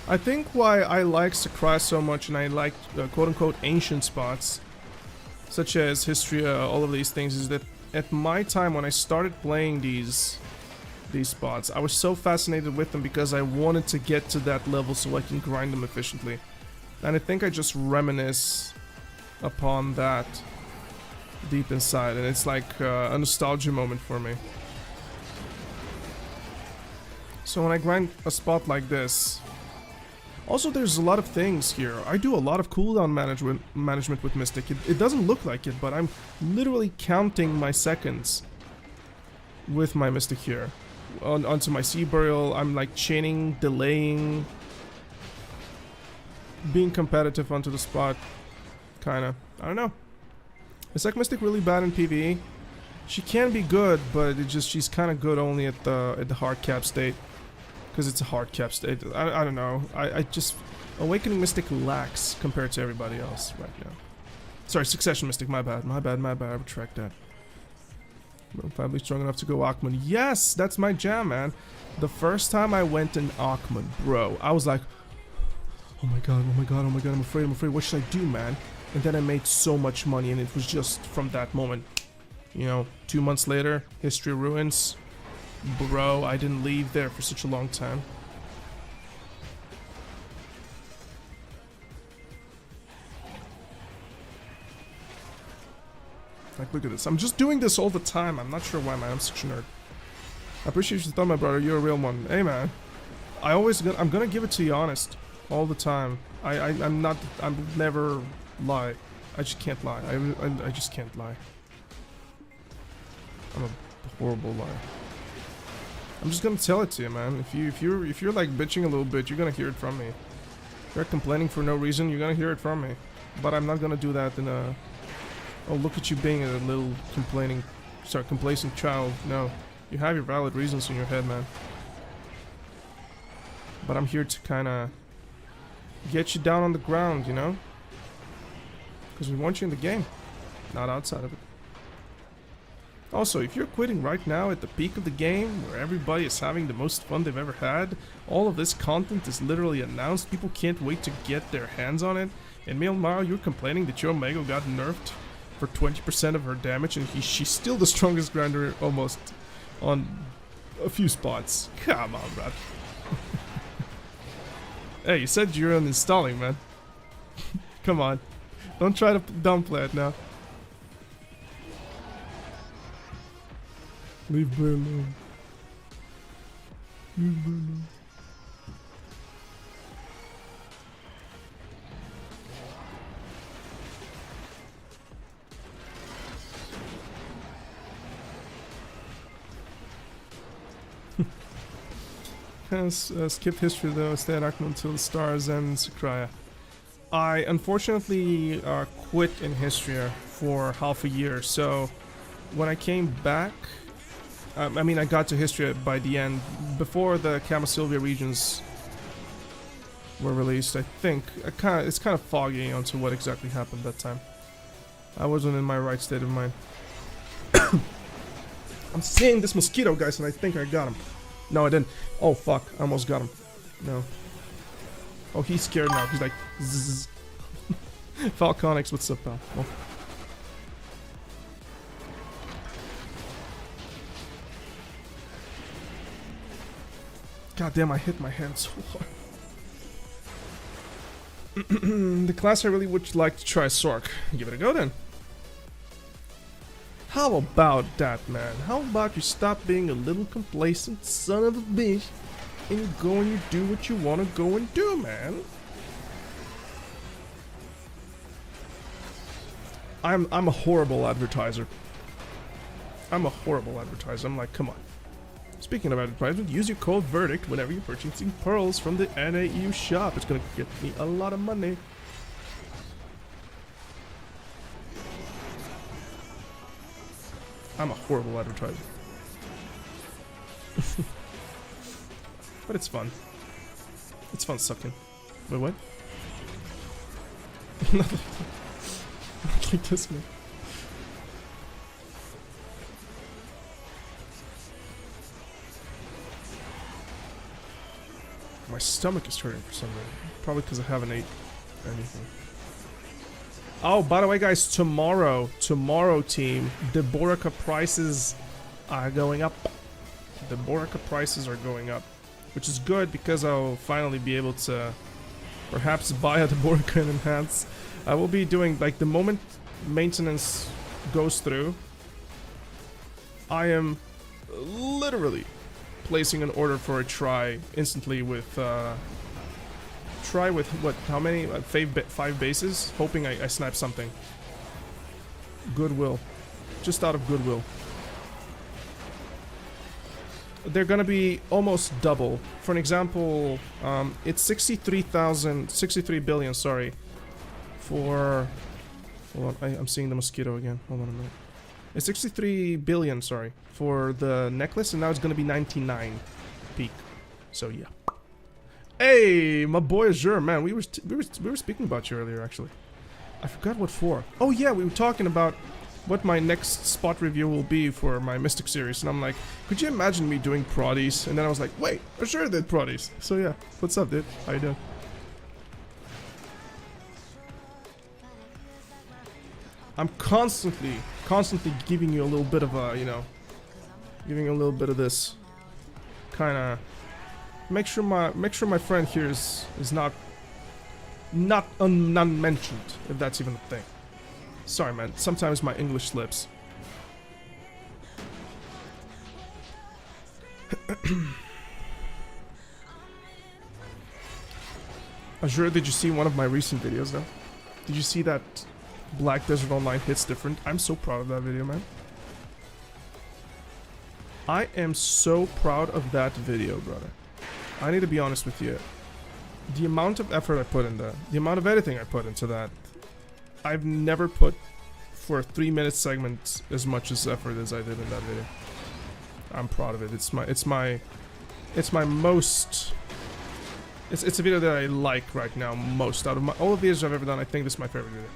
I think why I like Sycraia so much and I like quote-unquote ancient spots, such as Hysteria, all of these things, is that at my time when I started playing these spots, I was so fascinated with them because I wanted to get to that level so I can grind them efficiently. And I think I just reminisce upon that deep inside, and it's like a nostalgia moment for me. So when I grind a spot like this, also, there's a lot of things here. I do a lot of cooldown management with Mystic. It doesn't look like it, but I'm literally counting my seconds with my Mystic here. Onto my Sea Burial, I'm like chaining, delaying, being competitive onto the spot. Kinda. I don't know. Is that Mystic really bad in PvE? She can be good, but she's kind of good only at the hard cap state. Because it's a hard cap state. I don't know. I just... Awakening Mystic lacks compared to everybody else right now. Sorry, Succession Mystic. My bad. My bad. I retract that. Family strong enough to go Akhman. Yes! That's my jam, man. The first time I went in Akhman, bro, I was like... Oh my god, I'm afraid. What should I do, man? And then I made so much money, and it was just from that moment. You know, 2 months later, History Ruins... Bro, I didn't leave there for such a long time. Like, look at this. I'm just doing this all the time. I'm not sure why, man. I'm such a nerd. I appreciate your thought, my brother. You're a real one. Hey, man. I'm gonna give it to you honest. All the time. I'm never lie. I just can't lie. I just can't lie. I'm a horrible liar. I'm just gonna tell it to you, man. If you're like bitching a little bit, you're gonna hear it from me. If you're complaining for no reason, you're gonna hear it from me. But I'm not gonna do that in a, oh, look at you being a little complacent child. No, you have your valid reasons in your head, man. But I'm here to kind of get you down on the ground, you know? Because we want you in the game, not outside of it. Also, if you're quitting right now at the peak of the game, where everybody is having the most fun they've ever had, all of this content is literally announced, people can't wait to get their hands on it, and meanwhile you're complaining that your Omega got nerfed for 20% of her damage, and she's still the strongest grinder almost on a few spots. Come on, bro. Hey, you said you're uninstalling, man. Come on. Don't try to downplay it now. Leave me alone. Leave me alone. Skipped history though, stayed active until the stars and Sycraia. I unfortunately quit in history for half a year, so when I came back, I mean I got to history by the end, before the Camasylvia regions were released, I think. It's kind of foggy onto what exactly happened that time. I wasn't in my right state of mind. I'm seeing this mosquito, guys, and I think I got him. No, I didn't. Oh, fuck. I almost got him. No. Oh, he's scared now. He's like, zzz. Falconix, what's up, pal? Oh. God damn, I hit my hand so hard. The class I really would like to try Sork. Give it a go then. How about that, man? How about you stop being a little complacent son of a bitch and you go and you do what you want to go and do, man? I'm a horrible advertiser. I'm a horrible advertiser. I'm like, come on. Speaking of advertisement, use your code VERDICT whenever you're purchasing pearls from the NAU shop. It's gonna get me a lot of money. I'm a horrible advertiser. But it's fun. It's fun sucking. Wait, what? Not like this, man. My stomach is hurting for some reason. Probably because I haven't ate anything. Oh, by the way, guys, tomorrow team, the Borica prices are going up. The Borica prices are going up, which is good because I'll finally be able to perhaps buy a Borica and enhance. I will be doing, like, the moment maintenance goes through, I am literally placing an order for a try instantly with try with what? How many? 5 bases? Hoping I snap something. Goodwill. Just out of goodwill. They're gonna be almost double. For an example, it's 63 billion, sorry. For... Hold on, I'm seeing the mosquito again. Hold on a minute. It's 63 billion, sorry, for the necklace, and now it's gonna be 99 peak. So yeah. Hey, my boy Azure, man, we were speaking about you earlier, actually. I forgot what for. Oh yeah, we were talking about what my next spot review will be for my Mystic series, and I'm like, could you imagine me doing Prodies? And then I was like, wait, Azure did Prodies. So yeah, what's up, dude? How you doing? I'm constantly giving you a little bit of a, you know, giving a little bit of this kind of. Make sure my friend here is not unmentioned, if that's even a thing. Sorry, man. Sometimes my English slips. Azure, did you see one of my recent videos, though? Did you see that Black Desert Online hits different. I'm so proud of that video, man. I am so proud of that video, brother. I need to be honest with you. The amount of effort I put in that, the amount of editing I put into that, I've never put for a 3-minute segment as much as effort as I did in that video. I'm proud of it. It's my most. It's a video that I like right now most out of all of the videos I've ever done. I think this is my favorite video.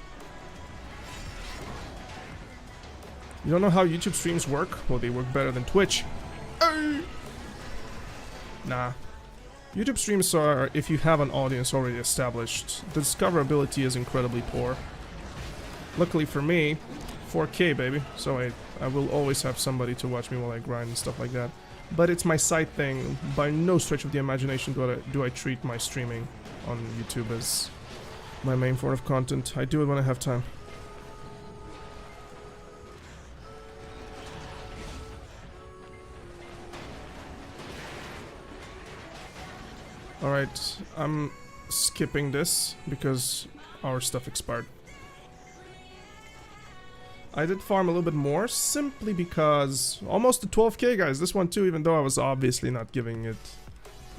You don't know how YouTube streams work? Well, they work better than Twitch. Nah. YouTube streams are, if you have an audience already established, the discoverability is incredibly poor. Luckily for me, 4K baby, so I will always have somebody to watch me while I grind and stuff like that. But it's my side thing. By no stretch of the imagination do I treat my streaming on YouTube as my main form of content. I do it when I have time. Alright, I'm skipping this because our stuff expired. I did farm a little bit more simply because almost to 12k guys, this one too, even though I was obviously not giving it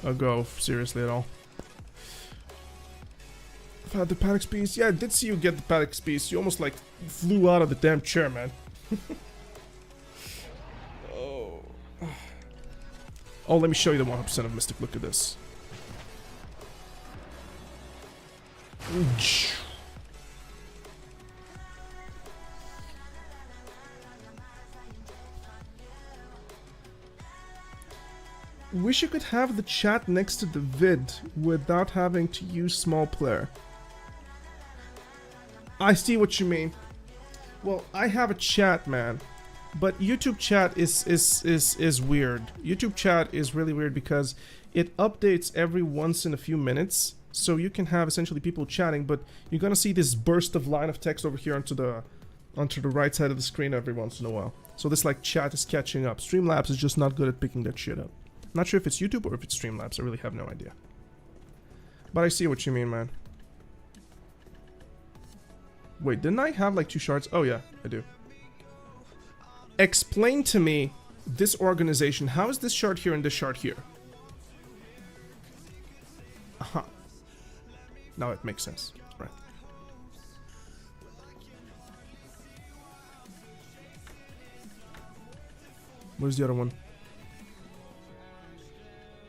a go seriously at all. I've had the paddock piece. Yeah, I did see you get the paddock piece. You almost like flew out of the damn chair, man. Oh. Oh, let me show you the 100% of Mystic. Look at this. Wish you could have the chat next to the vid without having to use small player. I see what you mean. Well, I have a chat, man, but YouTube chat is weird. YouTube chat is really weird because it updates every once in a few minutes, so you can have essentially people chatting, but you're gonna see this burst of line of text over here onto the right side of the screen every once in a while. So this like chat is catching up. Streamlabs is just not good at picking that shit up. Not sure if it's YouTube or if it's Streamlabs. I really have no idea. But I see what you mean, man. Wait, didn't I have like 2 shards? Oh yeah, I do. Explain to me this organization. How is this shard here and this shard here? Aha. Now it makes sense. Right. Where's the other one?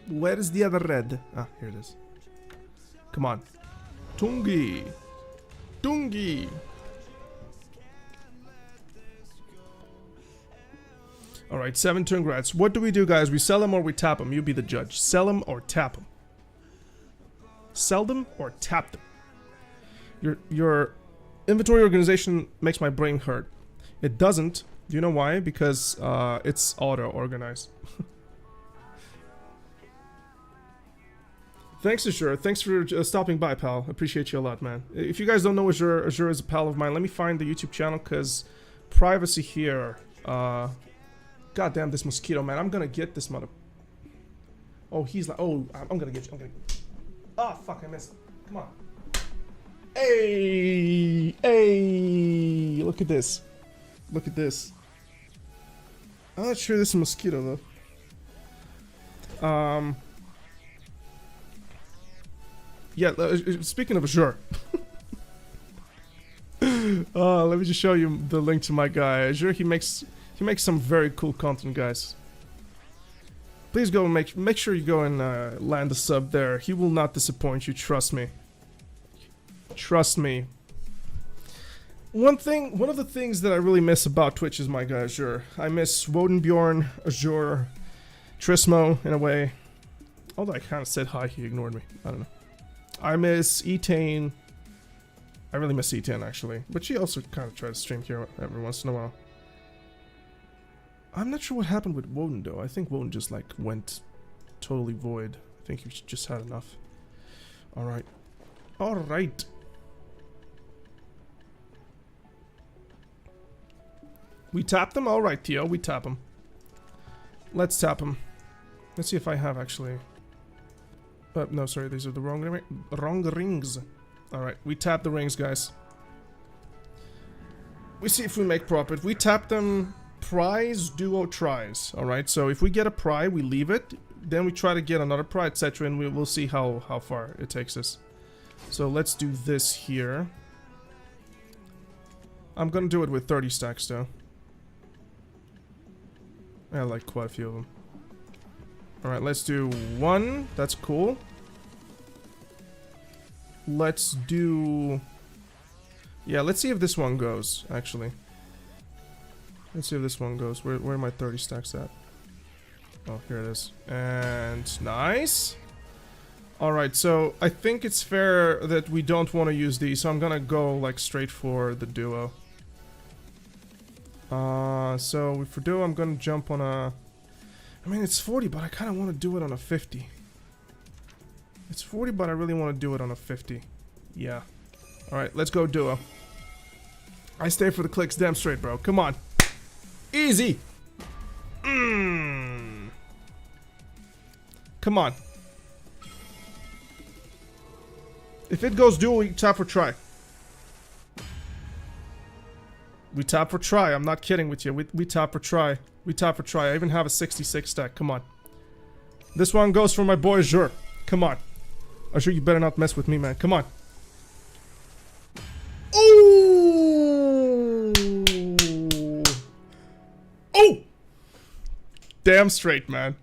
Where is the other red? Ah, here it is. Come on. Tungi. Tungi. Alright, 7 turn grats. What do we do, guys? We sell them or we tap them? You be the judge. Sell them or tap them? Sell them or tap them? Your inventory organization makes my brain hurt. It doesn't. Do you know why? Because it's auto-organized. Thanks, Azure. Thanks for stopping by, pal. Appreciate you a lot, man. If you guys don't know Azure, Azure is a pal of mine. Let me find the YouTube channel, because privacy here. God damn this mosquito, man. I'm gonna get this mother... Oh, he's like... Oh, I'm gonna get you. I'm gonna... Oh, fuck, I missed. Come on. Hey! Hey! Look at this. Look at this. I'm not sure this is a mosquito, though. Yeah, speaking of Azure. Let me just show you the link to my guy. Azure, he makes some very cool content, guys. Please go and make sure you go and land a sub there. He will not disappoint you, trust me. Trust me. One of the things that I really miss about Twitch is my guy Azure. I miss Wodenbjorn, Azure, Trismo in a way. Although I kind of said hi, he ignored me. I don't know. I miss Etane. I really miss Etane actually, but she also kind of tried to stream here every once in a while. I'm not sure what happened with Woden though. I think Woden just like went totally void. I think he just had enough. Alright. Alright. We tap them? Alright, Theo, we tap them. Let's tap them. Let's see if I have actually... no, sorry, these are the wrong rings. Alright, we tap the rings, guys. We see if we make profit. We tap them prize, duo, tries. Alright, so if we get a pry, we leave it. Then we try to get another pry, etc. And we'll see how far it takes us. So let's do this here. I'm gonna do it with 30 stacks though. I like quite a few of them. Alright, let's do one. That's cool. Let's do... Yeah, let's see if this one goes, actually. Let's see if this one goes. Where are my 30 stacks at? Oh, here it is. And nice! Alright, so I think it's fair that we don't want to use these, so I'm gonna go, like, straight for the duo. So for duo, I'm gonna jump on a... I mean, it's 40, but I kind of want to do it on a 50. It's 40, but I really want to do it on a 50. Yeah. Alright, let's go duo. I stay for the clicks damn straight, bro. Come on. Easy! Come on. If it goes duo, we tap for try. We tap for try. I'm not kidding with you. We tap for try. We tap for try. I even have a 66 stack. Come on. This one goes for my boy Azure. Come on. Azure, you better not mess with me, man. Come on. Oh! Oh! Damn straight, man.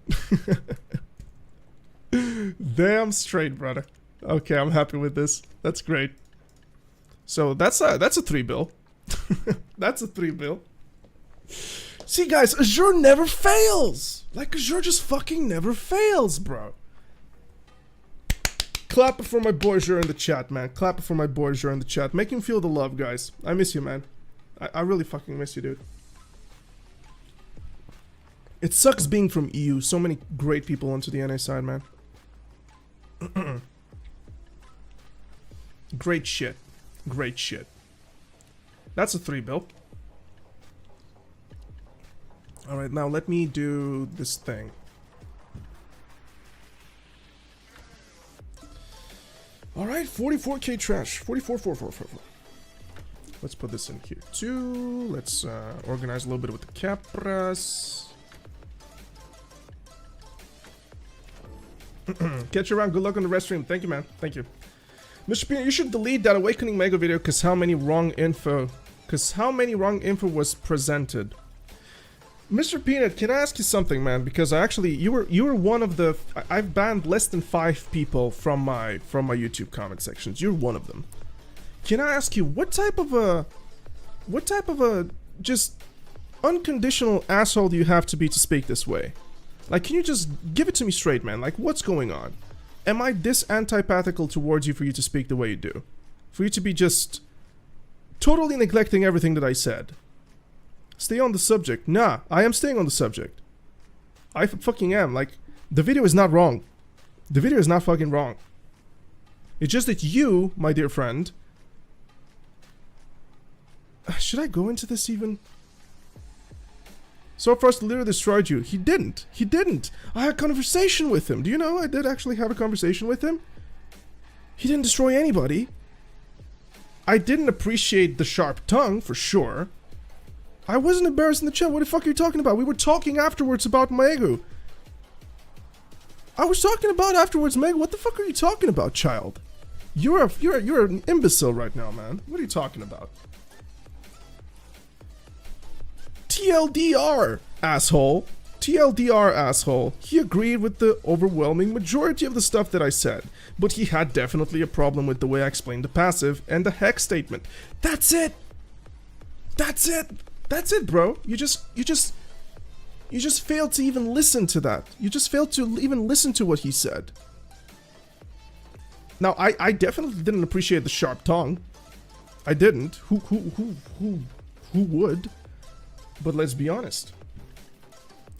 Damn straight, brother. Okay, I'm happy with this. That's great. So that's a 3 bill. That's a 3 bill. See, guys, Azure never fails. Like, Azure just fucking never fails, bro. Clap it for my boy Azure in the chat, man. Clap it for my boy Azure in the chat. Make him feel the love, guys. I miss you, man. I really fucking miss you, dude. It sucks being from EU. So many great people onto the NA side, man. Great shit. Great shit. That's a 3 bill. Alright, now let me do this thing. Alright, 44k trash. 44,444. Let's put this in here too. Let's organize a little bit with the Capras. Catch you around. Good luck on the rest stream. Thank you, man. Thank you. Mr. Peanut, you should delete that Awakening Mega video because how many wrong info was presented. Mr. Peanut, can I ask you something, man? Because you were one of the... I've banned less than 5 people from my YouTube comment sections. You're one of them. Can I ask you, what type of a just unconditional asshole do you have to be to speak this way? Like, can you just give it to me straight, man? Like, what's going on? Am I this antipathical towards you for you to speak the way you do? For you to be just totally neglecting everything that I said? Stay on the subject. Nah, I am staying on the subject. I fucking am. Like, the video is not wrong. The video is not fucking wrong. It's just that you, my dear friend... Should I go into this even? So far, the leader destroyed you. He didn't. He didn't. I had a conversation with him. Do you know I did actually have a conversation with him? He didn't destroy anybody. I didn't appreciate the sharp tongue, for sure. I wasn't embarrassed in the chat. What the fuck are you talking about? We were talking afterwards about Maegu. I was talking about afterwards, Maegu. What the fuck are you talking about, child? You're an imbecile right now, man. What are you talking about? TLDR, asshole. TLDR, asshole. He agreed with the overwhelming majority of the stuff that I said, but he had definitely a problem with the way I explained the passive and the hex statement. That's it. That's it. That's it, bro. You just failed to even listen to that. You just failed to even listen to what he said. Now, I definitely didn't appreciate the sharp tongue. I didn't. Who would? But let's be honest.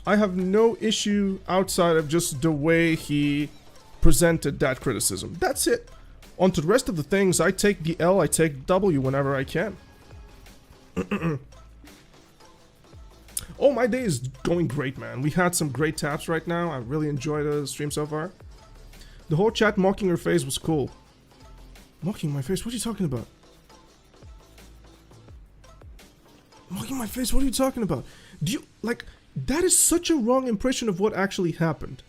I have no issue outside of just the way he presented that criticism. That's it. On to the rest of the things, I take the L, I take W whenever I can. Oh, my day is going great, man. We had some great taps right now. I really enjoyed the stream so far. The whole chat mocking your face was cool. Mocking my face? What are you talking about? Mocking my face? What are you talking about? Do you, like, that is such a wrong impression of what actually happened.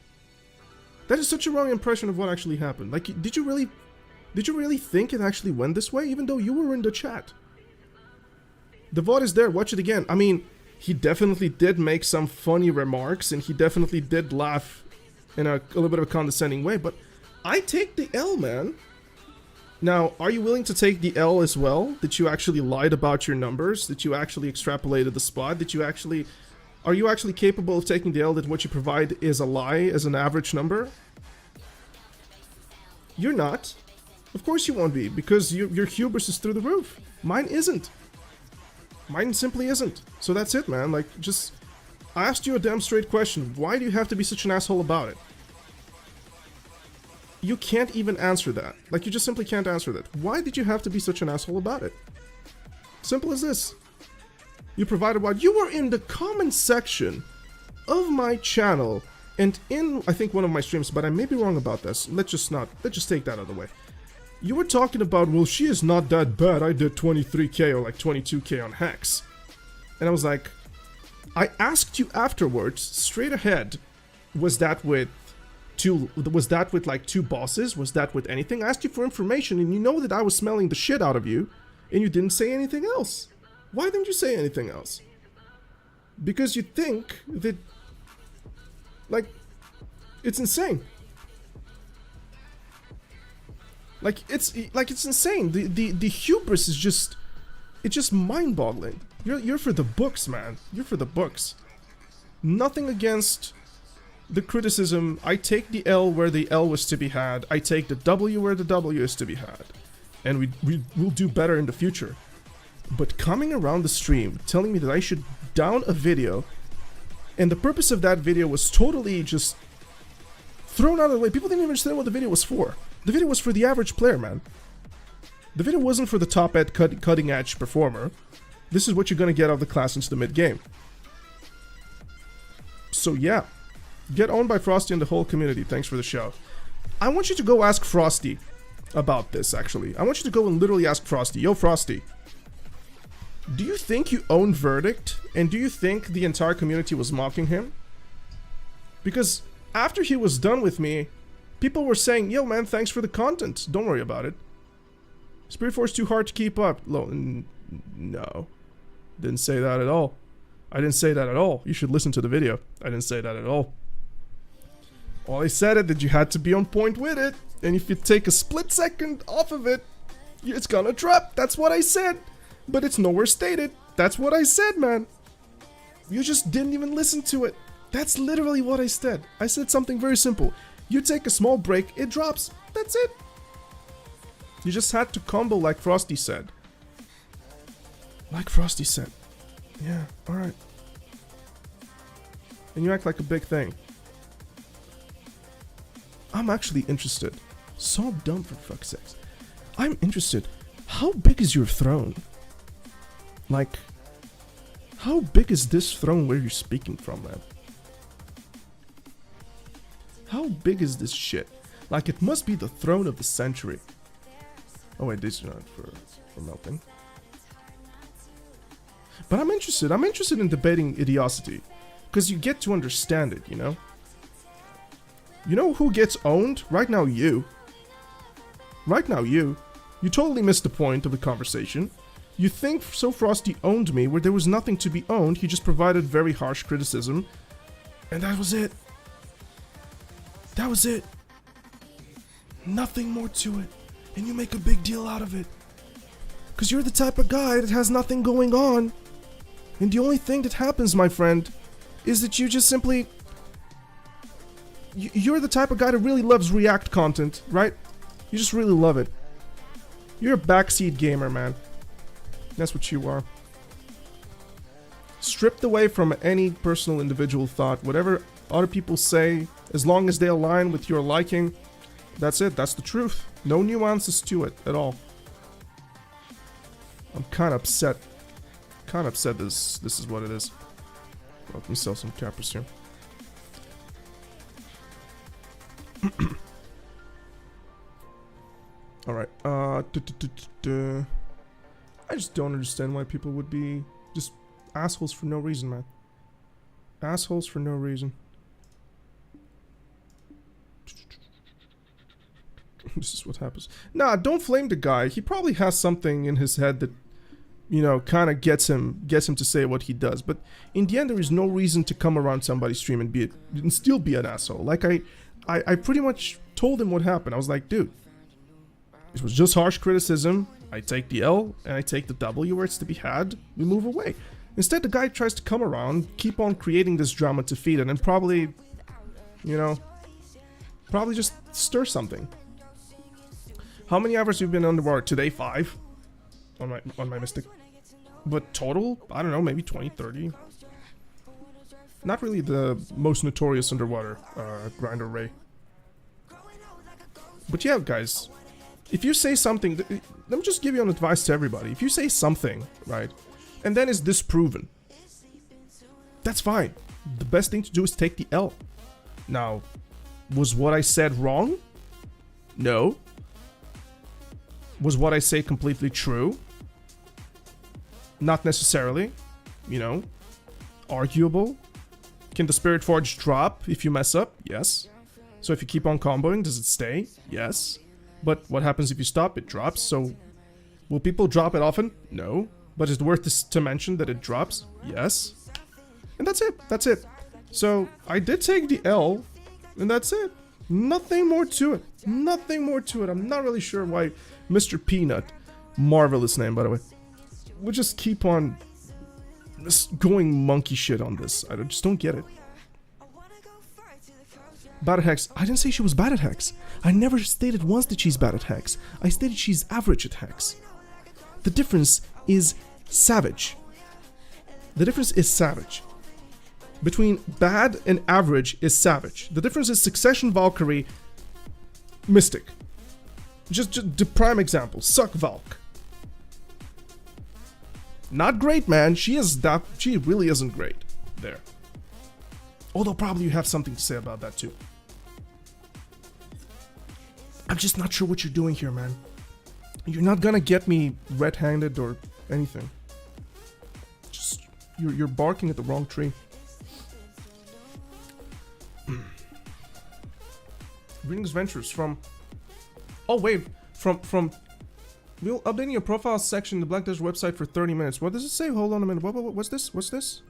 That is such a wrong impression of what actually happened. Like, did you really think it actually went this way, even though you were in the chat? The VOD is there, watch it again. I mean, he definitely did make some funny remarks, and he definitely did laugh in a little bit of a condescending way, but I take the L, man. Now, are you willing to take the L as well? That you actually lied about your numbers? That you actually extrapolated the spot? That you actually... Are you actually capable of taking the L that what you provide is a lie as an average number? You're not. Of course you won't be, because your hubris is through the roof. Mine isn't. Mine simply isn't. So that's it, man. Like, just... I asked you a damn straight question. Why do you have to be such an asshole about it? You can't even answer that. Like, you just simply can't answer that. Why did you have to be such an asshole about it? Simple as this. You provided what? You were in the comment section of my channel and in, I think, one of my streams, but I may be wrong about this. Let's just take that out of the way. You were talking about, well, she is not that bad. I did 23k or like 22k on Hex. And I was like, I asked you afterwards, straight ahead, was that with like 2 bosses? Was that with anything? I asked you for information, and you know that I was smelling the shit out of you, and you didn't say anything else. Why didn't you say anything else? Because you think that, like, it's insane. Like, it's insane. The hubris is just, it's just mind-boggling. You're for the books, man. You're for the books. Nothing against the criticism. I take the L where the L was to be had. I take the W where the W is to be had. And we'll do better in the future. But coming around the stream, telling me that I should down a video, and the purpose of that video was totally just thrown out of the way. People didn't even understand what the video was for. The video was for the average player, man. The video wasn't for the top-end cutting-edge performer. This is what you're gonna get out of the class into the mid-game. So yeah, get owned by Frosty and the whole community. Thanks for the show. I want you to go ask Frosty about this, actually. I want you to go and literally ask Frosty. Yo, Frosty. Do you think you owned Verdict? And do you think the entire community was mocking him? Because after he was done with me, people were saying, yo man, thanks for the content. Don't worry about it. Spirit Force too hard to keep up. No. Didn't say that at all. I didn't say that at all. You should listen to the video. I didn't say that at all. All I said is that you had to be on point with it. And if you take a split second off of it, it's gonna drop. That's what I said. But it's nowhere stated. That's what I said, man. You just didn't even listen to it. That's literally what I said. I said something very simple. You take a small break, it drops. That's it. You just had to combo like Frosty said. Like Frosty said. Yeah, alright. And you act like a big thing. I'm actually interested. So dumb, for fuck's sakes. I'm interested. How big is your throne? Like, how big is this throne where you're speaking from, man? How big is this shit? Like, it must be the throne of the century. Oh wait, these are not for melting. But I'm interested in debating idiocity. Because you get to understand it, you know? You know who gets owned? Right now, you. Right now, you. You totally missed the point of the conversation. You think So Frosty owned me where there was nothing to be owned, he just provided very harsh criticism. And that was it. That was it. Nothing more to it. And you make a big deal out of it. Because you're the type of guy that has nothing going on. And the only thing that happens, my friend, is that you just simply... You're the type of guy that really loves React content, right? You just really love it. You're a backseat gamer, man. That's what you are. Stripped away from any personal individual thought. Whatever other people say, as long as they align with your liking, that's it. That's the truth. No nuances to it at all. I'm kind of upset. Kind of upset this is what it is. Let me sell some cappers here. Alright, I just don't understand why people would be just assholes for no reason, man. Assholes for no reason. This is what happens. Nah, don't flame the guy. He probably has something in his head that, you know, kind of gets him to say what he does. But in the end, there is no reason to come around somebody's stream and still be an asshole. Like I pretty much told him what happened. I was like, dude, it was just harsh criticism. I take the L and I take the W where it's to be had. We move away. Instead, the guy tries to come around, keep on creating this drama to feed it, and probably, you know, probably just stir something. How many hours have you been underwater? Today, 5 on my Mystic. But total, I don't know, maybe 20, 30. Not really the most notorious underwater grinder Ray. But yeah, guys, if you say something, let me just give you an advice to everybody. If you say something, right, and then it's disproven, that's fine. The best thing to do is take the L. Now, was what I said wrong? No. Was what I say completely true? Not necessarily. You know, arguable. Can the Spirit Forge drop if you mess up? Yes. So if you keep on comboing, does it stay? Yes. But what happens if you stop? It drops. So will people drop it often? No. But is it worth to mention that it drops? Yes. And that's it. That's it. So I did take the L, and that's it. Nothing more to it. Nothing more to it. I'm not really sure why Mr. Peanut, marvelous name by the way, would just keep on going monkey shit on this. I just don't get it. Bad at Hex. I didn't say she was bad at Hex. I never stated once that she's bad at Hex. I stated she's average at Hex. The difference is savage. The difference is savage. Between bad and average is savage. The difference is Succession Valkyrie, Mystic. Just the prime example. Suck Valk. Not great, man. She really isn't great there. Although probably you have something to say about that too. I'm just not sure what you're doing here, man. You're not gonna get me red-handed or anything. Just you're barking at the wrong tree. Greetings Ventures from... Oh wait, from... We'll updating your profile section in the Black Dash website for 30 minutes. What does it say? Hold on a minute. What's this? What's this?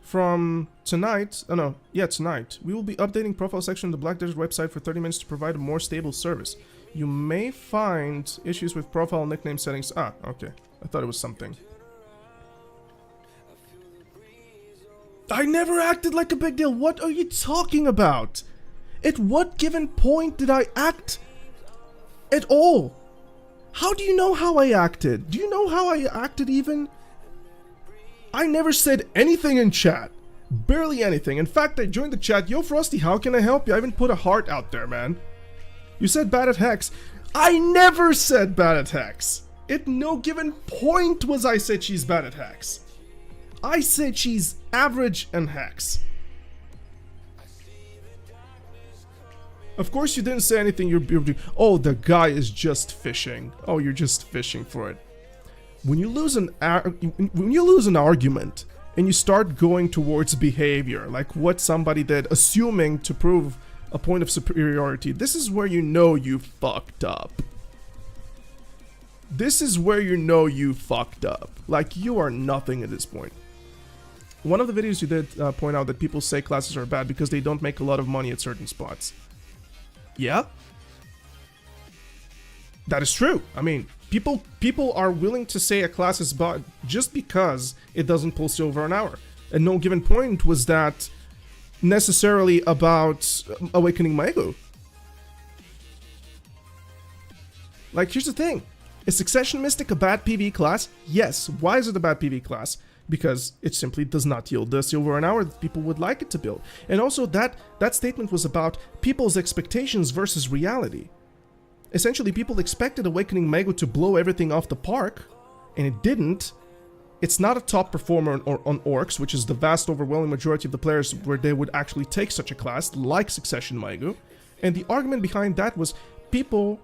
From tonight... Oh no, yeah, tonight. We will be updating profile section in the Black Dash website for 30 minutes to provide a more stable service. You may find issues with profile nickname settings. Ah, okay. I thought it was something. I never acted like a big deal. What are you talking about? At what given point did I act at all? How do you know how I acted? Do you know how I acted even? I never said anything in chat. Barely anything. In fact, I joined the chat. Yo, Frosty, how can I help you? I even put a heart out there, man. You said bad at Hex. I never said bad at Hex. At no given point was I said she's bad at Hex. I said she's average and Hex. Of course you didn't say anything. Oh, the guy is just fishing. Oh, you're just fishing for it. When you lose an argument and you start going towards behavior, like what somebody did, assuming to prove a point of superiority, this is where you know you fucked up. This is where you know you fucked up. Like, you are nothing at this point. One of the videos you did point out that people say classes are bad because they don't make a lot of money at certain spots. Yeah, that is true. I mean, people are willing to say a class is bad just because it doesn't pull silver an hour. At no given point was that necessarily about awakening my ego. Like, here's the thing. Is Succession Mystic a bad PvE class? Yes. Why is it a bad PvE class? Because it simply does not yield the silver an hour that people would like it to build. And also that statement was about people's expectations versus reality. Essentially, people expected Awakening Mago to blow everything off the park, and it didn't. It's not a top performer on Orcs, which is the vast overwhelming majority of the players where they would actually take such a class, like Succession Mago. And the argument behind that was people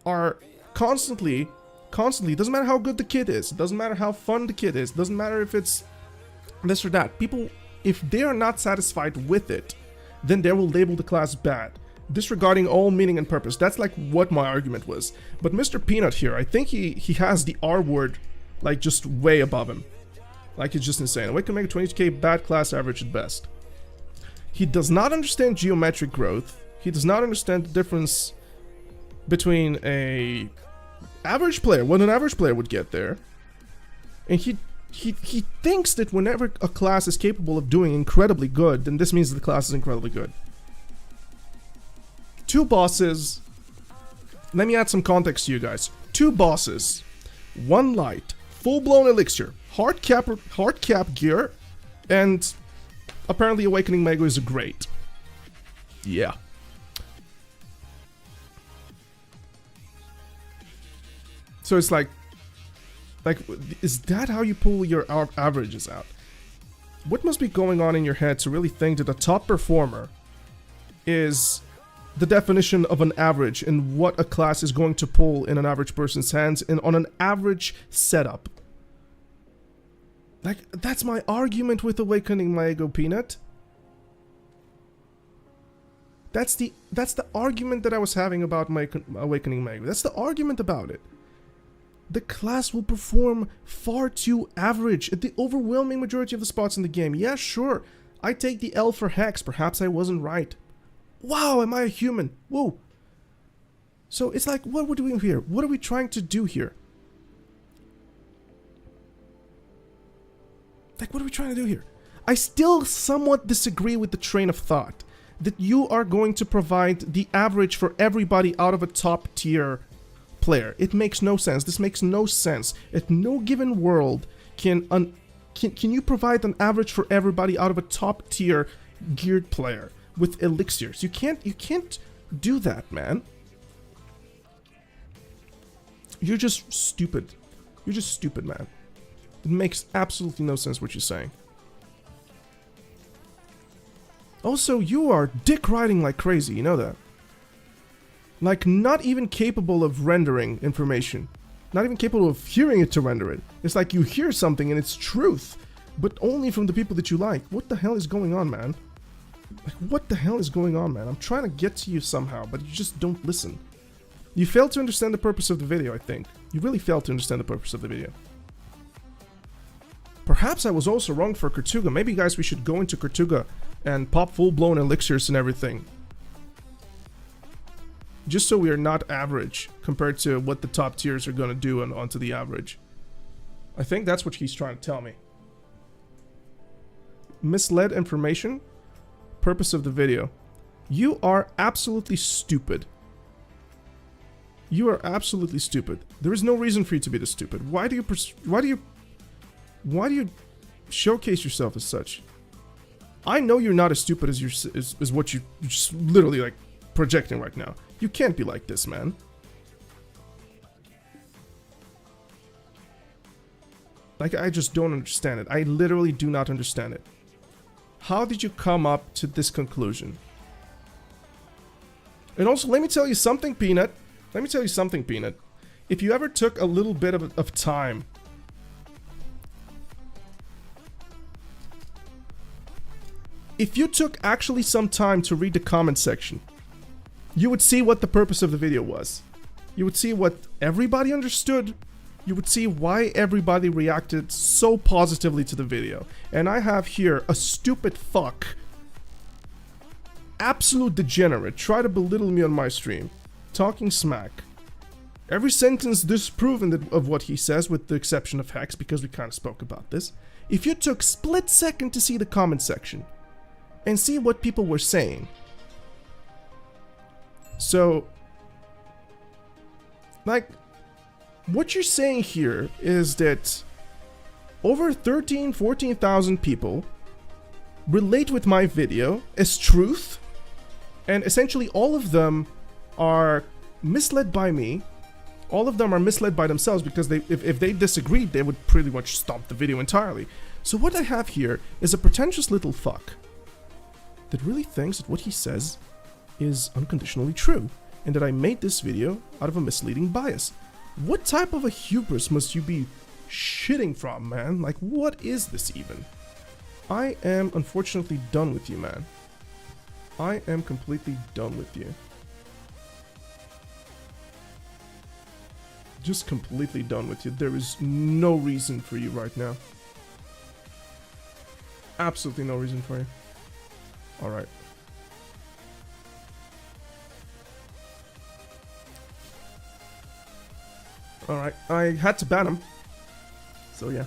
are constantly constantly. It doesn't matter how good the kid is. It doesn't matter how fun the kid is. It doesn't matter if it's this or that. People, if they are not satisfied with it, then they will label the class bad, disregarding all meaning and purpose. That's like what my argument was. But Mr. Peanut here, I think he has the R word like just way above him. Like, it's just insane. We can make a 22k bad class average at best. He does not understand geometric growth. He does not understand the difference between a average player, what an average player would get there. And he thinks that whenever a class is capable of doing incredibly good, then this means that the class is incredibly good. 2 bosses. Let me add some context to you guys. 2 bosses, 1 light, full-blown elixir, hard cap gear, and apparently Awakening Mega is great. Yeah. So it's like, is that how you pull your averages out? What must be going on in your head to really think that a top performer is the definition of an average and what a class is going to pull in an average person's hands and on an average setup? Like, that's my argument with Awakening My Ego, Peanut. That's the argument that I was having about my Awakening My Ego. That's the argument about it. The class will perform far too average at the overwhelming majority of the spots in the game. Yeah, sure, I take the L for Hex. Perhaps I wasn't right. Wow, am I a human? Whoa. So it's like, what we're doing here? What are we trying to do here? Like, what are we trying to do here? I still somewhat disagree with the train of thought that you are going to provide the average for everybody out of a top tier player. It makes no sense. This makes no sense. At no given world can you provide an average for everybody out of a top tier geared player with elixirs. You can't do that, man. You're just stupid. You're just stupid, man. It makes absolutely no sense what you're saying. Also, you are dick riding like crazy, you know that? Like, not even capable of rendering information. Not even capable of hearing it to render it. It's like you hear something and it's truth, but only from the people that you like. What the hell is going on, man? Like, what the hell is going on, man? I'm trying to get to you somehow, but you just don't listen. You fail to understand the purpose of the video, I think. You really fail to understand the purpose of the video. Perhaps I was also wrong for Kurtuga. Maybe, guys, we should go into Kurtuga and pop full-blown elixirs and everything. Just so we are not average compared to what the top tiers are going to do and onto the average. I think that's what he's trying to tell me. Misled information? Purpose of the video. You are absolutely stupid. You are absolutely stupid. There is no reason for you to be this stupid. Why do you showcase yourself as such? I know you're not as stupid as what you're just literally like projecting right now. You can't be like this, man. Like, I just don't understand it. I literally do not understand it. How did you come up to this conclusion? And also, let me tell you something, Peanut. Let me tell you something, Peanut. If you ever took a little bit of time if you took actually some time to read the comment section, you would see what the purpose of the video was. You would see what everybody understood. You would see why everybody reacted so positively to the video. And I have here a stupid fuck, absolute degenerate, try to belittle me on my stream, talking smack. Every sentence disproven of what he says, with the exception of Hex, because we kind of spoke about this. If you took split second to see the comment section and see what people were saying. So, like, what you're saying here is that over 14,000 people relate with my video as truth, and essentially all of them are misled by me. All of them are misled by themselves, because if they disagreed, they would pretty much stop the video entirely. So what I have here is a pretentious little fuck that really thinks that what he says is unconditionally true, and that I made this video out of a misleading bias. What type of a hubris must you be shitting from, man? Like, what is this even? I am unfortunately done with you, man. I am completely done with you. Just completely done with you. There is no reason for you right now. Absolutely no reason for you. Alright. Alright, I had to ban him. So yeah.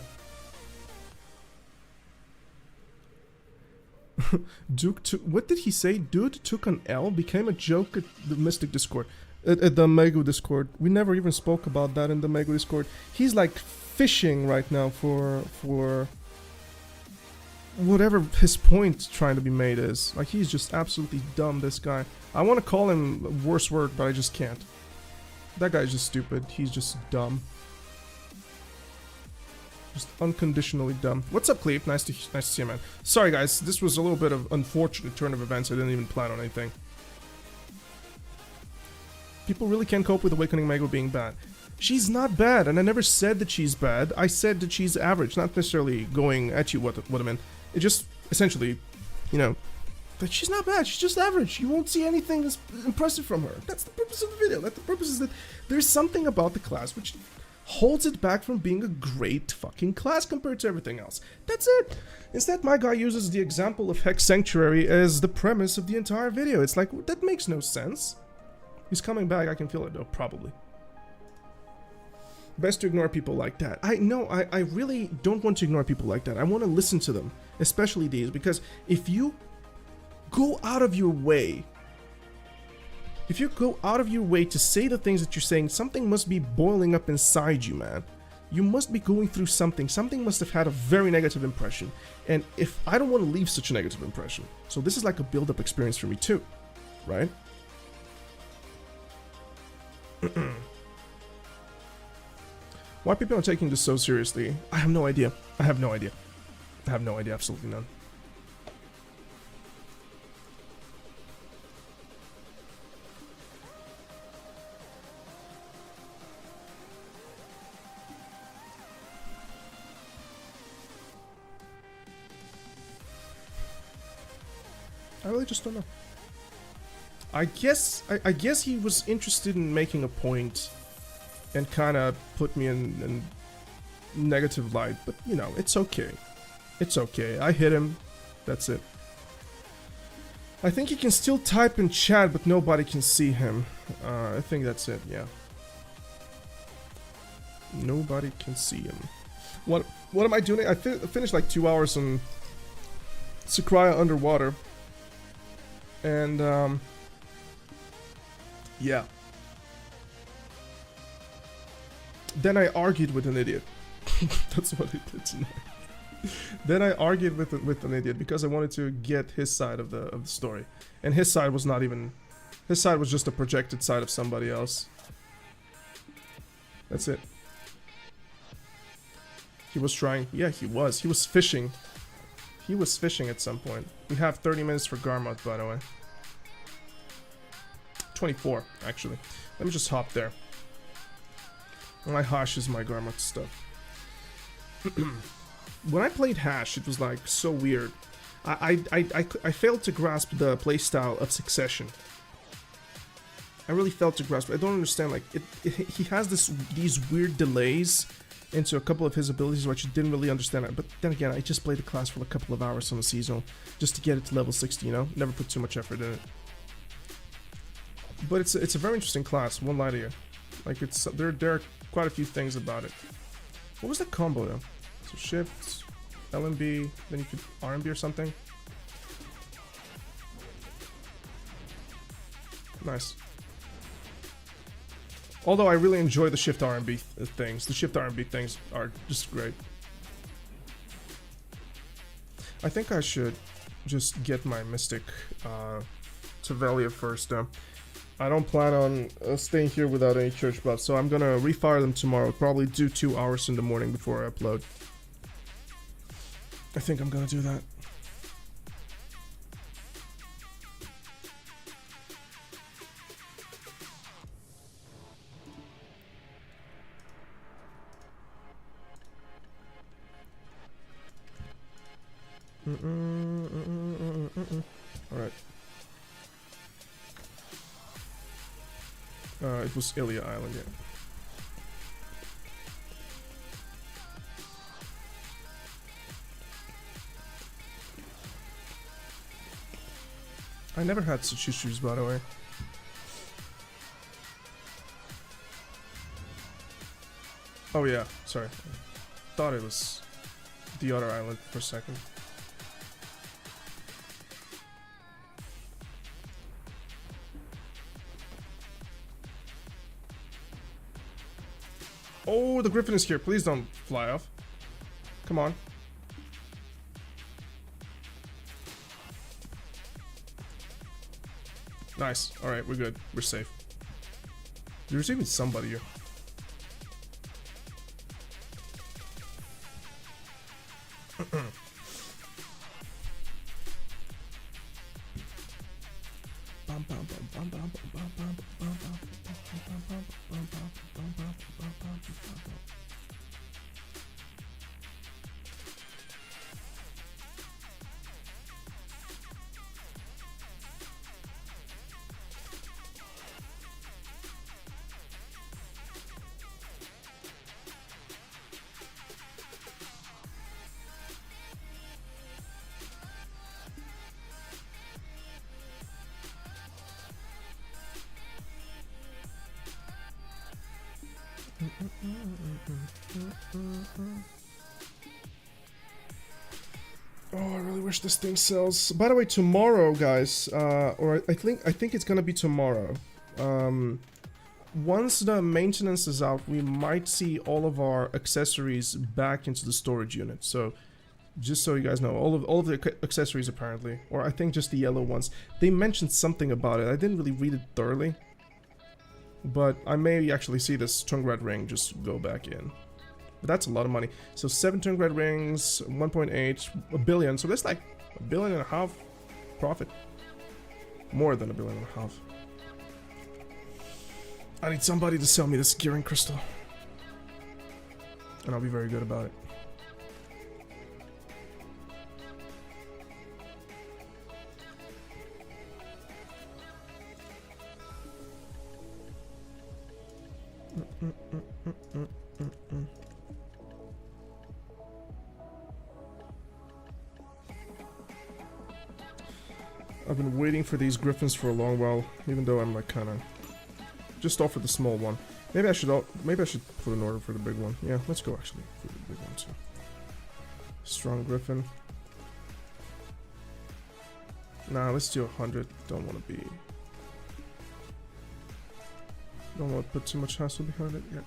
Duke took... What did he say? Dude took an L, became a joke at the Mystic Discord. At the Megu Discord. We never even spoke about that in the Megu Discord. He's like fishing right now for whatever his point trying to be made is. Like, he's just absolutely dumb, this guy. I want to call him a worse word, but I just can't. That guy's just stupid. He's just dumb. Just unconditionally dumb. What's up, Cleve? Nice to see you, man. Sorry, guys. This was a little bit of unfortunate turn of events. I didn't even plan on anything. People really can't cope with Awakening Mego being bad. She's not bad, and I never said that she's bad. I said that she's average, not necessarily going at you what I meant. It just, essentially, you know, that she's not bad, she's just average. You won't see anything that's impressive from her. That's the purpose of the video. The purpose is that there's something about the class which holds it back from being a great fucking class compared to everything else. That's it. Instead, my guy uses the example of Hex Sanctuary as the premise of the entire video. It's like, that makes no sense. He's coming back, I can feel it though, probably. Best to ignore people like that. I really don't want to ignore people like that. I want to listen to them, especially these, because if you go out of your way, to say the things that you're saying, something must be boiling up inside you, man. You must be going through something. Something must have had a very negative impression. And if I don't want to leave such a negative impression, so this is like a build-up experience for me too, right? Why people are taking this so seriously? I have no idea. I have no idea. Absolutely none. I really just don't know. I guess he was interested in making a point and kind of put me in negative light, but you know, it's okay. It's okay. I hit him. That's it. I think he can still type in chat, but nobody can see him. I think that's it, yeah. Nobody can see him. What am I doing? I finished like 2 hours on Sycraia underwater. And, yeah. Then I argued with an idiot. That's what I did tonight. Then I argued with an idiot because I wanted to get his side of the story, and his side was not even. His side was just a projected side of somebody else. That's it. He was trying. Yeah, he was. He was fishing. He was fishing at some point. We have 30 minutes for Garmoth, by the way. 24, actually. Let me just hop there. My Hash is my Garmoth stuff. When I played Hash, it was like so weird. I failed to grasp the playstyle of Succession. I really failed to grasp it. I don't understand, like, he has these weird delays into a couple of his abilities, which I didn't really understand. But then again, I just played the class for a couple of hours on the seasonal, just to get it to level 60, you know? Never put too much effort in it. But it's a very interesting class, won't lie to you. Like, there are quite a few things about it. What was the combo, though? So shift, LMB, then you could RMB or something. Nice. Although I really enjoy the shift RMB things. The shift RMB things are just great. I think I should just get my Mystic to Velia first. I don't plan on staying here without any church buffs, so I'm gonna refire them tomorrow. Probably do 2 hours in the morning before I upload. I think I'm gonna do that. Alright. It was Ilia Island, yeah. I never had such issues, by the way. Oh yeah, sorry. Thought it was the other island for a second. Oh, the griffin is here. Please don't fly off. Come on. Nice. Alright, we're good. We're safe. There's even somebody here. Oh, I really wish this thing sells. By the way, tomorrow, guys, or I think it's gonna be tomorrow. Once the maintenance is out, we might see all of our accessories back into the storage unit. So, just so you guys know, all of the accessories apparently, or I think just the yellow ones. They mentioned something about it. I didn't really read it thoroughly, but I may actually see this Tungrat ring just go back in. But that's a lot of money. So 7 Tungrat rings, 1.8, a billion. So that's like $1.5 billion profit. More than $1.5 billion. I need somebody to sell me this gearing crystal, and I'll be very good about it. I've been waiting for these griffins for a long while, even though I'm like kind of just offered the small one. Maybe I should put an order for the big one. Yeah, let's go actually for the big one too. Strong griffin. Nah, let's do 100. Don't want to put too much hassle behind it yet.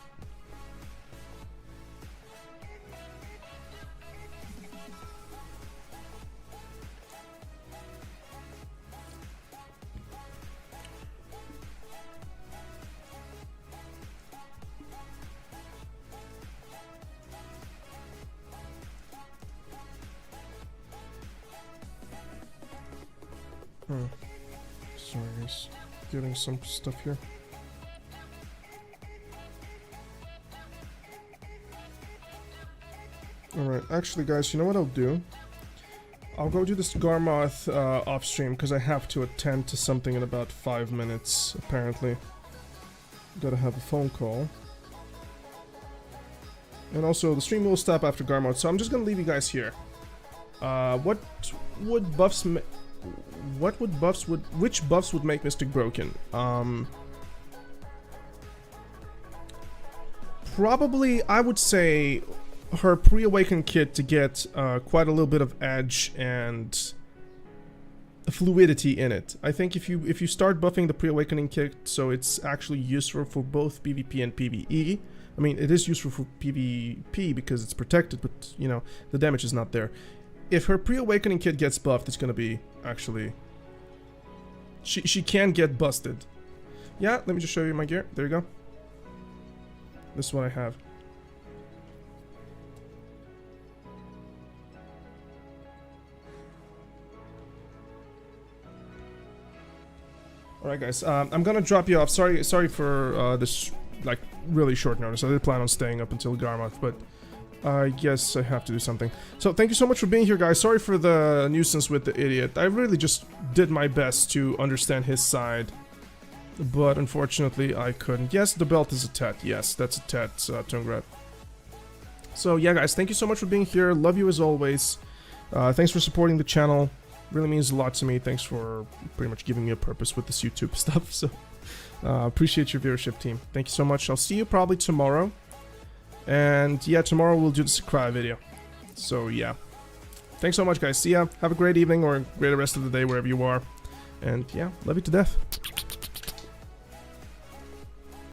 Sorry guys, getting some stuff here. Alright, actually guys, you know what I'll do? I'll go do this Garmoth off stream because I have to attend to something in about 5 minutes, apparently. Gotta have a phone call. And also, the stream will stop after Garmoth, so I'm just gonna leave you guys here. Which buffs would make Mystic broken? Probably, I would say her pre-awakened kit to get quite a little bit of edge and fluidity in it. I think if you start buffing the pre-awakening kit so it's actually useful for both PvP and PvE. I mean, it is useful for PvP because it's protected, but you know, the damage is not there. If her pre-awakening kit gets buffed, it's gonna be actually... She can get busted. Yeah, let me just show you my gear. There you go. This is what I have. Alright guys, I'm gonna drop you off. Sorry for this like really short notice. I did plan on staying up until Garmoth, but I guess I have to do something. So thank you so much for being here, guys. Sorry for the nuisance with the idiot. I really just did my best to understand his side. But unfortunately, I couldn't. Yes, the belt is a tet. Yes, that's a tet, Tungrat. So yeah, guys, thank you so much for being here. Love you as always. Thanks for supporting the channel. Really means a lot to me. Thanks for pretty much giving me a purpose with this YouTube stuff. So appreciate your viewership, team. Thank you so much. I'll see you probably tomorrow. And yeah, tomorrow we'll do the Sycraia video. So yeah. Thanks so much, guys. See ya. Have a great evening or a great rest of the day wherever you are. And yeah, love you to death.